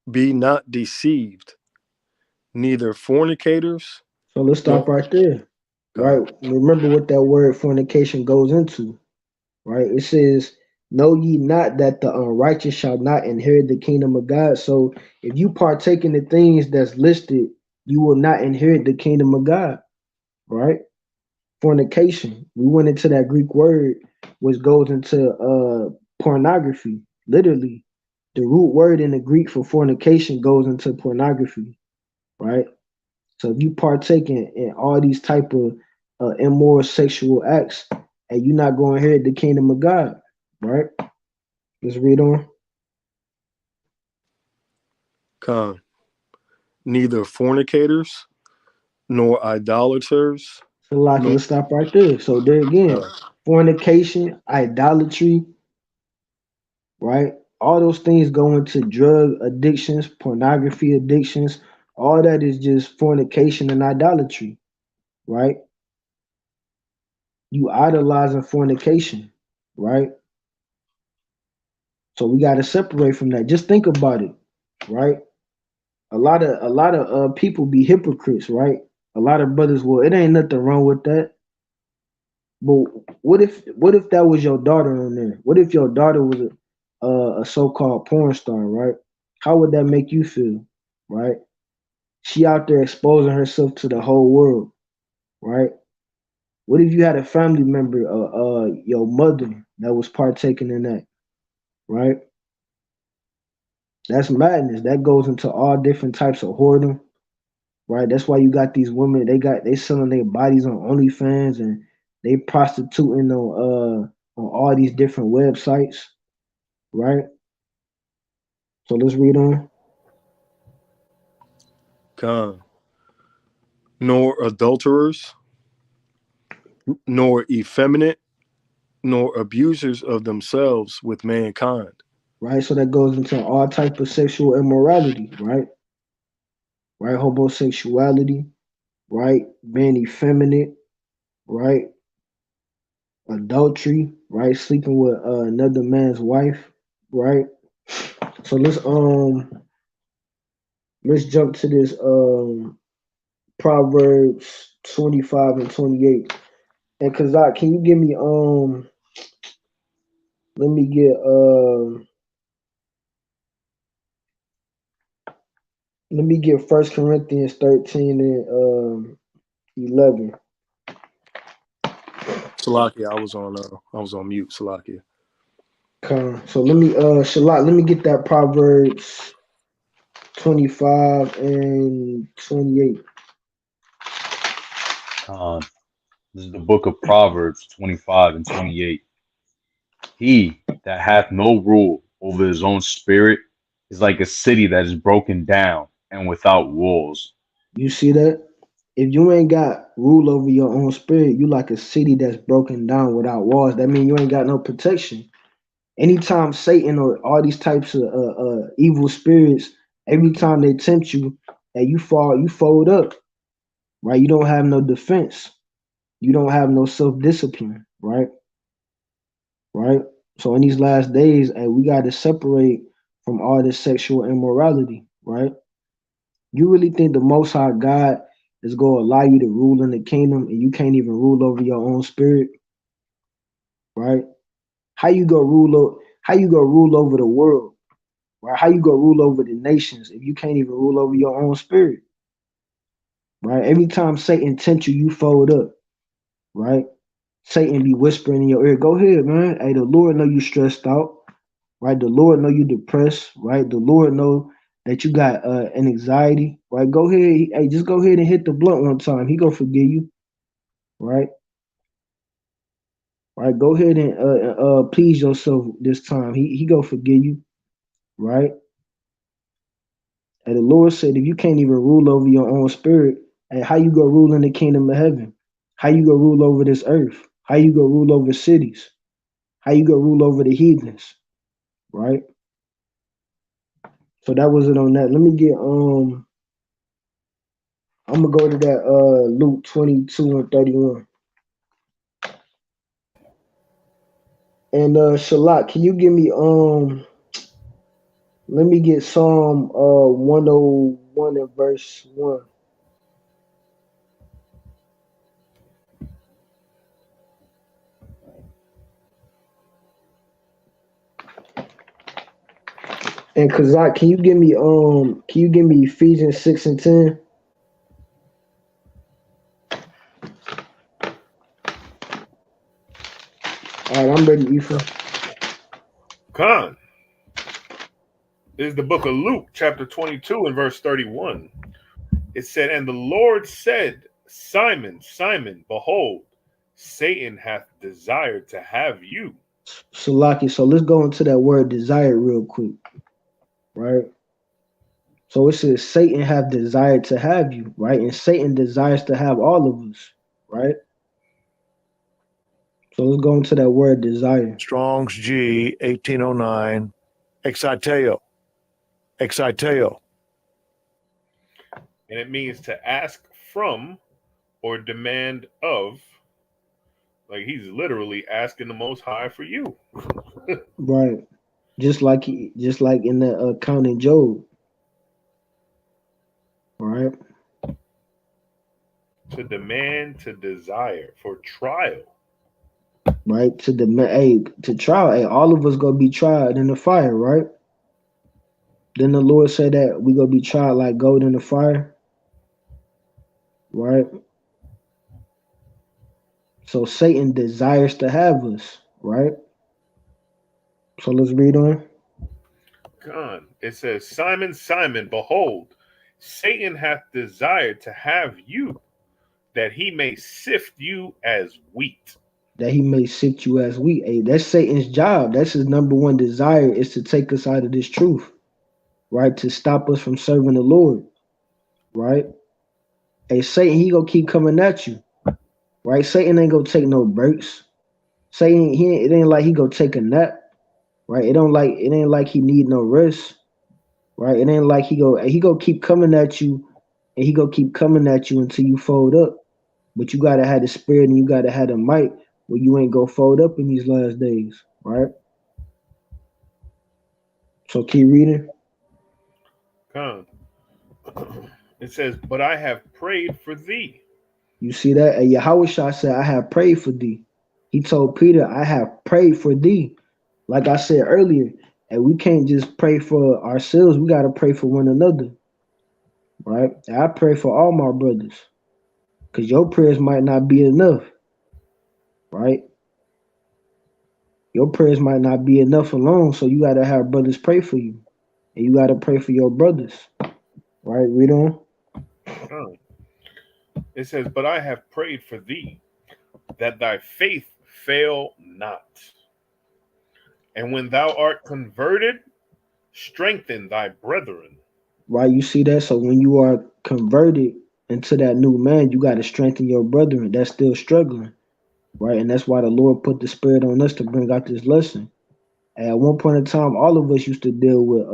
Be not deceived, neither fornicators." So let's stop right there. Right. Remember what that word fornication goes into. Right. It says, "Know ye not that the unrighteous shall not inherit the kingdom of God?" So if you partake in the things that's listed, you will not inherit the kingdom of God. Right. Fornication. We went into that Greek word, which goes into pornography. Literally, the root word in the Greek for fornication goes into pornography. Right. So if you partake in all these type of immoral sexual acts, and you're not going to inherit the kingdom of God, right? Let's read on. Come. Neither fornicators, nor idolaters. So like, let's stop right there. So there again, fornication, idolatry, right? All those things go into drug addictions, pornography addictions. All that is just fornication and idolatry, right? You idolizing fornication, right? So we got to separate from that. Just think about it, right? A lot of people be hypocrites, right? A lot of brothers, well, it ain't nothing wrong with that. But what if that was your daughter on there? What if your daughter was a so-called porn star, right? How would that make you feel, right? She out there exposing herself to the whole world, right? What if you had a family member, your mother, that was partaking in that, right? That's madness. That goes into all different types of whoredom, right? That's why you got these women. They selling their bodies on OnlyFans and they prostituting on all these different websites, right? So let's read on. Come. Nor adulterers, nor effeminate, nor abusers of themselves with mankind. Right. So that goes into all type of sexual immorality, right? Right. Homosexuality, right? Being effeminate, right? Adultery, right? Sleeping with another man's wife, right? So let's jump to this Proverbs 25 and 28. And Kazak, can you give me let me get let me get 1 Corinthians 13 and 11. Salakia, I was on mute, Salakia. So let me Shalak, let me get that Proverbs 25 and 28. This is the book of Proverbs 25 and 28. He that hath no rule over his own spirit is like a city that is broken down and without walls. You see that? If you ain't got rule over your own spirit, you like a city that's broken down without walls. That means you ain't got no protection. Anytime Satan or all these types of evil spirits, every time they tempt you and you fall, you fold up, right? You don't have no defense. You don't have no self-discipline, right? Right? So in these last days, we got to separate from all this sexual immorality, right? You really think the Most High God is going to allow you to rule in the kingdom and you can't even rule over your own spirit, right? How you go rule over the world, right? How you go rule over the nations if you can't even rule over your own spirit, right? Every time Satan tempts you, you fold up, right? Satan be whispering in your ear, go ahead, man. Hey, the Lord know you stressed out, right? The Lord know you depressed, right? The Lord know that you got an anxiety, right? Go ahead, hey, just go ahead and hit the blunt one time. He gonna forgive you, right? Right? Go ahead and please yourself this time. He gonna forgive you, right? And the Lord said, if you can't even rule over your own spirit, and how you go rule in the kingdom of heaven? How you go rule over this earth? How you go rule over cities? How you go rule over the heathens? Right? So that was it on that. Let me get I'm gonna go to that Luke 22 and 31. And Shalak, can you give me let me get Psalm 101 and verse 1. And Kazak, can you give me Ephesians 6 and 10? All right, I'm ready, Ephraim. Khan. This is the book of Luke, chapter 22 and verse 31. It said, and the Lord said, Simon, Simon, behold, Satan hath desired to have you. Salaki, so let's go into that word desire real quick, right? So it says Satan have desired to have you, right? And Satan desires to have all of us, right? So let's go into that word desire. Strong's G 1809. Exciteo. Exciteo. And it means to ask from or demand of. Like he's literally asking the Most High for you. Right. Just like in the account in Job. Right. To demand, to desire, for trial. Right. To demand, to trial. Hey, all of us gonna be tried in the fire, right? Then the Lord said that we gonna be tried like gold in the fire. Right. So Satan desires to have us, right? So let's read on. God, it says, Simon, Simon, behold, Satan hath desired to have you, that he may sift you as wheat. That he may sift you as wheat. Hey, that's Satan's job. That's his number one desire, is to take us out of this truth, right? To stop us from serving the Lord, right? Hey, Satan, he gonna keep coming at you, right? Satan ain't gonna take no breaks. Satan, it ain't like he gonna take a nap, right? It ain't like he need no rest, right? It ain't like he go keep coming at you, and he gonna keep coming at you until you fold up. But you gotta have the spirit and you gotta have the might where you ain't go fold up in these last days, right? So keep reading. God. It says, but I have prayed for thee. You see that? And Yahawah said, I have prayed for thee. He told Peter, I have prayed for thee. Like I said earlier, and we can't just pray for ourselves. We got to pray for one another, right? And I pray for all my brothers, because your prayers might not be enough, right? Your prayers might not be enough alone, so you got to have brothers pray for you. And you got to pray for your brothers, right? Read on. It says, but I have prayed for thee, that thy faith fail not. And when thou art converted, Strengthen thy brethren. Right? You see that? So when you are converted into that new man, you got to strengthen your brethren that's still struggling. Right? And that's why the Lord put the Spirit on us to bring out this lesson. And at one point in time, all of us used to deal with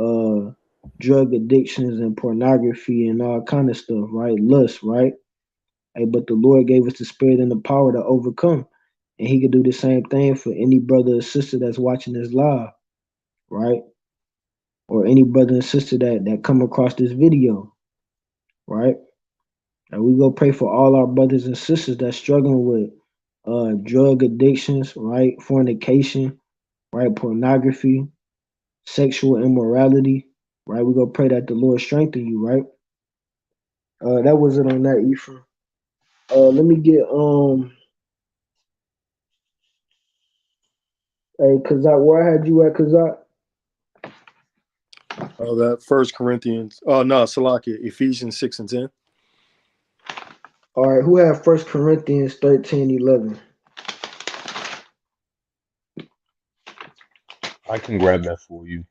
drug addictions and pornography and all kind of stuff, right? Lust, right? Hey, but the Lord gave us the Spirit and the power to overcome. And he could do the same thing for any brother or sister that's watching this live, right? Or any brother and sister that come across this video, right? And we go pray for all our brothers and sisters that's struggling with drug addictions, right? Fornication, right? Pornography, sexual immorality, right? We go pray that the Lord strengthen you, right? That was it on that, Ephraim. Let me get hey, Kazak, where I had you at, Kazak? Oh, that 1 Corinthians. Oh no, Salakia, Ephesians 6 and 10. All right, who had 1 Corinthians 13:11? I can grab that for you.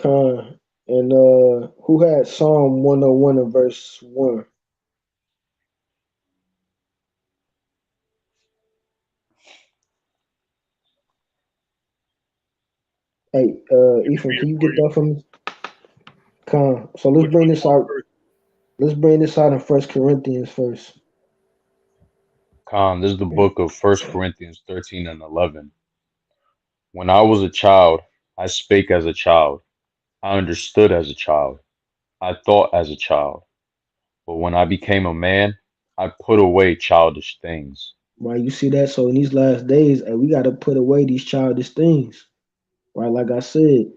And who had Psalm 101 and verse 1? Hey, Ephraim, can you get that for me? So let's bring this out. Let's bring this out in 1 Corinthians first. This is the book of 1 Corinthians 13 and 11. When I was a child, I spake as a child. I understood as a child. I thought as a child. But when I became a man, I put away childish things. Right, you see that? So in these last days, hey, we got to put away these childish things. Right, like I said,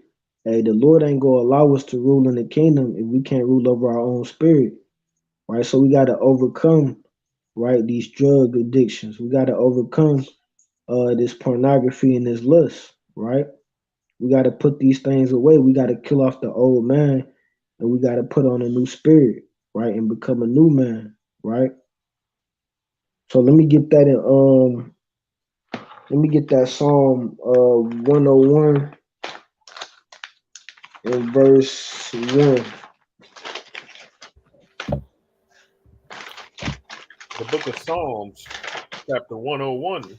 hey, the Lord ain't gonna allow us to rule in the kingdom if we can't rule over our own spirit. Right, so we got to overcome, right, these drug addictions. We got to overcome this pornography and this lust. Right, we got to put these things away. We got to kill off the old man, and we got to put on a new spirit. Right, and become a new man. Right. So let me get that in let me get that Psalm 101 and verse 1. The book of Psalms, chapter 101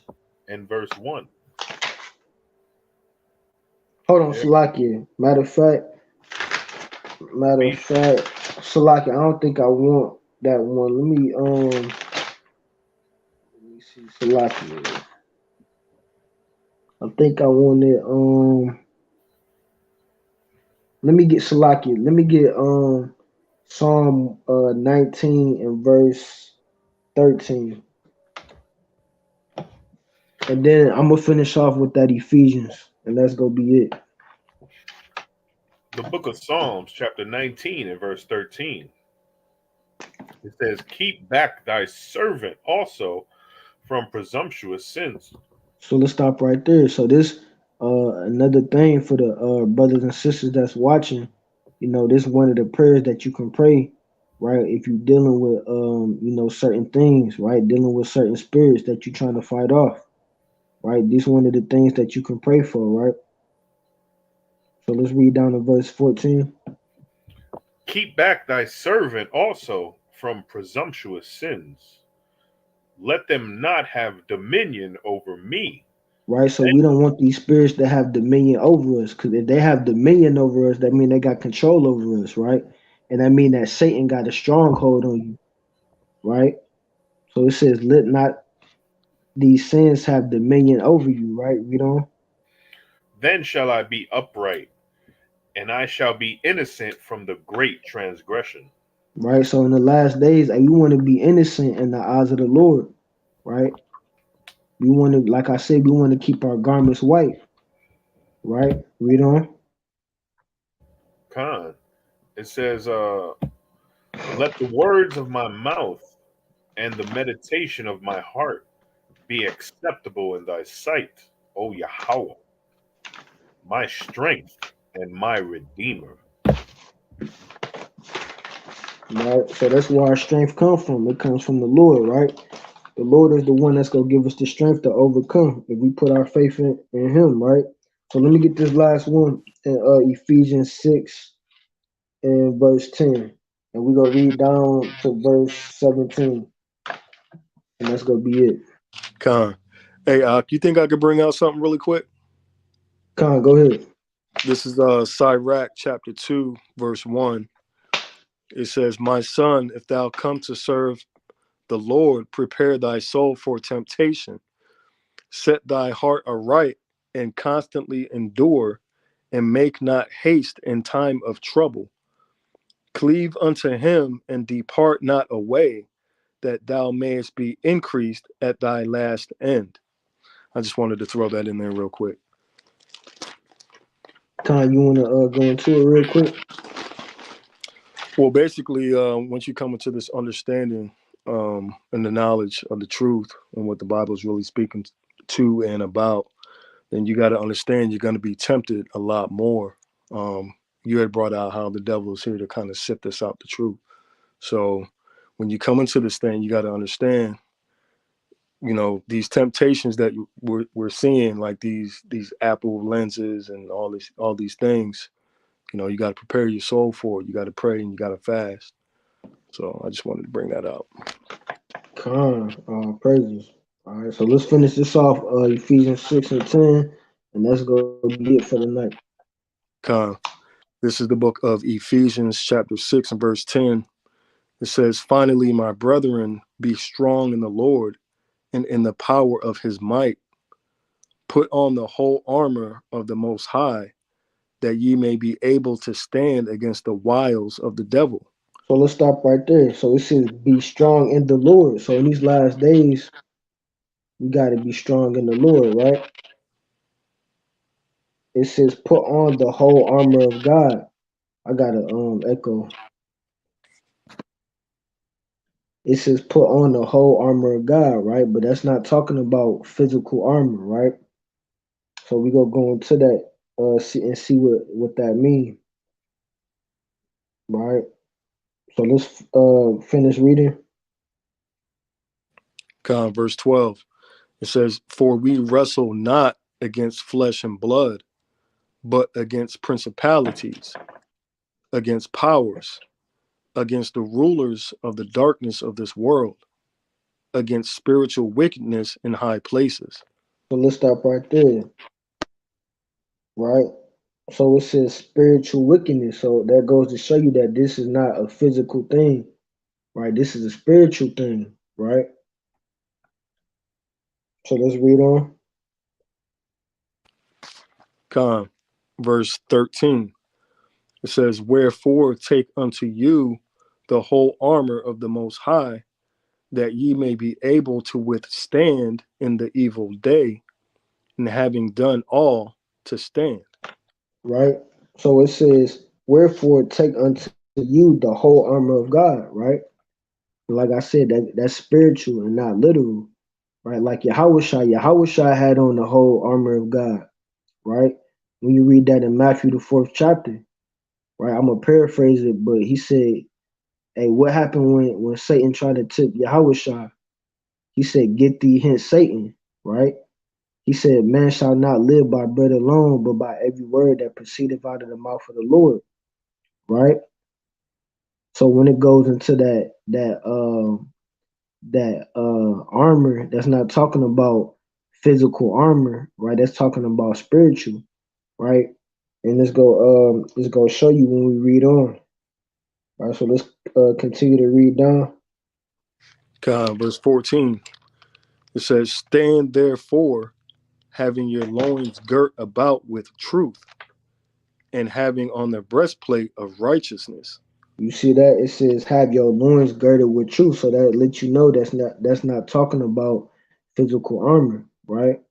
and verse 1. Hold on, Salakia. Matter of fact, Salakia, I don't think I want that one. Let me see, Salakia. I think I want it. Let me get Salakia. Let me get Psalm 19 and verse 13. And then I'm gonna finish off with that Ephesians, and that's gonna be it. The book of Psalms, chapter 19 and verse 13. It says, keep back thy servant also from presumptuous sins. So let's stop right there. So this another thing for the brothers and sisters that's watching, this is one of the prayers that you can pray, right? If you're dealing with certain things, right? Dealing with certain spirits that you're trying to fight off, right? This is one of the things that you can pray for, right? So let's read down to verse 14. Keep back thy servant also from presumptuous sins. Let them not have dominion over me. Right, so we don't want these spirits to have dominion over us, because if they have dominion over us, that means they got control over us, right? And that means that Satan got a stronghold on you, right? So it says, let not these sins have dominion over you, right? Read on. Then shall I be upright, and I shall be innocent from the great transgression. Right, so in the last days, we want to be innocent in the eyes of the Lord, right? We want to, like I said, we want to keep our garments white, right? Read on. It says, let the words of my mouth and the meditation of my heart be acceptable in thy sight, O Yahawah, my strength and my redeemer. Right, so that's where our strength comes from. It comes from the Lord, right? The Lord is the one that's going to give us the strength to overcome if we put our faith in him, right? So let me get this last one in Ephesians 6 and verse 10. And we're going to read down to verse 17. And that's going to be it. Con. Hey, you think I could bring out something really quick? Con, go ahead. This is Sirach chapter 2, verse 1. It says, "My son, if thou come to serve the Lord, prepare thy soul for temptation. Set thy heart aright and constantly endure, and make not haste in time of trouble. Cleave unto him and depart not away, that thou mayest be increased at thy last end." I just wanted to throw that in there real quick. Con, you want to go into it real quick? Well, basically, once you come into this understanding and the knowledge of the truth and what the Bible is really speaking to and about, then you got to understand you're going to be tempted a lot more. You had brought out how the devil is here to kind of sift us out the truth. So when you come into this thing, you got to understand, you know, these temptations that we're seeing, like these Apple lenses and all these things. You know, you got to prepare your soul for it. You got to pray and you got to fast. So I just wanted to bring that out. Con, praises. All right, so let's finish this off. Ephesians 6 and 10, and that's going to be it for the night. Con. This is the book of Ephesians chapter 6 and verse 10. It says, "Finally, my brethren, be strong in the Lord and in the power of his might. Put on the whole armor of the Most High, that ye may be able to stand against the wiles of the devil." So let's stop right there. So it says, be strong in the Lord. So in these last days, we got to be strong in the Lord, right? It says, put on the whole armor of God. I got to echo. It says, put on the whole armor of God, right? But that's not talking about physical armor, right? So we gonna go into that see what that means, right? So let's finish reading. Con, verse 12. It says, "For we wrestle not against flesh and blood, but against principalities, against powers, against the rulers of the darkness of this world, against spiritual wickedness in high places." So let's stop right there, right? So it says spiritual wickedness. So that goes to show you that this is not a physical thing, right? This is a spiritual thing, right? So let's read on. Con, verse 13. It says, "Wherefore take unto you the whole armor of the Most High, that ye may be able to withstand in the evil day, and having done all, to stand." Right? So it says, wherefore take unto you the whole armor of God, right? Like I said, that's spiritual and not literal, right? Like Yahawah had on the whole armor of God, right? When you read that in Matthew the 4th chapter, right? I'm gonna paraphrase it, but he said, hey, what happened when Satan tried to tip Yahawah? He said, get thee hence, Satan, right? He said, man shall not live by bread alone, but by every word that proceedeth out of the mouth of the Lord, right? So when it goes into that armor, that's not talking about physical armor, right? That's talking about spiritual, right? And let's go show you when we read on. All right, so let's continue to read down. Verse 14. It says, "Stand therefore, having your loins girt about with truth, and having on the breastplate of righteousness." You see that it says, "Have your loins girded with truth," so that lets you know that's not talking about physical armor, right?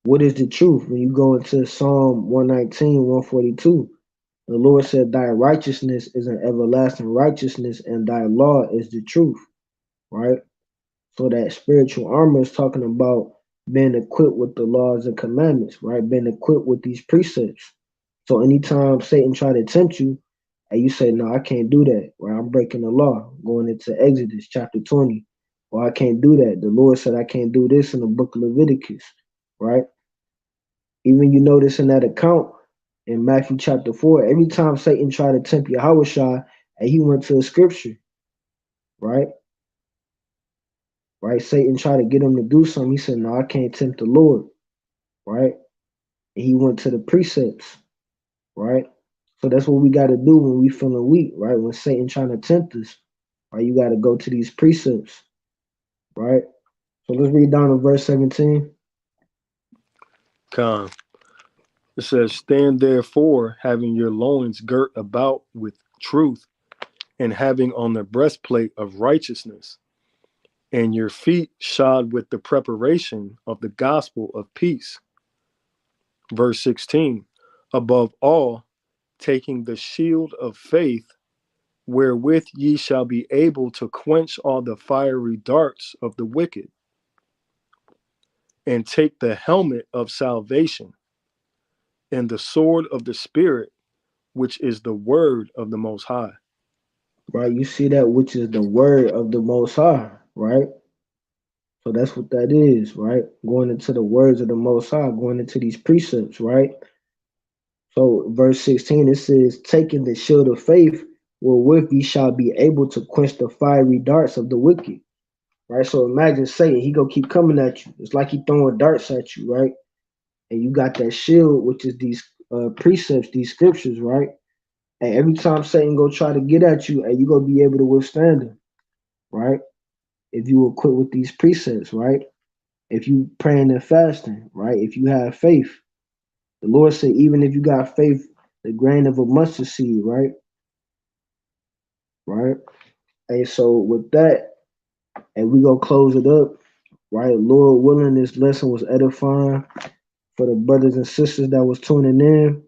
What is the truth? When you go into Psalm 119, 142, the Lord said, "Thy righteousness is an everlasting righteousness, and thy law is the truth," right? So that spiritual armor is talking about being equipped with the laws and commandments, right? Being equipped with these precepts. So anytime Satan try to tempt you, and you say, no, I can't do that, right? I'm breaking the law, going into Exodus chapter 20. Or I can't do that. The Lord said I can't do this in the book of Leviticus, right? Even you notice in that account in Matthew chapter 4, every time Satan tried to tempt Yahawashi, and he went to a scripture, right? Right? Satan tried to get him to do something. He said, no, I can't tempt the Lord, right? And he went to the precepts, right? So that's what we got to do when we feeling weak, right? When Satan trying to tempt us, right? You got to go to these precepts, right? So let's read down to verse 17. Con. It says, stand therefore, having your loins girt about with truth, and having on the breastplate of righteousness, and your feet shod with the preparation of the gospel of peace. Verse 16, above all, taking the shield of faith, wherewith ye shall be able to quench all the fiery darts of the wicked, and take the helmet of salvation, and the sword of the Spirit, which is the word of the Most High. Right, you see that, which is the word of the Most High, right? So that's what that is, right? Going into the words of the Most High, going into these precepts, right? So verse 16, it says, taking the shield of faith, wherewith ye shall be able to quench the fiery darts of the wicked, right? So imagine Satan, he gonna keep coming at you. It's like he throwing darts at you, right? And you got that shield, which is these precepts, these scriptures, right? And every time Satan go try to get at you, and you gonna be able to withstand him, right? If you equip with these precepts, right? If you praying and fasting, right? If you have faith, the Lord said, even if you got faith, the grain of a mustard seed, right? Right? And so with that, and we gonna close it up, right? Lord willing, this lesson was edifying for the brothers and sisters that was tuning in,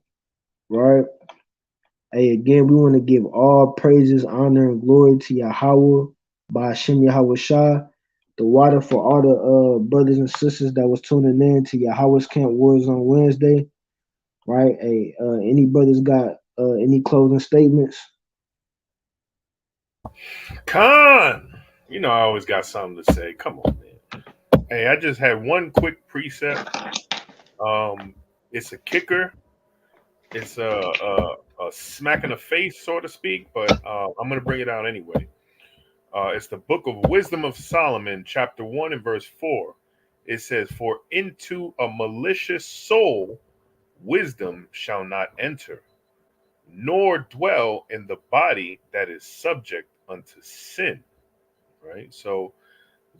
right? Hey, again, we want to give all praises, honor, and glory to Yahawah by Hashem Yahawashi, the water for all the brothers and sisters that was tuning in to Yahawah's Camp Wars on Wednesday, right? Hey, any brothers got any closing statements? Con, you know I always got something to say. Come on, man. Hey, I just had one quick precept. It's a kicker. It's a smack in the face, so to speak, but I'm gonna bring it out anyway. It's the Book of Wisdom of Solomon, chapter 1 and verse 4. It says, "For into a malicious soul wisdom shall not enter, nor dwell in the body that is subject unto sin." Right? So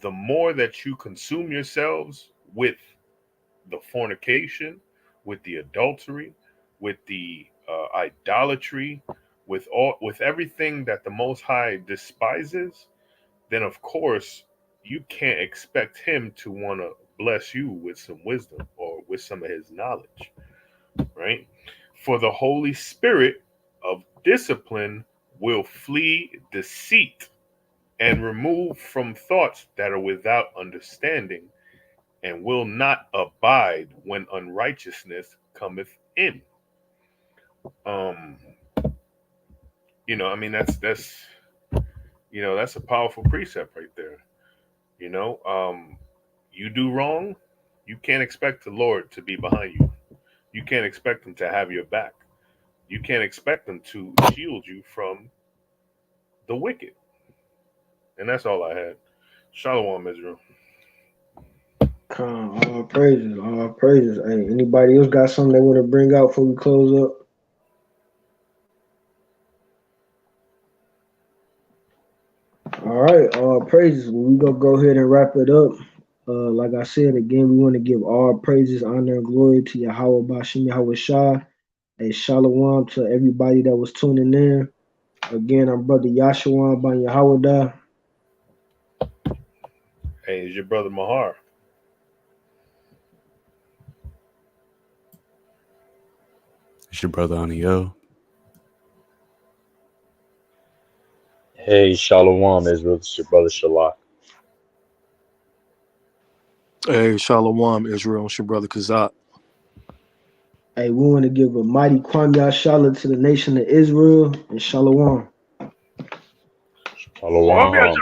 the more that you consume yourselves with the fornication, with the adultery, with the idolatry, with everything that the Most High despises, then of course you can't expect him to want to bless you with some wisdom or with some of his knowledge, right? For the Holy Spirit of discipline will flee deceit and remove from thoughts that are without understanding, and will not abide when unrighteousness cometh in. You know, I mean that's you know, that's a powerful precept right there. You know, you do wrong, you can't expect the Lord to be behind you. You can't expect him to have your back. You can't expect him to shield you from the wicked. And that's all I had. Shalom, Israel. All praises, all praises. Hey, anybody else got something they want to bring out before we close up? All right, all praises. Well, we gonna go ahead and wrap it up. Like I said again, we want to give all praises, honor, and glory to Yahawah Bashim Yahawashi. And shalom to everybody that was tuning in. Again, I'm brother Yahshua by Yahawah. Hey, it's your brother Mahar. It's your brother Aniel. Hey, Shalom, Israel. It's your brother Shalak. Hey, Shalom, Israel. It's your brother Kazak. Hey, we want to give a mighty Kwam Yashala to the nation of Israel and shalom. Shalom.